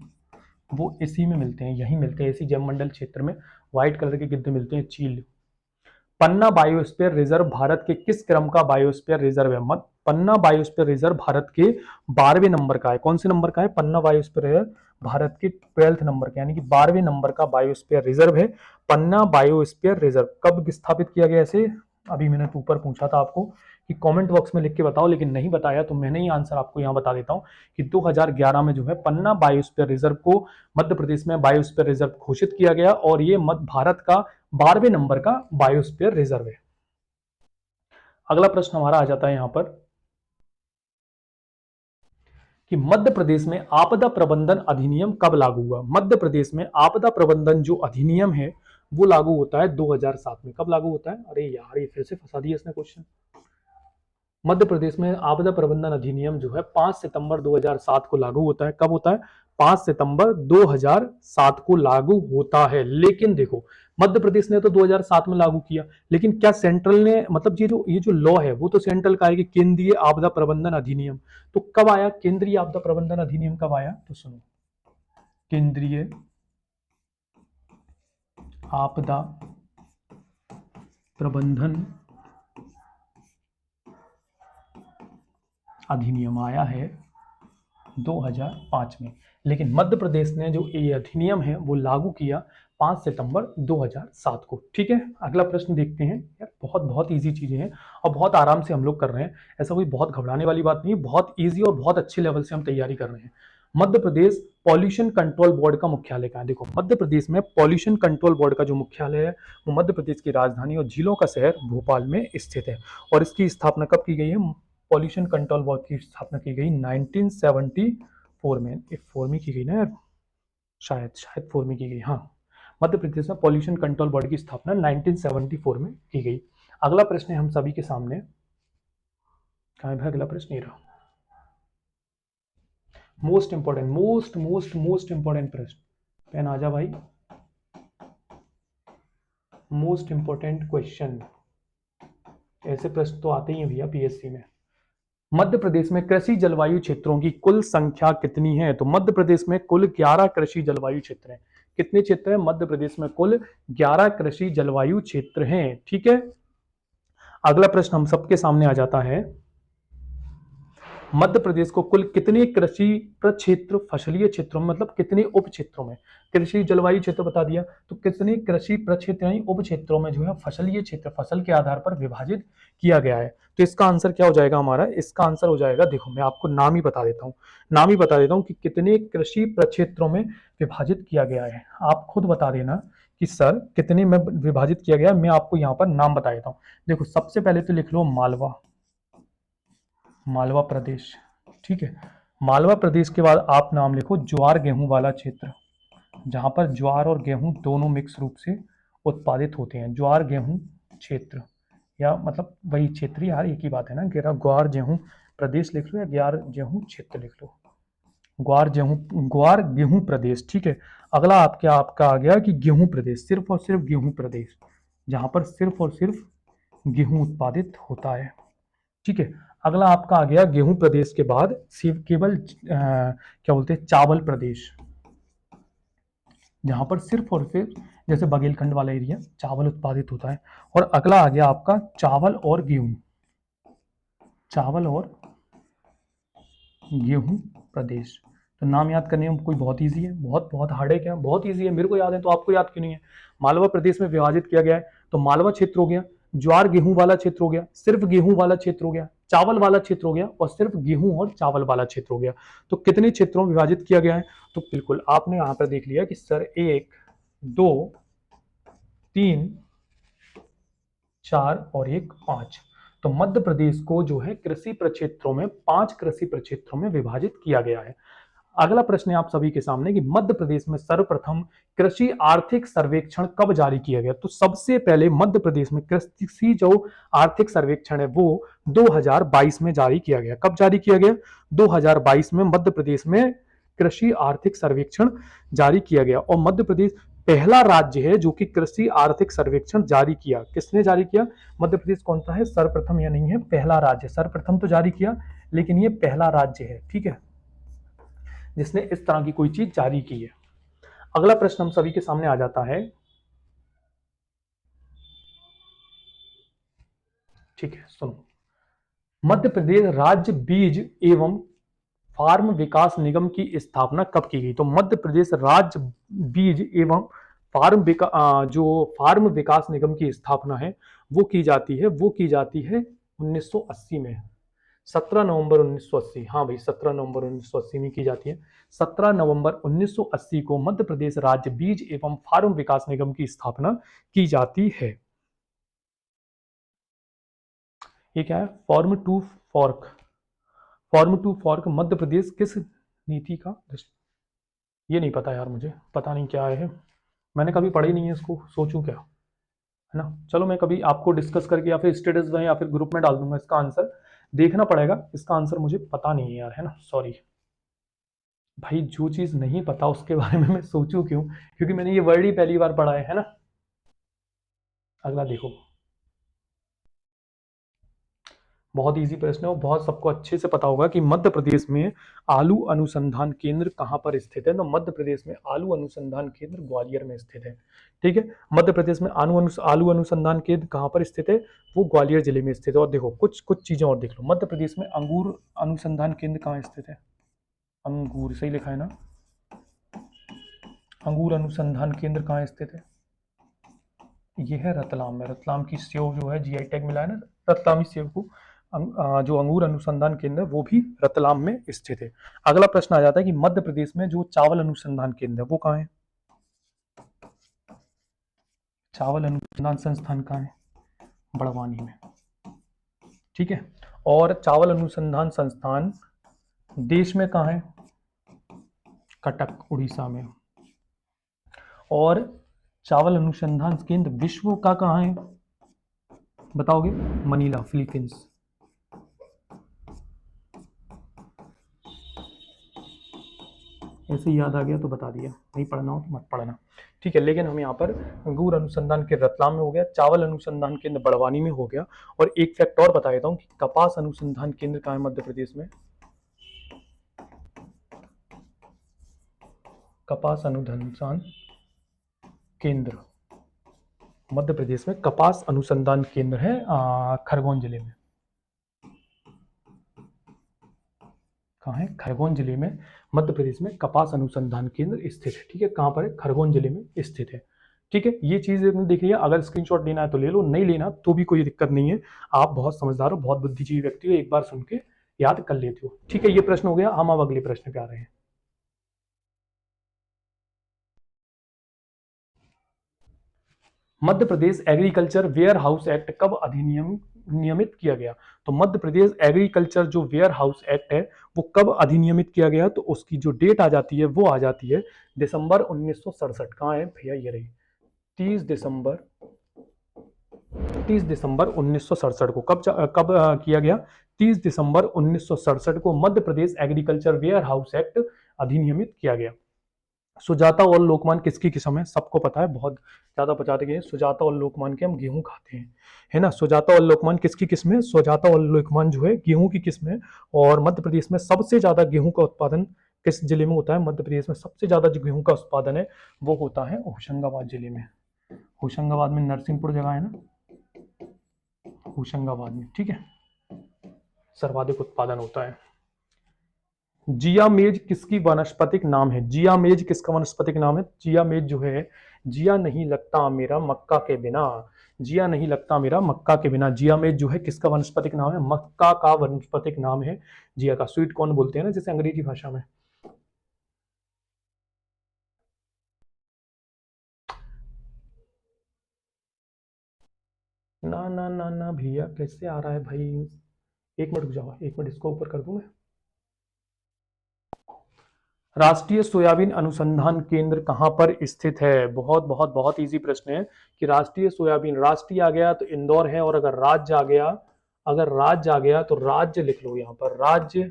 वो इसी में मिलते हैं, यही मिलते हैं, इसी जैव मंडल क्षेत्र में व्हाइट कलर के गिद्ध मिलते हैं, चील। पन्ना बायोस्फीयर रिजर्व भारत के किस क्रम का बायोस्फीयर रिजर्व है? मत पन्ना बायोस्फीयर रिजर्व भारत के 12वें नंबर का है। कौन से नंबर का है? पन्ना बायोस्फीयर रिजर्व भारत के 12th नंबर का, यानी कि 12वें नंबर का बायोस्फीयर रिजर्व है पन्ना बायोस्फीयर रिजर्व। कब स्थापित किया गया इसे? अभी मैंने ऊपर पूछा था आपको कि कमेंट बॉक्स में लिख के बताओ, लेकिन नहीं बताया, तो मैंने ही आंसर आपको यहाँ बता देता हूँ कि 2011 में जो है पन्ना बायोस्फीयर रिजर्व को मध्य प्रदेश में बायोस्फीयर रिजर्व घोषित किया गया, और ये मध्य भारत का 12वें नंबर का बायोस्फीयर रिजर्व है। अगला प्रश्न हमारा आ जाता है यहां पर कि मध्य प्रदेश में आपदा प्रबंधन अधिनियम कब लागू हुआ? मध्य प्रदेश में आपदा प्रबंधन जो अधिनियम है वो लागू होता है 2007 में। कब लागू होता है? अरे यार, ये फिर से फंसा दिया इसने क्वेश्चन। मध्य प्रदेश में आपदा प्रबंधन अधिनियम जो है 5 सितंबर 2007 को लागू होता है। कब होता है? 5 सितंबर 2007 को लागू होता है। लेकिन देखो, मध्य प्रदेश ने तो 2007 में लागू किया, लेकिन क्या सेंट्रल ने, मतलब ये जो लॉ है वो तो सेंट्रल का है कि केंद्रीय आपदा प्रबंधन अधिनियम। तो कब आया केंद्रीय आपदा प्रबंधन अधिनियम? कब आया? तो सुनो, केंद्रीय आपदा प्रबंधन अधिनियम आया है 2005 में, लेकिन मध्य प्रदेश ने जो ये अधिनियम है वो लागू किया 5 सितंबर 2007 को। ठीक है, अगला प्रश्न देखते हैं। यार बहुत बहुत इजी चीजें हैं, और बहुत आराम से हम लोग कर रहे हैं, ऐसा कोई बहुत घबराने वाली बात नहीं है, बहुत इजी और बहुत अच्छे लेवल से हम तैयारी कर रहे हैं। Madhya Pradesh pollution control board का मुख्यालय कहाँ है? देखो, मध्य प्रदेश में पॉल्यूशन कंट्रोल बोर्ड का जो मुख्यालय है वो मध्य प्रदेश की राजधानी और झीलों का शहर भोपाल में स्थित है। और इसकी स्थापना कब की गई है? पॉल्यूशन कंट्रोल बोर्ड की स्थापना की गई 1974 में। एक 4 में की गई ना यार, शायद 4 में की गई, हाँ। मध्य प्रदेश में पॉल्यूशन कंट्रोल बोर्ड की स्थापना 1974 में की गई। अगला प्रश्न है हम सभी के सामने, कहाँ है अगला प्रश्न? ये रहा, मोस्ट इंपॉर्टेंट, मोस्ट इंपॉर्टेंट प्रश्न। पेन आ जा भाई। मोस्ट इंपॉर्टेंट क्वेश्चन, ऐसे प्रश्न तो आते ही हैं भैया पीएससी में। मध्य प्रदेश में कृषि जलवायु क्षेत्रों की कुल संख्या कितनी है? तो मध्य प्रदेश में कुल 11 कृषि जलवायु क्षेत्र हैं। कितने क्षेत्र हैं? मध्य प्रदेश में कुल 11 कृषि जलवायु क्षेत्र हैं। ठीक है, अगला प्रश्न हम सबके सामने आ जाता है, मध्य प्रदेश को कुल कितने कृषि प्रक्षेत्र फसलीय क्षेत्रों में, मतलब कितने उप क्षेत्रों में, कृषि जलवायु क्षेत्र बता दिया, तो कितने कृषि प्रक्षेत्र यानी उप क्षेत्रों में जो है फसलीय क्षेत्र फसल के आधार पर विभाजित किया गया है? तो इसका आंसर क्या हो जाएगा हमारा? इसका आंसर हो जाएगा, देखो मैं आपको नाम ही बता देता हूँ, नाम ही बता देता हूँ कि कितने कृषि प्रक्षेत्रों में विभाजित किया गया है। आप खुद बता देना कि सर कितने में विभाजित किया गया, मैं आपको यहाँ पर नाम बता देता हूँ। देखो सबसे पहले तो लिख लो मालवा, मालवा प्रदेश। ठीक है, मालवा प्रदेश के बाद आप नाम लिखो ज्वार गेहूं वाला क्षेत्र, जहां पर ज्वार और गेहूं दोनों मिक्स रूप से उत्पादित होते हैं। ज्वार गेहूं क्षेत्र, या मतलब वही क्षेत्र, यार एक ही बात है ना, ग्वार गेहूं प्रदेश लिख लो या ग्वार गेहूं क्षेत्र लिख लो, ग्वार गेहूं प्रदेश। ठीक है, अगला आपका आ गया कि गेहूं प्रदेश, सिर्फ और सिर्फ गेहूं प्रदेश, जहां पर सिर्फ और सिर्फ गेहूं उत्पादित होता है। ठीक है, अगला आपका आ गया गेहूं प्रदेश के बाद सिर्फ केवल क्या बोलते हैं, चावल प्रदेश, जहां पर सिर्फ और सिर्फ जैसे बघेलखंड वाला एरिया चावल उत्पादित होता है। और अगला आ गया आपका चावल और गेहूं, चावल और गेहूं प्रदेश। तो नाम याद करने में कोई बहुत इजी है, बहुत बहुत हार्ड है क्या? बहुत इजी है, मेरे को याद है तो आपको याद क्यों नहीं है? मालवा प्रदेश में विभाजित किया गया है, तो मालवा क्षेत्र हो गया, ज्वार गेहूं वाला क्षेत्र हो गया, सिर्फ गेहूं वाला क्षेत्र हो गया, चावल वाला क्षेत्र हो गया, और सिर्फ गेहूं और चावल वाला क्षेत्र हो गया। तो कितने क्षेत्रों में विभाजित किया गया है? तो बिल्कुल आपने यहां पर देख लिया कि सर 1 2 3 4 और 1 5। तो मध्य प्रदेश को जो है कृषि प्रक्षेत्रों में 5 कृषि प्रक्षेत्रों में विभाजित किया गया है। अगला प्रश्न है आप सभी के सामने कि मध्य प्रदेश में सर्वप्रथम कृषि आर्थिक सर्वेक्षण कब जारी किया गया? तो सबसे पहले मध्य प्रदेश में कृषि जो आर्थिक सर्वेक्षण है वो 2022 में जारी किया गया। कब जारी किया गया? 2022 में मध्य प्रदेश में कृषि आर्थिक सर्वेक्षण जारी किया गया। और मध्य प्रदेश पहला राज्य है जो कि कृषि आर्थिक सर्वेक्षण जारी किया। किसने जारी किया? मध्य प्रदेश कौन सा है? सर्वप्रथम या नहीं है, पहला राज्य। सर्वप्रथम तो जारी किया, लेकिन ये पहला राज्य है, ठीक है, जिसने इस तरह की कोई चीज जारी की है। अगला प्रश्न हम सभी के सामने आ जाता है, ठीक है सुनो, मध्य प्रदेश राज्य बीज एवं फार्म विकास निगम की स्थापना कब की गई? तो मध्य प्रदेश राज्य बीज एवं जो फार्म विकास निगम की स्थापना है वो की जाती है, 1980 में, 17 नवंबर 1980। हाँ भाई, 17 नवंबर 1980 में की जाती है। 17 नवंबर 1980 को मध्य प्रदेश राज्य बीज एवं फार्म विकास निगम की स्थापना की जाती है। ये क्या है? Form to fork Madhya Pradesh किस नीति का? ये नहीं पता यार, मुझे पता नहीं क्या है, मैंने कभी पढ़ी नहीं है इसको, सोचूं क्या, है ना। चलो मैं कभी आपको डिस्कस करके या फिर स्टेटस में या फिर ग्रुप में डाल दूंगा, इसका आंसर देखना पड़ेगा, इसका आंसर मुझे पता नहीं है यार, है ना, सॉरी भाई। जो चीज नहीं पता उसके बारे में मैं सोचूं क्यों, क्योंकि मैंने ये वर्ड ही पहली बार पढ़ा है ना। अगला देखो, बहुत इजी प्रश्न है और बहुत सबको अच्छे से पता होगा कि मध्य प्रदेश में आलू अनुसंधान केंद्र कहाँ पर स्थित है? तो मध्य प्रदेश में आलू अनुसंधान केंद्र ग्वालियर में स्थित है। ठीक है, मध्य प्रदेश में आलू अनुसंधान केंद्र कहाँ पर स्थित है? वो ग्वालियर जिले में स्थित है। और देखो कुछ कुछ चीजें और देख लो, मध्य प्रदेश में अंगूर अनुसंधान केंद्र कहाँ स्थित है? अंगूर सही लिखा है ना? अंगूर अनुसंधान केंद्र कहाँ स्थित है? ये है रतलाम में। रतलाम की सेव जो है जीआई टैग मिला है ना रतलामी सेव को। जो अंगूर अनुसंधान केंद्र है वो भी रतलाम में स्थित है। अगला प्रश्न आ जाता है कि मध्य प्रदेश में जो चावल अनुसंधान केंद्र है वो कहाँ है? चावल अनुसंधान संस्थान कहाँ है? बड़वानी में। ठीक है, और चावल अनुसंधान संस्थान देश में कहाँ है? कटक उड़ीसा में। और चावल अनुसंधान केंद्र विश्व का कहाँ है बताओगे? Manila, Philippines. ऐसे ही याद आ गया तो बता दिया, नहीं पढ़ना हो तो मत पढ़ना, ठीक है। लेकिन हम यहाँ पर गुड़ अनुसंधान केंद्र रतलाम में हो गया, चावल अनुसंधान केंद्र बड़वानी में हो गया, और एक फैक्ट और बता देता हूँ कि कपास अनुसंधान केंद्र कहाँ है मध्य प्रदेश में। कपास अनुसंधान केंद्र मध्य प्रदेश में, कपास अनुसंधान केंद्र है खरगोन जिले में। कहाँ है? खरगोन जिले में मध्य प्रदेश में कपास अनुसंधान केंद्र स्थित है, ठीक है। कहाँ पर है? खरगोन जिले में स्थित है, ठीक है। ये चीज देख लिया, अगर स्क्रीनशॉट लेना है तो ले लो, नहीं लेना तो भी कोई दिक्कत नहीं है। आप बहुत समझदार हो, बहुत बुद्धिजीवी व्यक्ति हो, एक बार सुन के याद कर लेते हो, ठीक है। ये प्रश्न हो गया। हम अब अगले प्रश्न पे आ रहे हैं। Madhya Pradesh agriculture ware house act कब नियमित किया गया? तो मध्य प्रदेश एग्रीकल्चर जो वेयर हाउस एक्ट है वो कब अधिनियमित किया गया? तो उसकी जो डेट आ जाती है वो आ जाती है दिसंबर 1967। कहाँ है भैया? ये रही 30 दिसंबर 1967 को। कब किया गया? 30 दिसंबर 1967 को Madhya Pradesh agriculture ware house act अधिनियमित किया गया। सुजाता और लोकमान किसकी किस्म है? सबको पता है, बहुत ज्यादा बचाते गए। सुजाता और लोकमान के हम गेहूं खाते हैं, है ना। सुजाता और लोकमान किसकी किस्म है? सुजाता और लोकमान जो है गेहूं की किस्म है। और मध्य प्रदेश में सबसे ज्यादा गेहूं का उत्पादन किस जिले में होता है? मध्य प्रदेश में सबसे ज्यादा जो गेहूं का उत्पादन है वो होता है होशंगाबाद जिले में। होशंगाबाद में नरसिंहपुर जगह है ना, होशंगाबाद में, ठीक है, सर्वाधिक उत्पादन होता है। जिया मेज किसकी वानस्पतिक नाम है? जिया मेज किसका वानस्पतिक नाम है? जिया मेज जो है, जिया नहीं लगता मेरा मक्का के बिना, जिया नहीं लगता मेरा मक्का के बिना, जिया मेज जो है किसका वानस्पतिक नाम है? मक्का का वानस्पतिक नाम है जिया का। स्वीट कॉर्न बोलते हैं ना जैसे अंग्रेजी भाषा में। ना ना ना ना भैया, कैसे आ रहा है भाई? एक मिनट रुक जाओ, एक मिनट इसको ऊपर कर दूं मैं। राष्ट्रीय सोयाबीन अनुसंधान केंद्र कहां पर स्थित है? बहुत बहुत बहुत इजी प्रश्न है कि राष्ट्रीय सोयाबीन, राष्ट्रीय आ गया तो इंदौर है, और अगर राज्य आ गया, अगर राज्य आ गया तो राज्य लिख लो यहां पर, राज्य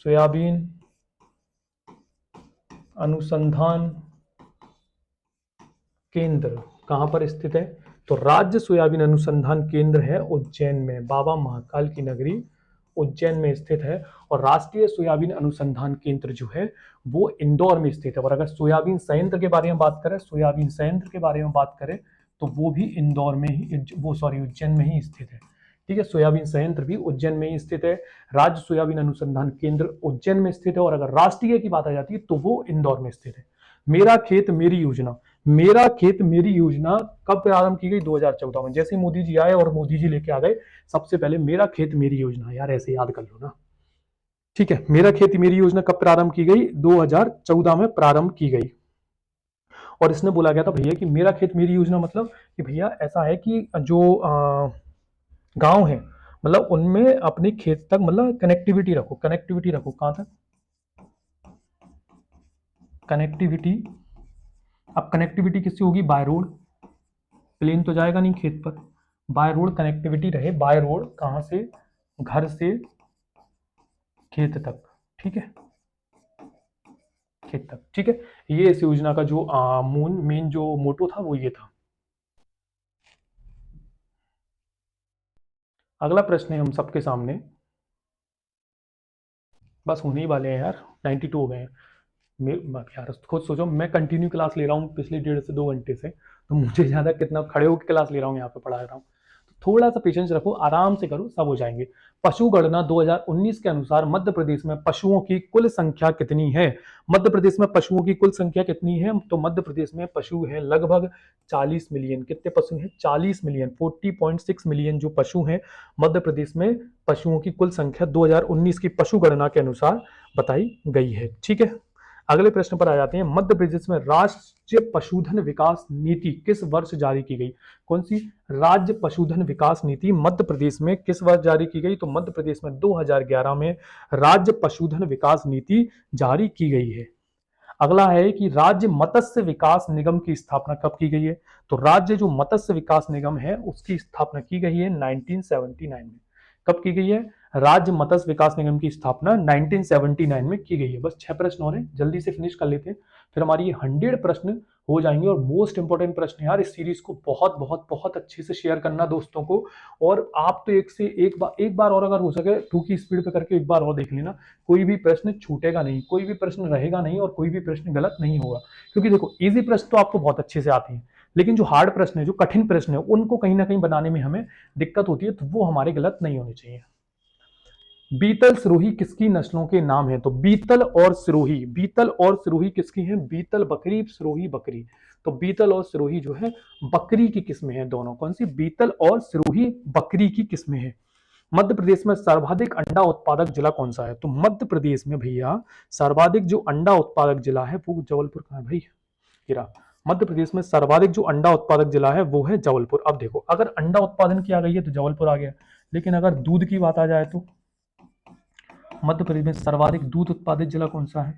सोयाबीन अनुसंधान केंद्र कहां पर स्थित है? तो राज्य सोयाबीन अनुसंधान केंद्र है उज्जैन में, बाबा महाकाल की नगरी उज्जैन में स्थित है। और राष्ट्रीय सोयाबीन अनुसंधान केंद्र जो है वो इंदौर में स्थित है। और अगर सोयाबीन संयंत्र के बारे में बात करें, सोयाबीन संयंत्र के बारे में बात करें तो वो भी इंदौर में ही, वो सॉरी उज्जैन में ही स्थित है, ठीक है। सोयाबीन संयंत्र भी उज्जैन में ही स्थित है। राज्य सोयाबीन अनुसंधान केंद्र उज्जैन में स्थित है। और अगर राष्ट्रीय की बात आ जाती है तो वो इंदौर में स्थित है। मेरा खेत मेरी योजना, मेरा खेत मेरी योजना कब प्रारंभ की गई? 2014 में। जैसे मोदी जी आए और मोदी जी लेके आ गए सबसे पहले मेरा खेत मेरी योजना, यार ऐसे याद कर लो ना, ठीक है। मेरा खेत मेरी योजना कब प्रारंभ की गई? 2014 में प्रारंभ की गई। और इसने बोला गया था भैया कि मेरा खेत मेरी योजना मतलब कि भैया ऐसा है कि जो गांव है मतलब उनमें अपने खेत तक मतलब कनेक्टिविटी रखो, कनेक्टिविटी रखो। कहां तक? कनेक्टिविटी। अब कनेक्टिविटी किससे होगी? बाय रोड, प्लेन तो जाएगा नहीं खेत पर, बाय रोड कनेक्टिविटी रहे। बाय रोड कहां से? घर से खेत तक, ठीक है, खेत तक, ठीक है। ये इस योजना का जो मेन जो मोटो था वो ये था। अगला प्रश्न है हम सबके सामने, बस होने ही वाले हैं यार, 92 हो गए हैं। यार खुद सोचो, मैं कंटिन्यू क्लास ले रहा हूँ पिछले 1.5 से 2 घंटे से, तो मुझे ज्यादा कितना खड़े होकर क्लास ले रहा हूँ, यहाँ पे पढ़ा रहा हूँ। तो थोड़ा सा पेशेंस रखो, आराम से करो, सब हो जाएंगे। पशु गणना 2019 के अनुसार मध्य प्रदेश में पशुओं की कुल संख्या कितनी है? मध्य प्रदेश में पशुओं की कुल संख्या कितनी है? तो मध्य प्रदेश में पशु है लगभग 40 मिलियन। कितने पशु हैं? 40 मिलियन, 40.6 मिलियन जो पशु हैं मध्य प्रदेश में। पशुओं की कुल संख्या 2019 की पशु गणना के अनुसार बताई गई है, ठीक है। अगले प्रश्न पर आ जाते हैं। मध्य प्रदेश में राष्ट्रीय पशुधन विकास नीति किस वर्ष जारी की गई? कौन सी? राज्य पशुधन विकास नीति मध्य प्रदेश में किस वर्ष जारी की गई? तो मध्य प्रदेश में 2011 में राज्य पशुधन विकास नीति जारी की गई है। अगला है कि राज्य मत्स्य विकास निगम की स्थापना कब की गई है? तो राज्य जो मत्स्य विकास निगम है उसकी स्थापना की गई है 1979 में। कब की गई है? राज्य मत्स्य विकास निगम की स्थापना 1979 में की गई है। बस 6 प्रश्न और हैं, जल्दी से फिनिश कर लेते हैं, फिर हमारी ये 100 प्रश्न हो जाएंगे। और मोस्ट इंपॉर्टेंट प्रश्न यार, इस सीरीज को बहुत बहुत बहुत अच्छे से शेयर करना दोस्तों को। और आप तो एक से एक बार और अगर हो सके 2 की स्पीड पे करके एक बार और देख लेना, कोई भी प्रश्न छूटेगा नहीं, कोई भी प्रश्न रहेगा नहीं, और कोई भी प्रश्न गलत नहीं होगा। क्योंकि देखो इजी प्रश्न तो आपको बहुत अच्छे से आते हैं, लेकिन जो हार्ड प्रश्न है, जो कठिन प्रश्न है, उनको कहीं ना कहीं बनाने में हमें दिक्कत होती है, तो वो हमारे गलत नहीं होने चाहिए। बीतल सिरोही किसकी नस्लों के नाम है? तो बीतल और सिरोही किसकी है? बीतल बकरी, सिरोही बकरी। तो बीतल और सिरोही जो है बकरी की किस्में हैं दोनों। कौन सी? बीतल और सिरोही बकरी की किस्में हैं। मध्य प्रदेश में सर्वाधिक अंडा उत्पादक जिला कौन सा है? तो मध्य प्रदेश में भैया सर्वाधिक जो अंडा उत्पादक जिला है वो जबलपुर का है भाई। हीरा, मध्य प्रदेश में सर्वाधिक जो अंडा उत्पादक जिला है वो है जबलपुर। अब देखो, अगर अंडा उत्पादन की आ गई है तो जबलपुर आ गया, लेकिन अगर दूध की बात आ जाए तो मध्य प्रदेश में सर्वाधिक दूध उत्पादित जिला कौन सा है?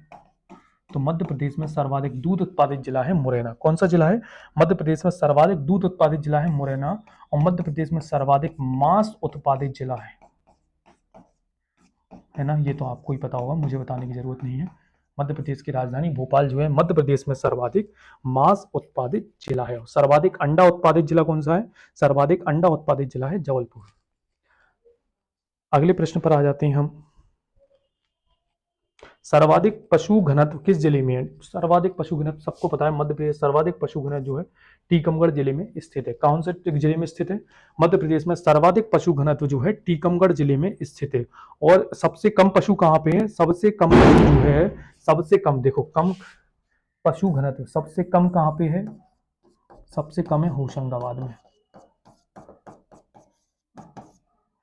तो मध्य प्रदेश में सर्वाधिक दूध उत्पादित जिला है मुरैना। कौन सा जिला है? मध्य प्रदेश में सर्वाधिक दूध उत्पादित जिला है मुरैना। और मध्य प्रदेश में सर्वाधिक मांस उत्पादित जिला है ना, ये तो आपको ही पता होगा, मुझे बताने की जरूरत नहीं है। मध्य प्रदेश की राजधानी भोपाल जो है मध्य प्रदेश में सर्वाधिक मांस उत्पादित जिला है। सर्वाधिक अंडा उत्पादित जिला कौन सा है? सर्वाधिक अंडा उत्पादित जिला है जबलपुर। अगले प्रश्न पर आ जाते हैं हम। सर्वाधिक पशु घनत्व किस जिले में है? सर्वाधिक पशु घनत्व सबको पता है, मध्य प्रदेश सर्वाधिक पशु घनत्व जो है टीकमगढ़ जिले में स्थित है। कौन से जिले में स्थित है? मध्य प्रदेश में सर्वाधिक पशु घनत्व जो है टीकमगढ़ जिले में स्थित है। और सबसे कम पशु कहाँ पे है? सबसे कम पशु जो है, सबसे कम देखो, कम पशु घनत्व सबसे कम कहाँ पे है? सबसे कम है होशंगाबाद में,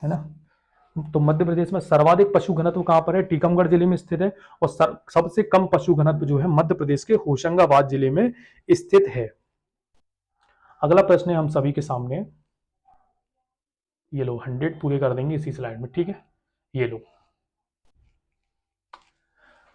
है ना। तो मध्य प्रदेश में सर्वाधिक पशु घनत्व कहां पर है? टीकमगढ़ जिले में स्थित है। और सबसे कम पशु घनत्व जो है मध्य प्रदेश के होशंगाबाद जिले में स्थित है। अगला प्रश्न है हम सभी के सामने, ये लो 100 पूरे कर देंगे इसी स्लाइड में, ठीक है। ये लो,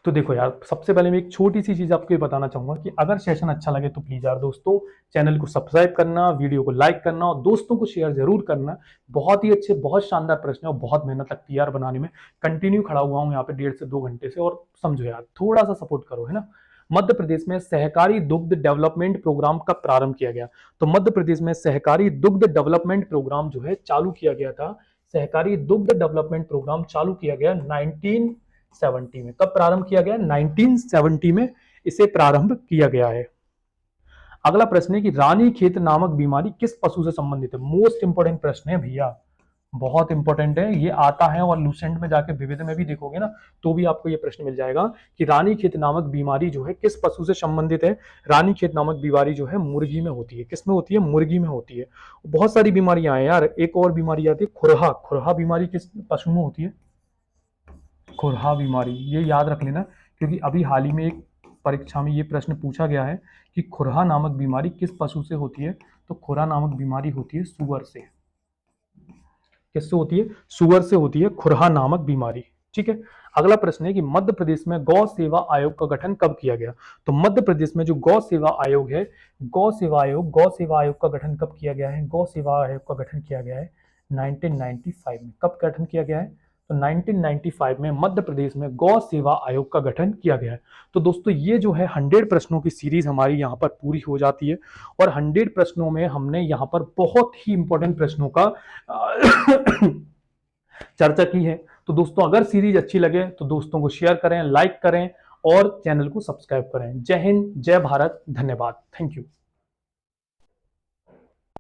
तो देखो यार, सबसे पहले मैं एक छोटी सी चीज आपको ये बताना चाहूंगा कि अगर सेशन अच्छा लगे तो प्लीज यार दोस्तों चैनल को सब्सक्राइब करना, वीडियो को लाइक करना और दोस्तों को शेयर जरूर करना। बहुत ही अच्छे, बहुत शानदार प्रश्न है और बहुत मेहनत लगती है यार बनाने में। कंटिन्यू खड़ा हुआ हूँ यहाँ पे 1.5 से 2 घंटे से, और समझो यार, थोड़ा सा सपोर्ट करो, है ना। मध्य प्रदेश में सहकारी दुग्ध डेवलपमेंट प्रोग्राम कब प्रारंभ किया गया? तो मध्य प्रदेश में सहकारी दुग्ध डेवलपमेंट प्रोग्राम जो है चालू किया गया था। सहकारी दुग्ध डेवलपमेंट प्रोग्राम चालू किया गया 1970 में। कब प्रारंभ किया गया? 1970 में इसे प्रारंभ किया गया है। अगला प्रश्न है कि रानीखेत नामक बीमारी किस पशु से संबंधित है? मोस्ट इंपोर्टेंट प्रश्न है भैया, बहुत इंपॉर्टेंट है ये, आता है और लूसेंट में जाके विविध में भी देखोगे ना तो भी आपको ये प्रश्न मिल जाएगा कि रानीखेत नामक बीमारी जो है किस पशु से संबंधित है? रानीखेत नामक बीमारी जो है मुर्गी में होती है। किस में होती है? मुर्गी में होती है। बहुत सारी बीमारियां हैं यार, एक और बीमारी आती है खुरहा। खुरहा बीमारी किस पशु में होती है? खुरहा बीमारी, ये याद रख लेना, क्योंकि अभी हाल ही में एक परीक्षा में ये प्रश्न पूछा गया है कि खुरहा नामक बीमारी किस पशु से होती है? तो खुरहा नामक बीमारी होती है सुअर से। किससे होती है? सुअर से होती है खुरहा नामक बीमारी, ठीक है। अगला प्रश्न है कि मध्य प्रदेश में गौ सेवा आयोग का गठन कब किया गया? तो मध्य प्रदेश में जो गौ सेवा आयोग है, गौ सेवा आयोग का गठन कब किया गया है? गौ सेवा आयोग का गठन किया गया है 1995 में। कब गठन किया गया है? तो 1995 में मध्य प्रदेश में गौ सेवा आयोग का गठन किया गया है। तो दोस्तों ये जो है 100 प्रश्नों की सीरीज हमारी यहाँ पर पूरी हो जाती है। और 100 प्रश्नों में हमने यहाँ पर बहुत ही इंपॉर्टेंट प्रश्नों का चर्चा की है। तो दोस्तों अगर सीरीज अच्छी लगे तो दोस्तों को शेयर करें, लाइक करें और चैनल को सब्सक्राइब करें। जय हिंद, जय भारत, धन्यवाद, थैंक यू।